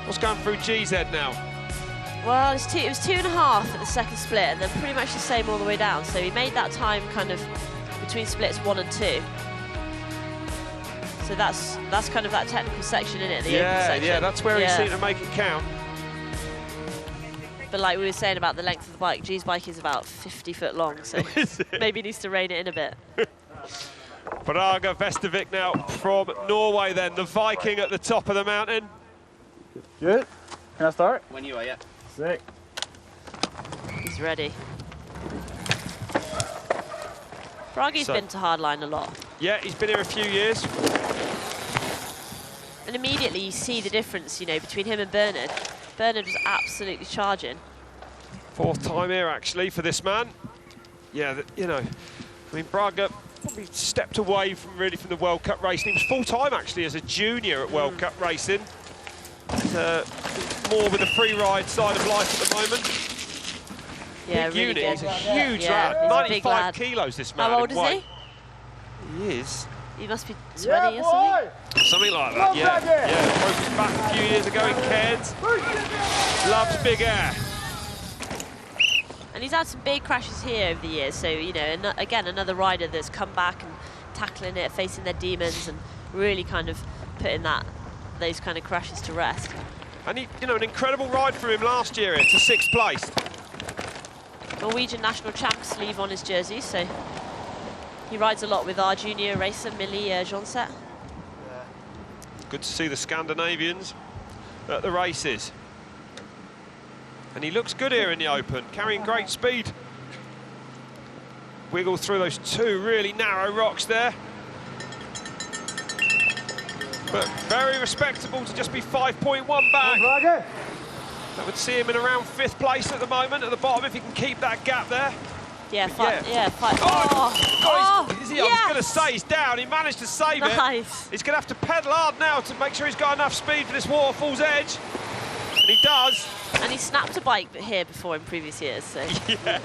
S1: what's going through Gee's head now?
S13: Well, it was 2.5 at the second split, and then pretty much the same all the way down. So he made that time kind of between splits 1 and 2. So that's kind of that technical section in it, the open section.
S1: Yeah, that's where he seemed to make it count.
S13: But like we were saying about the length of the bike, Gee's bike is about 50 foot long, so maybe he needs to rein it in a bit.
S1: Brage Vestervik now from Norway then, the Viking at the top of the mountain.
S11: Good. Can I start?
S2: When you are, yeah.
S11: Sick.
S13: He's ready. Brage's been to Hardline a lot.
S1: Yeah, he's been here a few years.
S13: And immediately you see the difference, you know, between him and Bernard. Bernard was absolutely charging.
S1: 4th time here, actually, for this man. Yeah, you know, I mean, Brage probably stepped away from the World Cup racing. He was full-time, actually, as a junior at World Cup racing. More with the free ride side of life at the moment.
S13: Yeah,
S1: big
S13: really
S1: unit.
S13: good.
S1: He's a huge lad.
S13: He's
S1: 95 kilos, this man.
S13: How old is he?
S1: He is.
S13: He must be 20 or something.
S1: Something like that, yeah. Broke his back a few years ago in Cairns. Loves big air.
S13: And he's had some big crashes here over the years, so, you know, and again, another rider that's come back and tackling it, facing their demons, and really kind of putting those kind of crashes to rest.
S1: And he, you know, an incredible ride for him last year to 6th place.
S13: Norwegian national champ sleeve on his jersey, so he rides a lot with our junior racer, Millie Jonseth.
S1: Good to see the Scandinavians at the races. And he looks good here in the open, carrying great speed. Wiggle through those 2 really narrow rocks there. But very respectable to just be 5.1 back. That would see him in around 5th place at the moment, at the bottom, if he can keep that gap there.
S13: Yeah, 5. Yeah, 5.
S1: I was going to say he's down. He managed to save it. He's going to have to pedal hard now to make sure he's got enough speed for this waterfall's edge. And he does.
S13: And he snapped a bike here before in previous years, so
S1: yeah.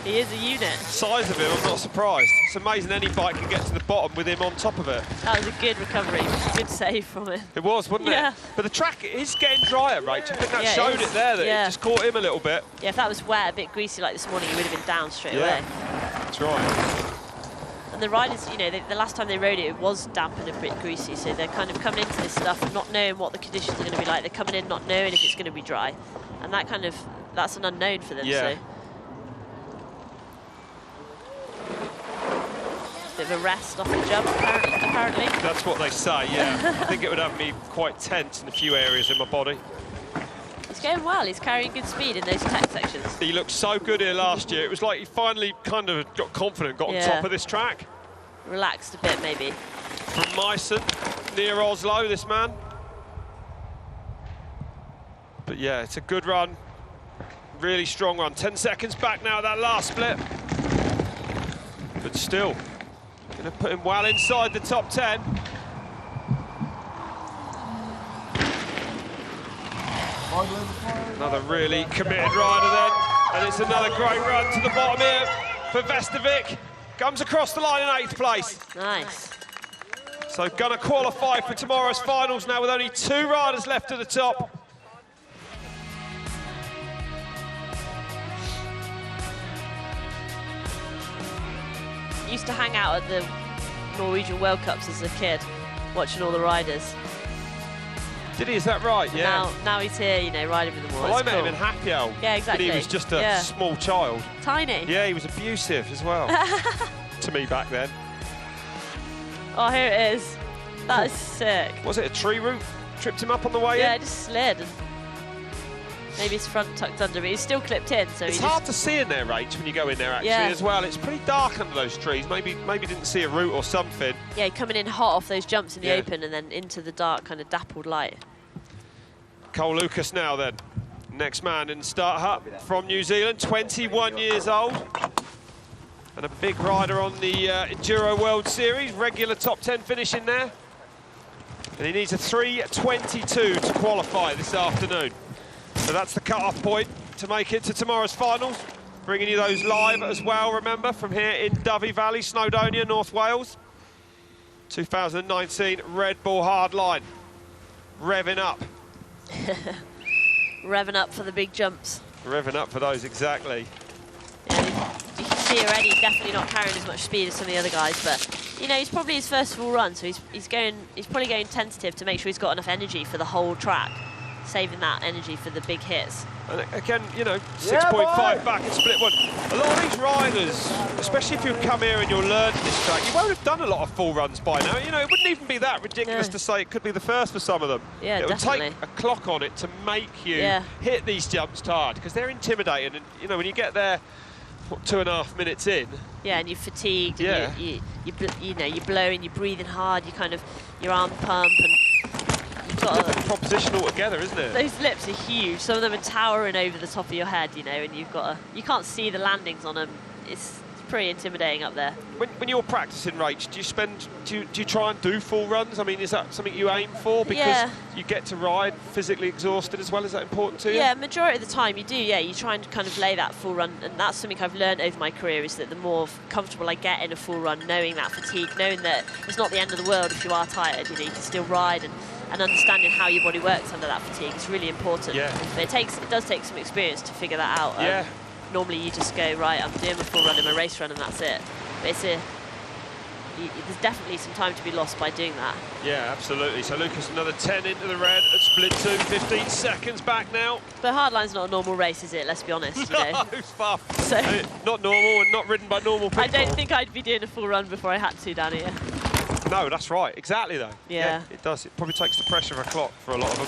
S13: He is a unit.
S1: Size of him, I'm not surprised. It's amazing any bike can get to the bottom with him on top of it.
S13: That was a good recovery, good save from him.
S1: It was, wasn't it? But the track is getting drier, right? I think that showed it there, that it just caught him a little bit.
S13: Yeah, if that was wet, a bit greasy like this morning, he would have been down straight away.
S1: That's right.
S13: And the riders, you know, the last time they rode it, it was damp and a bit greasy, so they're kind of coming into this stuff and not knowing what the conditions are going to be like. They're coming in not knowing if it's going to be dry. And that kind of, that's an unknown for them, so. Bit of a rest off the jump, apparently.
S1: That's what they say, yeah. I think it would have me quite tense in a few areas in my body.
S13: He's going well, he's carrying good speed in those tech sections.
S1: He looked so good here last year. It was like he finally kind of got confident, got on top of this track.
S13: Relaxed a bit, maybe.
S1: From Meissen, near Oslo, this man. But yeah, it's a good run. Really strong run. 10 seconds back now, that last split. But still, going to put him well inside the top 10. Another really committed rider then. And it's another great run to the bottom here for Vestervik. Comes across the line in 8th place.
S13: Nice.
S1: So going to qualify for tomorrow's finals now with only 2 riders left at the top.
S13: Used to hang out at the Norwegian World Cups as a kid, watching all the riders.
S1: Did he? Is that right? Yeah.
S13: Now he's here, you know, riding with them all.
S1: Well, I met
S13: cool.
S1: him in Happy.
S13: Yeah, exactly.
S1: But he was just a small child.
S13: Tiny.
S1: Yeah, he was abusive as well. To me back then.
S13: Oh, here it is. That is sick.
S1: Was it a tree root? Tripped him up on the way in?
S13: Yeah, just slid. Maybe his front tucked under, but he's still clipped in. So
S1: it's hard to see in there, Rach, when you go in there actually as well. It's pretty dark under those trees. Maybe didn't see a root or something.
S13: Yeah, coming in hot off those jumps in the open and then into the dark, kind of dappled light.
S1: Cole Lucas now then. Next man in the start hut from New Zealand, 21 years old. And a big rider on the Enduro World Series, regular top 10 finish in there. And he needs a 3:22 to qualify this afternoon. So that's the cut-off point to make it to tomorrow's finals. Bringing you those live as well, remember, from here in Dyfi Valley, Snowdonia, North Wales. 2019 Red Bull Hardline. Revving up.
S13: Revving up for the big jumps.
S1: Revving up for those, exactly.
S13: Yeah, you can see already he's definitely not carrying as much speed as some of the other guys, but you know, he's probably his first full run, so he's probably going tentative to make sure he's got enough energy for the whole track, saving that energy for the big hits.
S1: And again, you know, 6.5 back and split one. A lot of these riders, especially if you come here and you're learning this track, you won't have done a lot of full runs by now. You know, it wouldn't even be that ridiculous to say it could be the first for some of them.
S13: Yeah,
S1: it would
S13: definitely.
S1: take a clock on it to make you hit these jumps hard, because they're intimidating. And, you know, when you get there, what, 2.5 minutes in.
S13: Yeah, and you're fatigued, and you know, you're blowing, you're breathing hard, you kind of, your arm pump, and you've got
S1: a different proposition altogether, isn't it?
S13: Those lips are huge. Some of them are towering over the top of your head, you know, and you've got you can't see the landings on them. It's pretty intimidating up there.
S1: When you're practicing, Rach, do you try and do full runs? I mean, is that something you aim for? Because you get to ride physically exhausted as well. Is that important to you?
S13: Yeah, majority of the time you do, you try and kind of lay that full run, and that's something I've learned over my career, is that the more comfortable I get in a full run, knowing that fatigue, knowing that it's not the end of the world if you are tired, you know, you can still ride, and understanding how your body works under that fatigue is really important.
S1: Yeah.
S13: But it does take some experience to figure that out.
S1: Yeah.
S13: Normally you just go, right, I'm doing my full run and my race run and that's it. But there's definitely some time to be lost by doing that.
S1: Yeah, absolutely. So Lucas, another 10 into the red at split 2, 15 seconds back now.
S13: But Hardline's not a normal race, is it? Let's be honest. You know?
S1: No, it's far. So, not normal and not ridden by normal people.
S13: I don't think I'd be doing a full run before I had to down here.
S1: No, that's right. Exactly, though.
S13: Yeah.
S1: It does. It probably takes the pressure of a clock for a lot of them.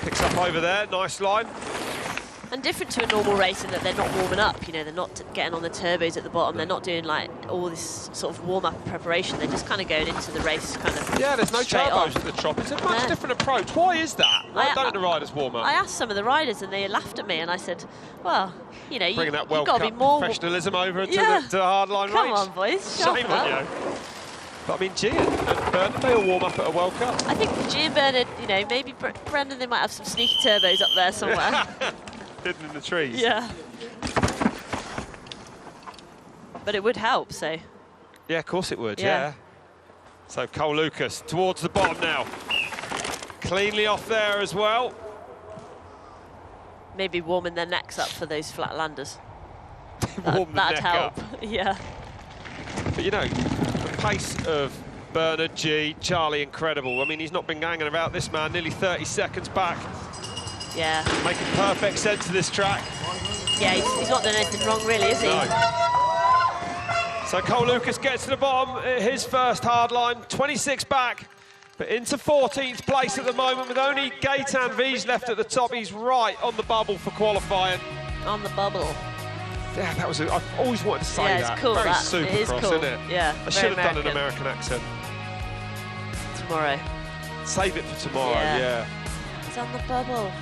S1: Picks up over there. Nice line.
S13: And different to a normal race in that they're not warming up, you know, they're not getting on the turbos at the bottom, they're not doing like all this sort of warm-up preparation, they're just kind of going into the race kind of
S1: there's no turbos
S13: off.
S1: at the top. It's a much different approach. Why is that? Why don't the riders warm up?
S13: I asked some of the riders and they laughed at me and I said, well, you know,
S1: bringing that World
S13: you've got
S1: Cup
S13: to be more
S1: professionalism over to the hardline race.
S13: Come on, boys.
S1: Shame on you. But I mean, Gee and Bernard, they all warm up at a World Cup.
S13: I think Gee and Bernard, you know, maybe Brendan, they might have some sneaky turbos up there somewhere.
S1: Hidden in the trees.
S13: Yeah. But it would help, so.
S1: Yeah, of course it would, yeah. So Cole Lucas towards the bottom now. Cleanly off there as well.
S13: Maybe warming their necks up for those flatlanders.
S1: That'd
S13: help. Yeah.
S1: But you know, the pace of Bernard, Gee, Charlie, incredible. I mean, he's not been hanging about, this man, nearly 30 seconds back.
S13: Yeah.
S1: Making perfect sense of this track.
S13: Yeah, he's not done anything wrong, really, is he?
S1: No. So Cole Lucas gets to the bottom, his first hardline, 26 back, but into 14th place at the moment with only Gaetan V's left at the top. He's right on the bubble for qualifying.
S13: On the bubble.
S1: Yeah, that was I've always wanted to say that.
S13: Yeah, it's cool.
S1: Very
S13: it
S1: Supercross,
S13: is cool.
S1: isn't it?
S13: Yeah,
S1: I should have done an American accent.
S13: Tomorrow.
S1: Save it for tomorrow, yeah.
S13: It's on the bubble.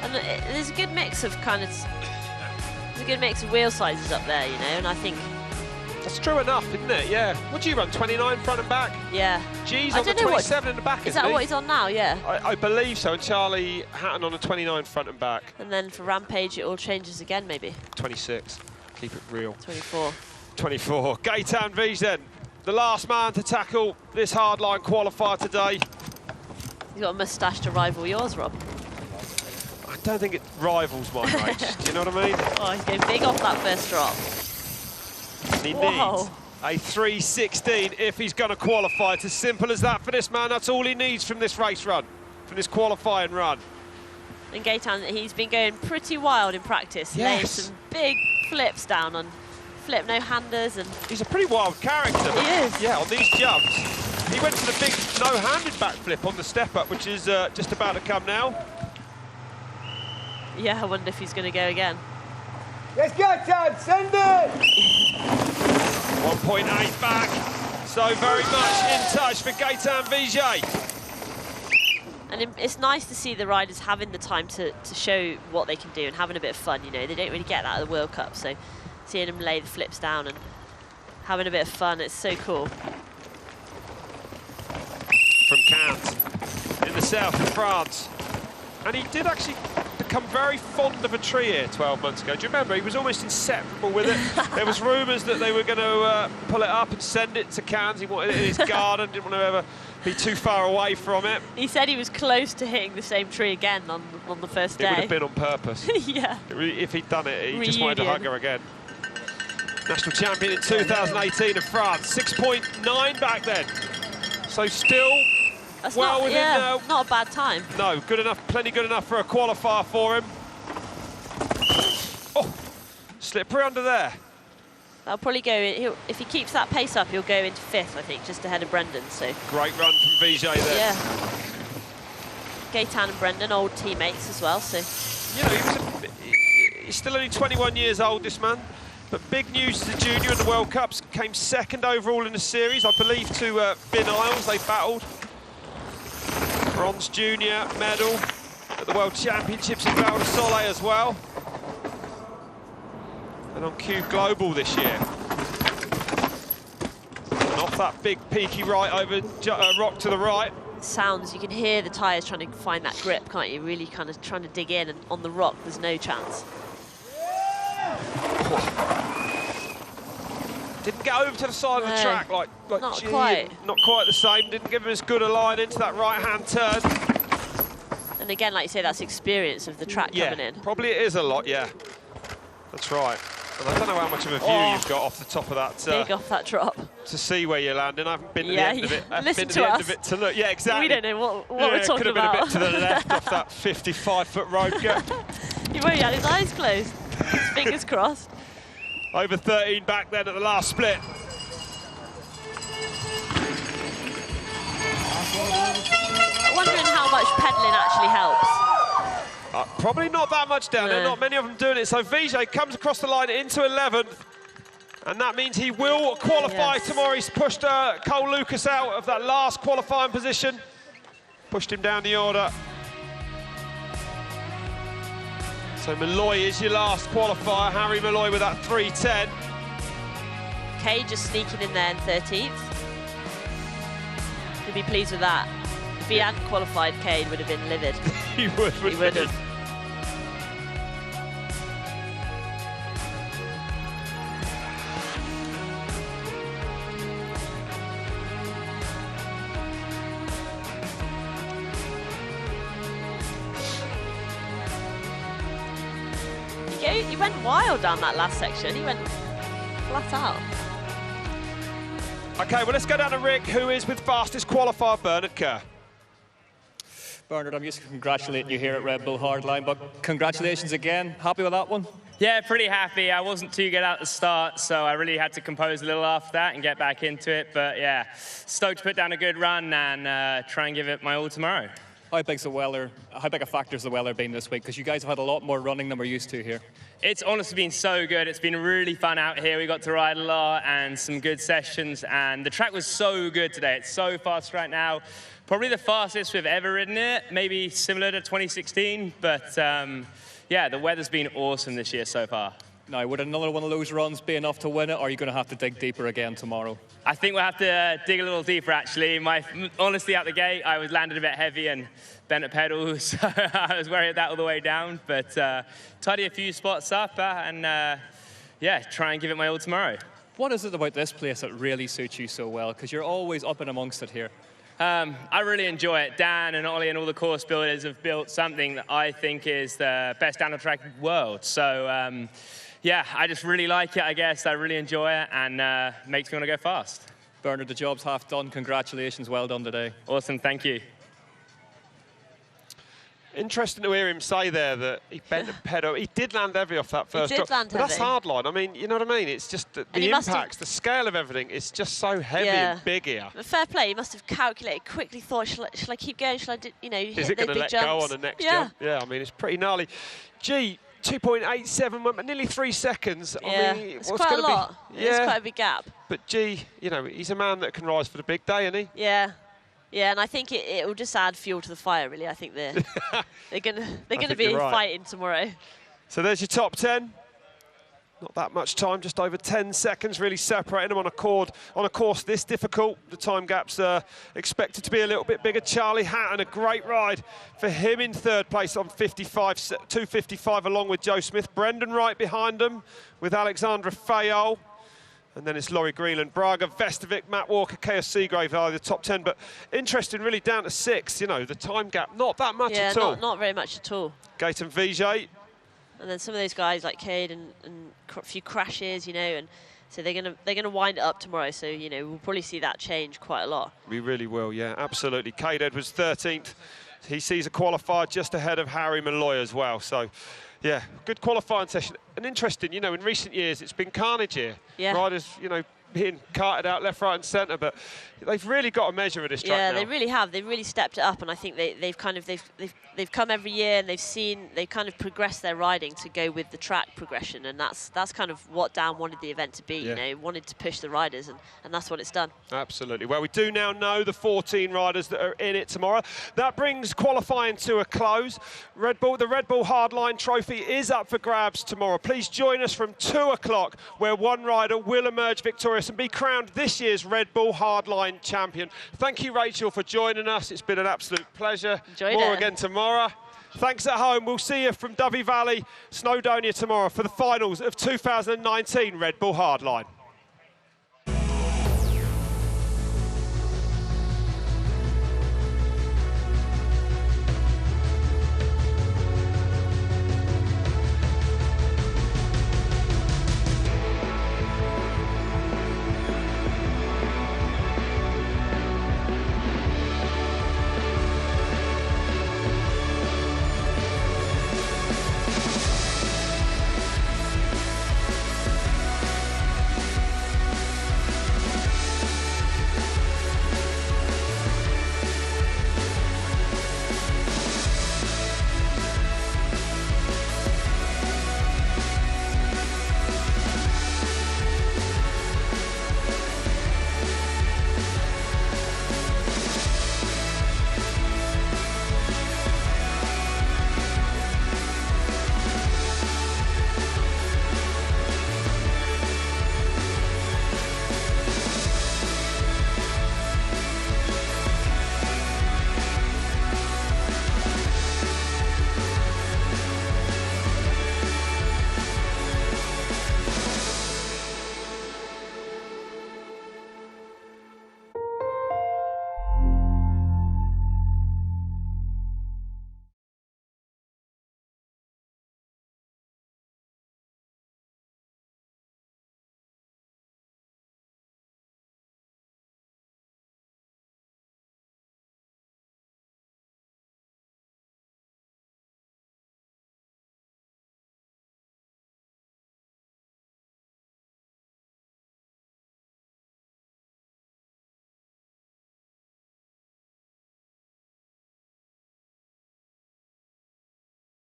S13: And there's a good mix of wheel sizes up there, you know, and I think
S1: that's true enough, isn't it? Yeah. What do you run? 29 front and back?
S13: Yeah.
S1: Gee's on the 27 in the back,
S13: is that what he's on now? Yeah.
S1: I believe so. And Charlie Hatton on a 29 front and back.
S13: And then for Rampage, it all changes again, maybe.
S1: 26. Keep it real.
S13: 24.
S1: 24. Gaetan V's then. The last man to tackle this hardline qualifier today.
S13: He's got a moustache to rival yours, Rob.
S1: I don't think it rivals mine, Rach. Do you know what I mean?
S13: Oh, he's going big off that first drop.
S1: And he needs A 3:16 if he's going to qualify. It's as simple as that for this man. That's all he needs from this race run, from this qualifying run.
S13: And Gaetan, he's been going pretty wild in practice. Laying some big flips down on flip no-handers. And
S1: he's a pretty wild character.
S13: He is.
S1: Yeah, on these jumps. He went to the big no-handed backflip on the step-up, which is just about to come now.
S13: Yeah, I wonder if he's going to go again.
S20: Let's go, Tad, send it!
S1: 1.8 back. So very much in touch for Gaetan Vijay.
S13: And it's nice to see the riders having the time to show what they can do and having a bit of fun, you know. They don't really get that at the World Cup, so seeing them lay the flips down and having a bit of fun, it's so cool.
S1: From Cannes, in the south of France. And he did actually become very fond of a tree here 12 months ago. Do you remember? He was almost inseparable with it. There was rumours that they were going to pull it up and send it to Cannes. He wanted it in his garden, didn't want to ever be too far away from it.
S13: He said he was close to hitting the same tree again on the first day.
S1: It would have been on purpose.
S13: Yeah.
S1: If he'd done it, he just wanted to hug her again. National champion in 2018 of France. 6.9 back then. So still
S13: That's
S1: well
S13: not,
S1: within...
S13: not a bad time.
S1: No, good enough, plenty good enough for a qualifier for him. Oh, slippery under there.
S13: That'll probably go in, if he keeps that pace up, he'll go into 5th, I think, just ahead of Brendan. So
S1: great run from Vijay there.
S13: Yeah. Gaetan and Brendan, old teammates as well. So
S1: you know, he's still only 21 years old, this man. But big news as a junior in the World Cups. Came 2nd overall in the series, I believe, to Finn Isles. They battled. Bronze junior medal at the World Championships in Val di Sole as well. And on Q Global this year. And off that big peaky right over rock to the right.
S13: Sounds, you can hear the tyres trying to find that grip, can't you? Really kind of trying to dig in, and on the rock, there's no chance.
S1: Didn't get over to the side of the track like
S13: not quite.
S1: Not quite the same. Didn't give him as good a line into that right-hand turn.
S13: And again, like you say, that's experience of the track coming in.
S1: Probably it is a lot, yeah. That's right. And I don't know how much of a view you've got off the top of that.
S13: Big off that drop.
S1: To see where you're landing. I haven't been to the end of it.
S13: Listen to us.
S1: To look. Yeah, exactly.
S13: We don't know what we're talking
S1: could have
S13: about.
S1: been a bit to the left off that 55-foot road gap.
S13: You've already had his eyes closed. His fingers crossed.
S1: Over 13 back then at the last split.
S13: Wondering how much pedalling actually helps.
S1: Probably not that much down there, not many of them doing it. So Vijay comes across the line into 11th, and that means he will qualify tomorrow. He's pushed Cole Lucas out of that last qualifying position, pushed him down the order. So Molloy is your last qualifier. Harry Molloy with that 3:10.
S13: Kade just sneaking in there in 13th. He'd be pleased with that. If he hadn't qualified, Kade would have been livid.
S1: He would have.
S13: He went wild down that last section. He went flat out.
S1: OK, well, let's go down to Rick, who is with fastest qualifier, Bernard Kerr.
S14: Bernard, I'm used to congratulating you here at Red Bull Hardline, but congratulations again. Happy with that one?
S12: Yeah, pretty happy. I wasn't too good at the start, so I really had to compose a little after that and get back into it. But yeah, stoked to put down a good run and try and give it my all tomorrow.
S14: How big a factor has the weather been this week? Because you guys have had a lot more running than we're used to here.
S12: It's honestly been so good. It's been really fun out here. We got to ride a lot and some good sessions, and the track was so good today. It's so fast right now. Probably the fastest we've ever ridden it, maybe similar to 2016, but yeah, the weather's been awesome this year so far.
S14: Now, would another one of those runs be enough to win it, or are you going to have to dig deeper again tomorrow?
S12: I think we'll have to dig a little deeper, actually. Honestly, out the gate, I was landed a bit heavy and bent at pedals, so I was worried that all the way down, but tidy a few spots up and yeah, try and give it my all tomorrow.
S14: What is it about this place that really suits you so well? Because you're always up and amongst it here.
S12: I really enjoy it. Dan and Ollie and all the course builders have built something that I think is the best down the track in the world. So Yeah, I just really like it, I guess. I really enjoy it, and makes me want to go fast.
S14: Bernard, the job's half done. Congratulations, well done today.
S12: Awesome, thank you.
S1: Interesting to hear him say there that he bent the pedal. He did land heavy off that first drop. But that's hardline. I mean, you know what I mean? It's just the impacts, the scale of everything is just so heavy and big here.
S13: But fair play, he must have calculated, quickly thought, shall I keep going? Shall I, you know,
S1: is
S13: hit
S1: it going to let go on the next jump? Yeah, I mean, it's pretty gnarly. Gee, 2.87, nearly 3 seconds.
S13: Yeah,
S1: I mean,
S13: it's quite a lot. Yeah. It's quite a big gap.
S1: But Gee, you know, he's a man that can rise for the big day, isn't he?
S13: Yeah. Yeah, and I think it will just add fuel to the fire, really. I think they're gonna be fighting tomorrow.
S1: So there's your top 10. Not that much time, just over 10 seconds, really separating them on a course this difficult. The time gaps are expected to be a little bit bigger. Charlie Hatton, a great ride for him in third place on 2:55, along with Joe Smith. Brendan right behind them with ALEXANDRE FAYOLLE. And then it's Laurie Greenland, Braga, Vestovic, Matt Walker, Kaos Seagrave are the top 10. But interesting, really down to 6, you know, the time gap, not that much at all.
S13: Not very much at all.
S1: Gaten Vijay.
S13: And then some of those guys like Kade and a few crashes, you know, and so they're gonna wind it up tomorrow. So, you know, we'll probably see that change quite a lot.
S1: We really will, yeah, absolutely. Kade Edwards 13th. He sees a qualifier just ahead of Harry Molloy as well. So, yeah, good qualifying session. And interesting, you know, in recent years, it's been carnage here.
S13: Yeah.
S1: Riders, you know, being carted out left, right and centre, but they've really got a measure of this track now.
S13: Yeah, they really have. They've really stepped it up, and I think they've come every year, and they've kind of progressed their riding to go with the track progression, and that's kind of what Dan wanted the event to be. You know, wanted to push the riders, and that's what it's done.
S1: Absolutely. Well, we do now know the 14 riders that are in it tomorrow. That brings qualifying to a close. The Red Bull Hardline Trophy is up for grabs tomorrow. Please join us from 2 o'clock, where one rider will emerge victorious and be crowned this year's Red Bull Hardline champion. Thank you, Rachel, for joining us. It's been an absolute pleasure.
S13: Enjoyed
S1: More
S13: it.
S1: again tomorrow. Thanks at home. We'll see you from Dyfi Valley, Snowdonia tomorrow for the finals of 2019 Red Bull Hardline.